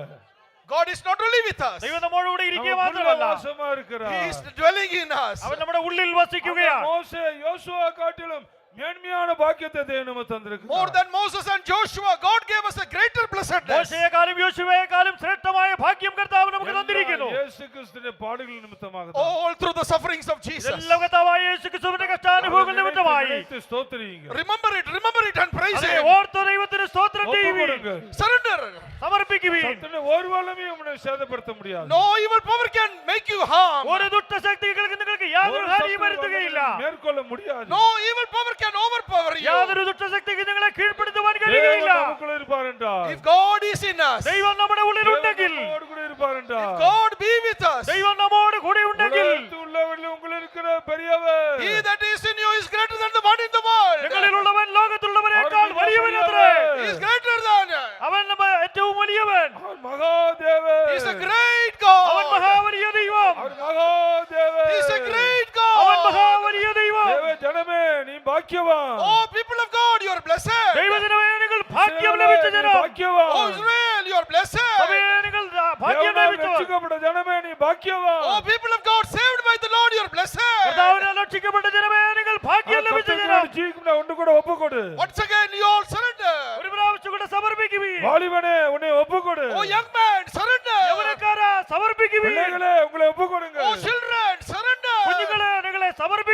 God is not only with us, ദൈവം നമ്മോട് കൂടെ ഇരിക്കുക நமக்குள்ள മാത്രമല്ല, வாசமா இருக்கிறார். He is dwelling in us. അവൻ നമ്മുടെ ഉള്ളിൽ വസിക്കുകയാണ്. மோசே யோசுவா காட்டிலும் மேன்மையான பாக்கியத்தை தேவன் நமக்கு More தந்திருக்கிறார். than Moses and Joshua, God gave us a greater blessedness. മോശയെക്കാളും യോശുവയെക്കാളും ശ്രേഷ്ഠമായ ഭാഗ്യം കർത്താവ് നമുക്ക് തന്നിരിക്കുന്നു. இயேசு கிறிஸ்துவின் பாடுகள் நிமித்தமாக All through the sufferings of Jesus. എല്ലാ കർത്താവായ യേശുക്രിസ്തുവിന്റെ കഷ്ടാനുഭവങ്ങൾ നിമിത്തമായി ஸ்தோத்திரியுங்கள். Remember it and praise അതിനെ Him. ഓർത്ത് ദൈവത്തിന് സ്തോത്രം ചെയ്യുവിൻ. ஒப்புக்கொடுங்கள். Surrender. സമർപ്പിക്കുവിൻ. சத்துடைய ஒரு வல்லமையும் உன்னை சேதப்படுத்த முடியாது. No evil power can make you harm. ഒരു ദുഷ്ടശക്തികൾക്ക് നിങ്ങൾക്ക് യാതൊരു ഹാനിയും വരുത്തുകയില്ല. மேற்கொள்ள முடியாது. No evil power can overpower you. യാതൊരു ദുഷ്ടശക്തിക്ക് നിങ്ങളെ കീഴ്പ്പെടുത്തുവാൻ தேவன் കഴിയുകയില്ല. நமக்குள்ள இருப்பார் என்றால், If God is in us, ദൈവം നമ്മുടെ ഉള്ളിൽ தேவன் ഉണ്ടെങ്കിൽ, நம்மோடு கூட இருப்பார் என்றால், God be with us. ദൈവം നമ്മോട് കൂടെ ഉണ്ടെങ്കിൽ, உலகத்தில் உள்ளவரில் உங்கள் இருக்கிற பெரியவர். He that is in you is greater than the one in the world. നിങ്ങളിലുള്ളവൻ ലോകത്തുള്ളവനേക്കാൾ വലിയവനത്രേ. He is greater than. അവൻ ഏറ്റവും വലിയവൻ. அவர் Mahadevar. He is a great അവൻ God. മഹാവലിയ ദൈവം. அவர் Mahadevar. He is a great അവൻ God. മഹാവലിയ ദൈവം. தேவ ஜனமே நீ பாக்கியவான். Oh, people of God, you are blessed. ദൈവജനമേ, നിങ്ങൾ ഭാഗ്യം இஸ்ரவேலே, ലഭിച്ച நீ ജനം. பாக்கியவான். Oh, Israel, you are blessed. സഭയെ, നിങ്ങൾ ഭാഗ്യം தேவனால் ലഭിച്ചവർ. ரட்சிக்கப்பட்ட ஜனமே நீ பாக்கியவான். Oh, people of God, saved by the Lord, you are blessed. കർത്താവിനാൽ രക്ഷിക്കപ്പെട്ട ജനമേ, നിങ്ങൾ ഭാഗ്യം ലഭിച്ച ജനം. ஜீவிக்கும் ஒன்று கூட ஒப்புக்கொடு. Once again, you all surrender. ഒരു പ്രാവശ്യം കൂടെ സമർപ്പിക്കുവിൻ. வாலிபனே உன்னை ஒப்புக்கொடு. Oh, young man, surrender. യൗവനക്കാരാ, സമർപ്പിക്കുവിൻ. பிள்ளைகளே உங்களை ஒப்புக்கொடுங்க. Oh, children, surrender. കുഞ്ഞുങ്ങൾ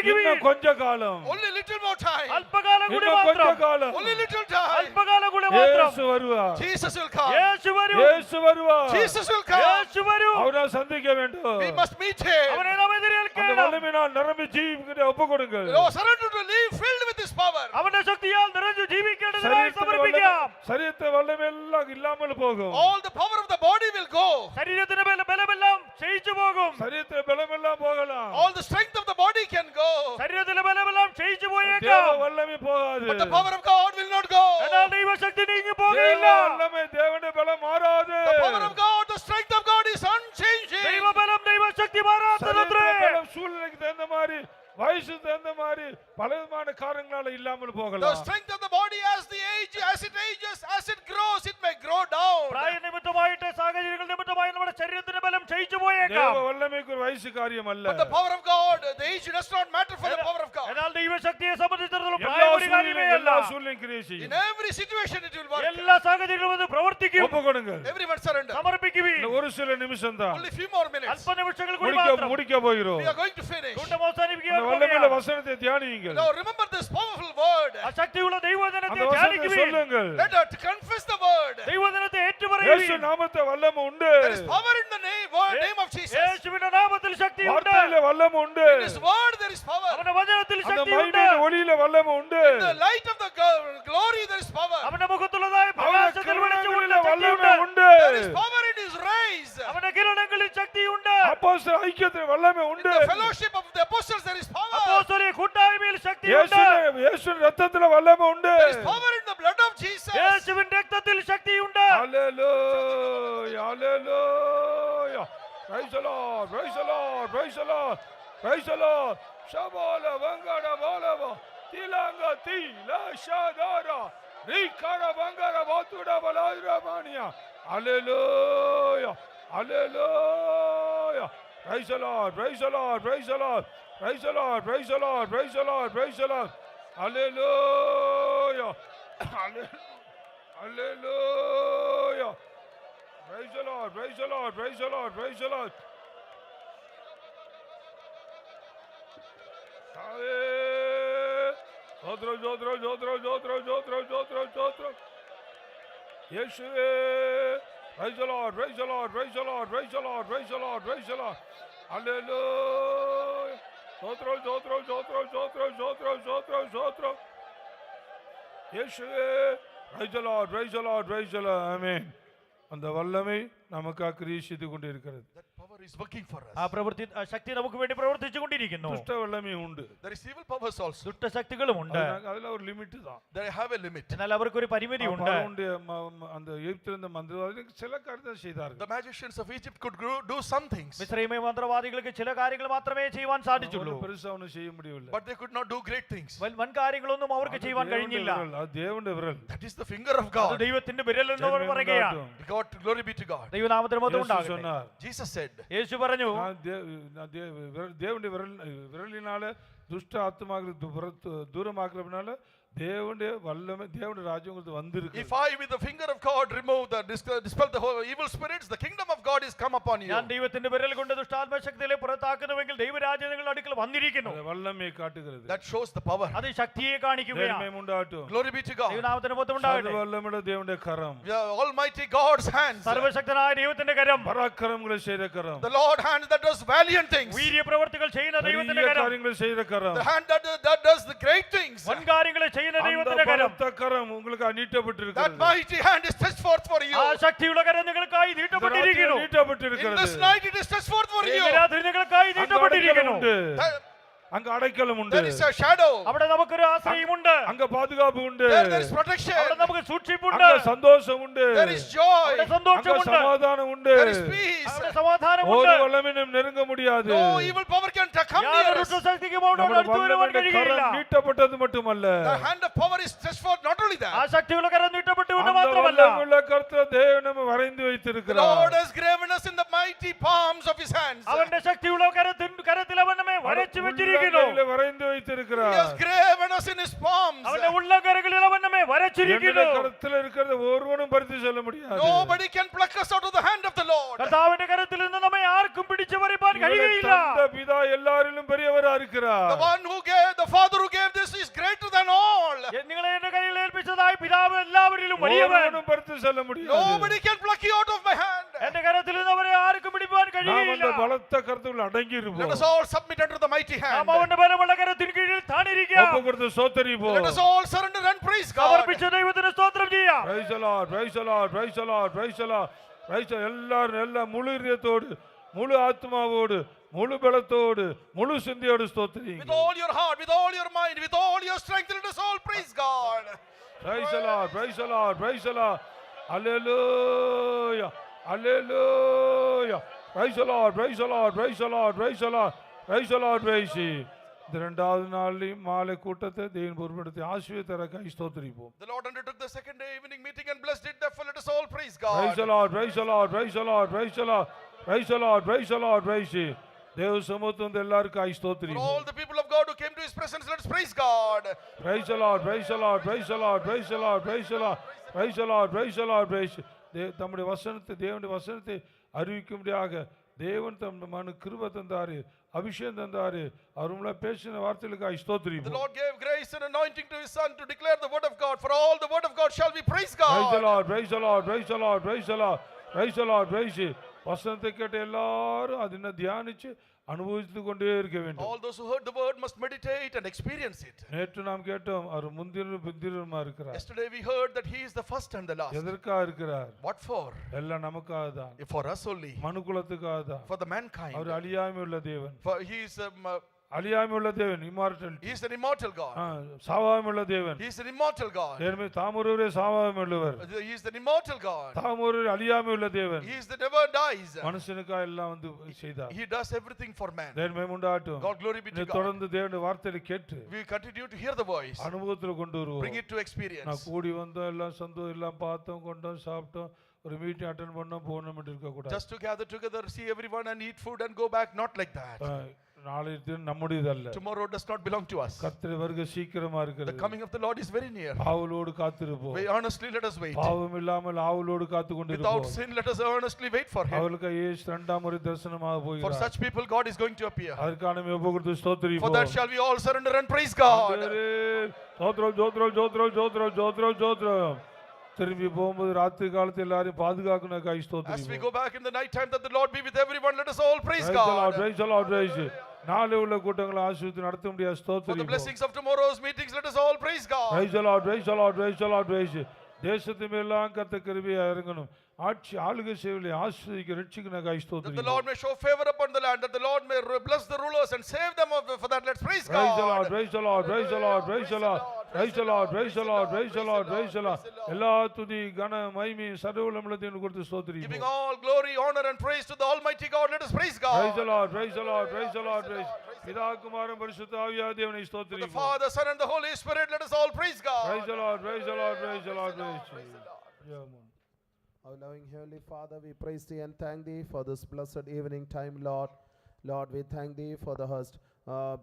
കാത്തിരിക്കുവിൻ. இன்னும் கொஞ்ச காலம், Only little more time. അല്പകാലം കൂടി இன்னும் கொஞ்ச മാത്രം. காலம். Only little time. അല്പകാലം കൂടി മാത്രം. இயேசு வருவார். Jesus will come. യേശു വരും. இயேசு வருவார். Jesus will come. യേശു വരും. அவரை சந்திக்க வேண்டும். We must meet him. അവനെ നാം அந்த എതിരേൽക്കണം. வல்லமையினால் நிரம்பி ஜீவிக்கிற ஒப்பு கொடுங்கள். Oh, surrender to live filled with His power. അവന്റെ ശക്തിയാൽ നിറഞ്ഞു ജീവിക്കേണ്ടതിനായി സമർപ്പിക്കാം. ശരീരത്തെ വല്ലമെല്ലാം ഇല്ലാமல் പോകും. All the power of the body will go. ശരീരത്തിന്റെ ബലമെല്ലാം ക്ഷയിച്ചു പോകും. ശരീരത്തെ ബലമെല്ലാം പോகலாம். All the strength of the body can go. ശരീരത്തിലെ ബലമെല്ലാം ക്ഷയിച്ചു தேவ പോയേക്കാം. வல்லமை போகாது. But the power of God will not go. എന്നാൽ ദൈവശക്തി നീങ്ങി தேவ പോകയില്ല. வல்லமை தேவனுடைய பலம் மாறாது. The power of God, the strength of God is unchanging. ദൈവബലം ദൈവശക്തി മാറാത്തതത്രേ. சரீரத்தின் பலம் சூழ்நிலைக்கு தகுந்த மாதிரி, வயசுக்கு தகுந்த மாதிரி பலவிதமான காரணங்களால இல்லாமல் The போகலாம். strength of the body as it ages, as it grows, it may grow down. പ്രായ നിമിത്തമായിട്ട് സാഹചര്യങ്ങൾ നിമിത്തമായി നമ്മുടെ ശരീരത്തിന്റെ ബലം ക്ഷയിച്ചു தேவ പോയേക്കാം. வல்லமைக்கு ஒரு வயசு காரியம் அல்ல. But the power of God, the age does not matter for the power of God. എന്നാൽ ദൈവശക്തിയെ സംബന്ധിച്ചിടത്തോളം எல்லா പ്രായം ഒരു சூழ்நிலையும் കാര്യമേ അല്ല. எல்லா சூழ்நிலையும் கிரியை In செய்யும். every situation it will work. എല്ലാ സാഹചര്യങ്ങളും അത് പ്രവർത്തിക്കും. ஒப்பு கொடுங்கள். Everyone surrender. സമർപ്പിക്കുവിൻ. இன்னும் ஒரு சில நிமிஷம் தான். Only few more minutes. അല്പനിമിഷങ്ങൾ കൂടി മാത്രം. முடிக்க போகிறோம். We are going to finish. കൂട്ടം അവസാനിപ്പിക്കാൻ அந்த வல்லமையுள்ள പോകുകയാണ്. வசனத்தை தியானியுங்கள். Now remember this powerful word. ആ ശക്തിയുള്ള ദൈവവചനത്തെ அந்த வசனத்தை ധ്യാനിക്കുവിൻ. சொல்லுங்கள். Let us confess the word. ദൈവവചനത്തെ இயேசு ഏറ്റുപറയുവിൻ. நாமத்தை வல்லமை உண்டு. There is power in the name of Jesus. യേശുവിന്റെ നാമത്തിൽ ശക്തിയുണ്ട്. வார்த்தையில வல்லமை உண்டு. In His word there is power. അവന്റെ വചനത്തിൽ அந்த ശക്തിയുണ്ട്. மகிமையின் ஒளியில வல்லமை உண்டு. In the light of the glory there is power. അവന്റെ മുഖത്തുള്ളതായ அவருடைய പ്രകാശത്തിൽ വെളിച്ചമുള്ള கிரணங்களில வல்லமை ശക്തിയുണ്ട്. உண்டு. There is power in His rays. അവന്റെ കിരണങ്ങളിൽ ശക്തിയുണ്ട്. அப்போஸ்தலர் ஐக்கியத்தில் வல்லமை In உண்டு. the fellowship of the apostles there is power. അപ്പോസ്തലീയ കൂട്ടായ്മയിൽ ശക്തിയുണ്ട്. இயேசுவின் ரத்தத்துல வல்லமை உண்டு. There is power in the blood of Jesus. യേശുവിന്റെ രക്തത്തിൽ ശക്തിയുണ്ട്. Hallelujah. Hallelujah. Praise the Lord. Praise the Lord. Praise the Lord. Praise the Lord. Shabala Vangara Balava. Tilanga Tila Shadara. Rikara Vangara Batuda Baladra Mania. Hallelujah. Hallelujah. Praise the Lord. Praise the Lord. Praise the Lord. Praise the Lord. Praise the Lord. Praise the Lord. Praise the Lord. Hallelujah. Hallelujah. Praise the Lord. Praise the Lord. Praise the Lord. Praise the Lord. Jodro, jodro, jodro, jodro, jodro, jodro, jodro. Yeshua. Praise the Lord. Praise the Lord. Praise the Lord. Praise the Lord. Praise the Lord. Praise the Lord. Hallelujah. Jodro, jodro, jodro, jodro, jodro, jodro, jodro. Yeshua. Praise the Lord. Praise the Lord. Praise the Lord. Amen. அந்த வல்லமை நமக்காக கிரியை செய்து கொண்டிருக்கிறது. That power is working for us. ആ ശക്തി നമുക്ക് വേണ്ടി പ്രവർത്തിച്ചു കൊണ്ടിരിക്കുന്നു. துஷ்ட வல்லமை உண்டு. There is evil powers also. ദുഷ്ടശക്തികളും ഉണ്ട്. அதுல ஒரு லிமிட் தான். They have a limit. എന്നാൽ അവർക്ക് ഒരു പരിമിതി ഉണ്ട്. அந்த எகிப்திலிருந்த மந்திரவாதிகள் சில காரியத்தை செய்தார்கள். The magicians of Egypt could do some things. മിസ്രയീമ മന്ത്രവാദികൾക്ക് ചില കാര്യങ്ങൾ മാത്രമേ ചെയ്യുവാൻ സാധിച്ചുള്ളൂ. பெருசா ஒன்றும் செய்ய முடியவில்லை. But they could not do great things. വൻ കാര്യങ്ങളൊന്നും അവർക്ക് ചെയ്യുവാൻ കഴിഞ്ഞില്ല. அது தேவனுடைய விரல். That is the finger of അത് God. ദൈവത്തിന്റെ വിരൽ എന്ന് അവർ പറയുകയാണ്. God, glory be to God. ദൈവനാമത്തിന് മഹത്വം இயேசு ഉണ്ടാകട്ടെ. சொன்னார். Jesus said, യേശു പറഞ്ഞു, தேவனுடைய விரலினால துஷ்ட ஆத்மாக்களை தூரமாக்குறதுனால தேவனுடைய வல்லமை தேவனுடைய ராஜ்யம் உங்களுக்கு வந்திருக்கு. if I with the finger of God remove the dispel the whole evil spirits, the kingdom of God is come upon you. ഞാൻ ദൈവത്തിന്റെ വിരൽ കൊണ്ട് ദുഷ്ടാത്മശക്തിയെ പുറത്താക്കുന്നുവെങ്കിൽ ദൈവരാജ്യം നിങ്ങളുടെ അടുക്കൽ വന്നിരിക്കുന്നു. அது வல்லமையை காட்டுகிறது. That shows the power. അത് ശക്തിയെ കാണിക്കുകയാണ്. மகிமை உண்டாகட்டும். Glory be to God. ദൈവനാമത്തിന് മഹത്വം ഉണ്ടാകട്ടെ. சர்வ வல்லமையுள்ள தேவனுடைய கரம். Almighty God's hands. സർവശക്തനായ ദൈവത്തിന്റെ കരം, பராக்கிரமங்களை செய்த கரம். The Lord hand that does valiant things. വീര്യപ്രവർത്തികൾ ചെയ്യുന്ന ദൈവത്തിന്റെ பெரிய കരം, காரியங்களை செய்த கரம். The hand that does the great things. വൻകാര്യങ്ങളെ ചെയ്യുന്ന அந்த ദൈവത്തിന്റെ കരം, பலத்த கரம் உங்களுக்கு That நீட்டப்பட்டிருக்கிறது. mighty hand is stretched forth for you. ആ ശക്തിയുള്ള കരം നിങ്ങൾക്കായി இந்த ராத்திரி നീട്ടപ്പെട്ടിരിക്കുന്നു. In நீட்டப்பட்டிருக்கிறது. this night it is stretched forth for you. ഈ രാത്രി നിങ്ങൾക്കായി அங்க அடைக்கலம் നീട്ടപ്പെട്ടിരിക്കുന്നു. உண்டு. That- அங்க அடைக்கலம் உண்டு. There is a shadow. അവിടെ നമുക്കൊരു ആശ്രയമുണ്ട്. அங்க பாதுகாப்பு உண்டு. There is protection. അവിടെ നമുക്ക് സൂക്ഷിപ്പുണ്ട്. அங்க சந்தோஷம் உண்டு. There is joy. അവിടെ அங்க സന്തോഷമുണ്ട്. சமாதானம் உண்டு. There is peace. അവിടെ ஒரு സമാധാനമുണ്ട്. வல்லமையும் நெருங்க முடியாது. No evil power can come near യാതൊരു us. ദുഷ്ടശക്തിക്കും അവിടെ நம்முடைய അടുത്ത് വരുവാൻ வல்லமையுடைய കഴിയുകയില്ല. கரம் நீட்டப்பட்டது மட்டுமல்ல. The hand of power is stretched forth. Not only ആ that, ശക്തിയുള്ള കരം നീട്ടപ്പെട്ടു എന്ന് அந்த മാത്രമല്ല, வல்லமையுள்ள கர்த்தர் தேவன் நம்ம வரைந்து the வைத்திருக்கிறார். Lord has graven us in the mighty palms of His hands. അവന്റെ ശക്തിയുള്ള കരത്തിൽ അവൻ നമ്മെ വരച്ചു വെച്ചിരിക്കുന്നു. உள்ளங்கையில வரைந்து He has வைத்திருக்கிறார். graven us in his palms. അവന്റെ ഉള്ളകരങ്ങളിൽ അവൻ നമ്മെ വരച്ചിരിക്കുന്നു. என்னுடைய கரத்தில் இருக்கிறத ஒருவனும் பறித்து செல்ல முடியாது. Nobody can pluck us out of the hand of the Lord. കർത്താവിന്റെ കരത്തിൽ നിന്ന് നമ്മെ ആർക്കും പിടിച്ചു പറിപ്പാൻ കഴിയുകയില്ല. தந்த பிதா எல்லாரிலும் பெரியவரா இருக்கிறார். The one who gave, the Father who gave this is greater than all. നിങ്ങളെ എന്റെ കയ്യിൽ ഏൽപ്പിച്ചതായി പിതാവ് എല്ലാവരിലും വലിയവൻ. ஒருவனும் பறித்து செல்ல முடியாது. Nobody can pluck you out of my hand. എന്റെ കരത്തിൽ നിന്ന് അവരെ ആർക്കും പിടിപ്പാൻ நாம் കഴിയുകയില്ല. அந்த பலத்த கரத்துக்குள் அடங்கி Let இருப்போம். us all submit under the mighty hand. നാം അവന്റെ ബലമുള്ള കരത്തിന് കീഴിൽ താണിരിക്കാം. ஒப்பு கொடுத்து ஸ்தோத்திரிப்போம். Let us all surrender and praise God. സമർപ്പിച്ച ദൈവത്തിന് സ്തോത്രം ചെയ്യാം. Praise the Lord, praise the Lord, praise the Lord, praise the Lord. Praise the எல்லாரும் எல்லாம் முழு இதயத்தோடு, முழு ஆத்மாவோடு, முழு பலத்தோடு, முழு சிந்தையோடு With ஸ்தோத்திரிங்க. all your heart, with all your mind, with all your strength, let us all praise God. Praise the Lord, praise the Lord, praise the Lord. Hallelujah, hallelujah. Praise the Lord, praise the Lord, praise the Lord, praise the Lord, praise the Lord, praise Him. இந்த இரண்டாவது நாளிலும் மாலை கூட்டத்தை தேவன் பொறுப்படுத்தி ஆசீர்வதித்ததற்காக ஸ்தோத்திரிப்போம். The Lord undertook the second day evening meeting and blessed it. Therefore, let us all praise Praise the God. Lord, praise the Lord, praise the Lord, praise the Lord, praise the Lord, praise the Lord, praise Him. தேவ சமூகத்தின் எல்லாருக்காக For ஸ்தோத்திரிப்போம். all the people of God who came to His presence, let us praise God. Praise the Lord, praise the Lord, praise the Lord, praise the Lord, praise the Lord, praise the Lord, praise the Lord, praise. தம்முடைய வசனத்தை தேவனுடைய வசனத்தை அறிவிக்கும்படியாக தேவன் தம் மனு கிருபை தந்தாரு, அபிஷேகம் தந்தாரு. அவரும்ல பேசின வார்த்தைகளுக்காக The ஸ்தோத்திரிப்போம். Lord gave grace and anointing to His Son to declare the word of God. For all the word of God shall we praise Praise the God. Lord, praise the Lord, praise the Lord, praise the Lord, praise the Lord, praise Him. வசனத்தை கேட்ட எல்லாரும் அதனை தியானிச்சு அனுபவித்து கொண்டே இருக்க வேண்டும். All those who heard the word must meditate and experience it. நேற்று நாம் கேட்டோம் அவர் முந்திரும் பிந்திருமா இருக்கிறார். Yesterday we heard that He is the first and the last. எதற்காக இருக்கிறார்? What for? எல்லாம் நமக்காக தான், For us only. மனுக்குலத்துக்காக தான். For the mankind. அவர் அழியாமை உள்ள தேவன், For He is அழியாமை உள்ள தேவன், immortal. He is an immortal God. சாவாமை உள்ள தேவன். He is an immortal God. ஏற்கனவே தாமொருவரே சாவாமை உள்ளவர், He is an immortal God. தாமொரு அழியாமை உள்ள தேவன். He is the never dies. மனுஷனுக்காக எல்லாம் வந்து செய்தார். He does everything for man. தேவன் உண்டாட்டும். God glory be to God. தொடர்ந்து தேவனுடைய வார்த்தையை கேட்டு We continue to hear the voice. அனுபவத்தில் கொண்டு வருவோம். Bring it to நான் experience. கூடி வந்தோம், எல்லாம் சந்தோஷம், எல்லாம் பார்த்தோம், கொண்டோம், சாப்பிட்டோம், ஒரு மீட்டிங் அட்டன் பண்ணோம், போகணும் இருக்க கூடாது. Just to gather together, see everyone and eat food and go back. Not like that. நாளைய தினம் நம்முடையதல்ல. Tomorrow does not belong to us. கர்த்தருடைய வருகை சீக்கிரமா The இருக்கிறது. coming of the Lord is very near. ஆவலோடு காத்திருப்போம். We earnestly let us wait. பாவம் இல்லாமல் ஆவலோடு காத்து Without கொண்டிருப்போம். sin, let us earnestly wait for Him. அவளுக்கு இயேசு இரண்டாம் முறை தரிசனமாக For போகிறார். such people, God is going to appear. அதற்கான ஒப்பு கொடுத்து For ஸ்தோத்திரிப்போம். that shall we all surrender and praise God. ஜோத்ரம் ஜோத்ரம் ஜோத்ரம் ஜோத்ரம் ஜோத்ரம் ஜோத்ரம். திரும்பி போகும்போது ராத்திரி காலத்தில் எல்லாரையும் பாதுகாக்கணுக்காக As we ஸ்தோத்திரிப்போம். go back in the night time, that the Lord be with everyone. Let us all praise Praise the Lord, God. praise the Lord, praise you. நாளை உள்ள கூட்டங்களை ஆசீர்வதித்து நடத்த முடியாத For the ஸ்தோத்திரிப்போம். blessings of tomorrow's meetings, let us all praise God. Praise the Lord, praise the Lord, praise the Lord, praise you. தேசத்து மேலாம் கர்த்தர் கிருபையா இறங்கணும். ஆட்சி ஆளுகை சேவையை ஆசீர்வதிக்க ரட்சிக்கணுக்காக That the ஸ்தோத்திரிப்போம். Lord may show favor upon the land, that the Lord may bless the rulers and save them. For that, let's praise Praise the Lord, God. praise the Lord, praise the Lord, praise the Lord, praise the Lord, praise the Lord, praise the Lord, praise the Lord. எல்லா துதி கன மகிமை சர்வவல்லமையுள்ளதையும் கொடுத்து Giving ஸ்தோத்திரிப்போம். all glory, honor, and praise to the Almighty God, let us praise Praise the God. Lord, praise the Lord, praise the Lord, praise. பிதா குமாரன் பரிசுத்த ஆவியானவர் தேவனை The ஸ்தோத்திரிப்போம். Father, Son, and the Holy Spirit, let us all praise Praise God. the Lord, praise the Lord, praise the Lord, praise. Yeah, man. Our loving Heavenly Father, we praise Thee and thank Thee for this blessed evening time, Lord. Lord, we thank Thee for the hast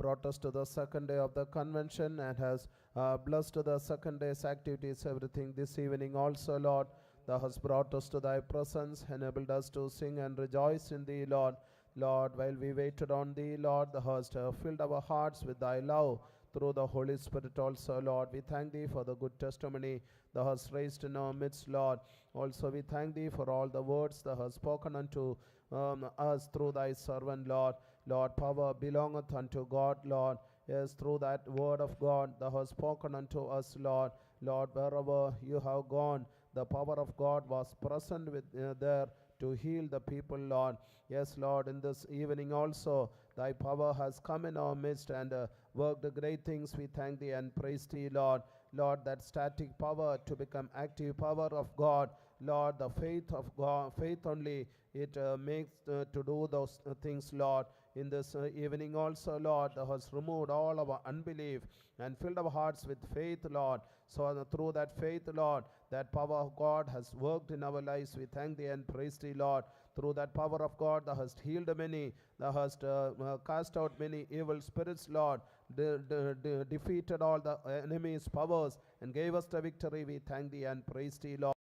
brought us to the second day of the convention and has blessed the second day's activities, everything this evening also, Lord. Thou hast brought us to Thy presence, enabled us to sing and rejoice in Thee, Lord. Lord, while we waited on Thee, Lord, Thou hast filled our hearts with Thy love through the Holy Spirit also, Lord. We thank Thee for the good testimony Thou hast raised in our midst, Lord. Also we thank Thee for all the words Thou hast spoken unto us through Thy servant, Lord. Lord, power belongeth unto God, Lord. Yes, through that word of God Thou hast spoken unto us, Lord. Lord, wherever You have gone, the power of God was present with there to heal the people, Lord. Yes, Lord, in this evening also, Thy power has come in our midst and worked great things. We thank Thee and praise Thee, Lord. Lord, that static power to become active power of God. Lord, the faith of God, faith only, it makes to do those things, Lord. In this evening also, Lord, Thou hast removed all our unbelief and filled our hearts with faith, Lord. So through that faith, Lord, that power of God has worked in our lives. We thank Thee and praise Thee, Lord. Through that power of God, Thou hast healed many. Thou hast cast out many evil spirits, Lord. defeated all the enemy's powers and gave us the victory. We thank thee and praise thee, Lord.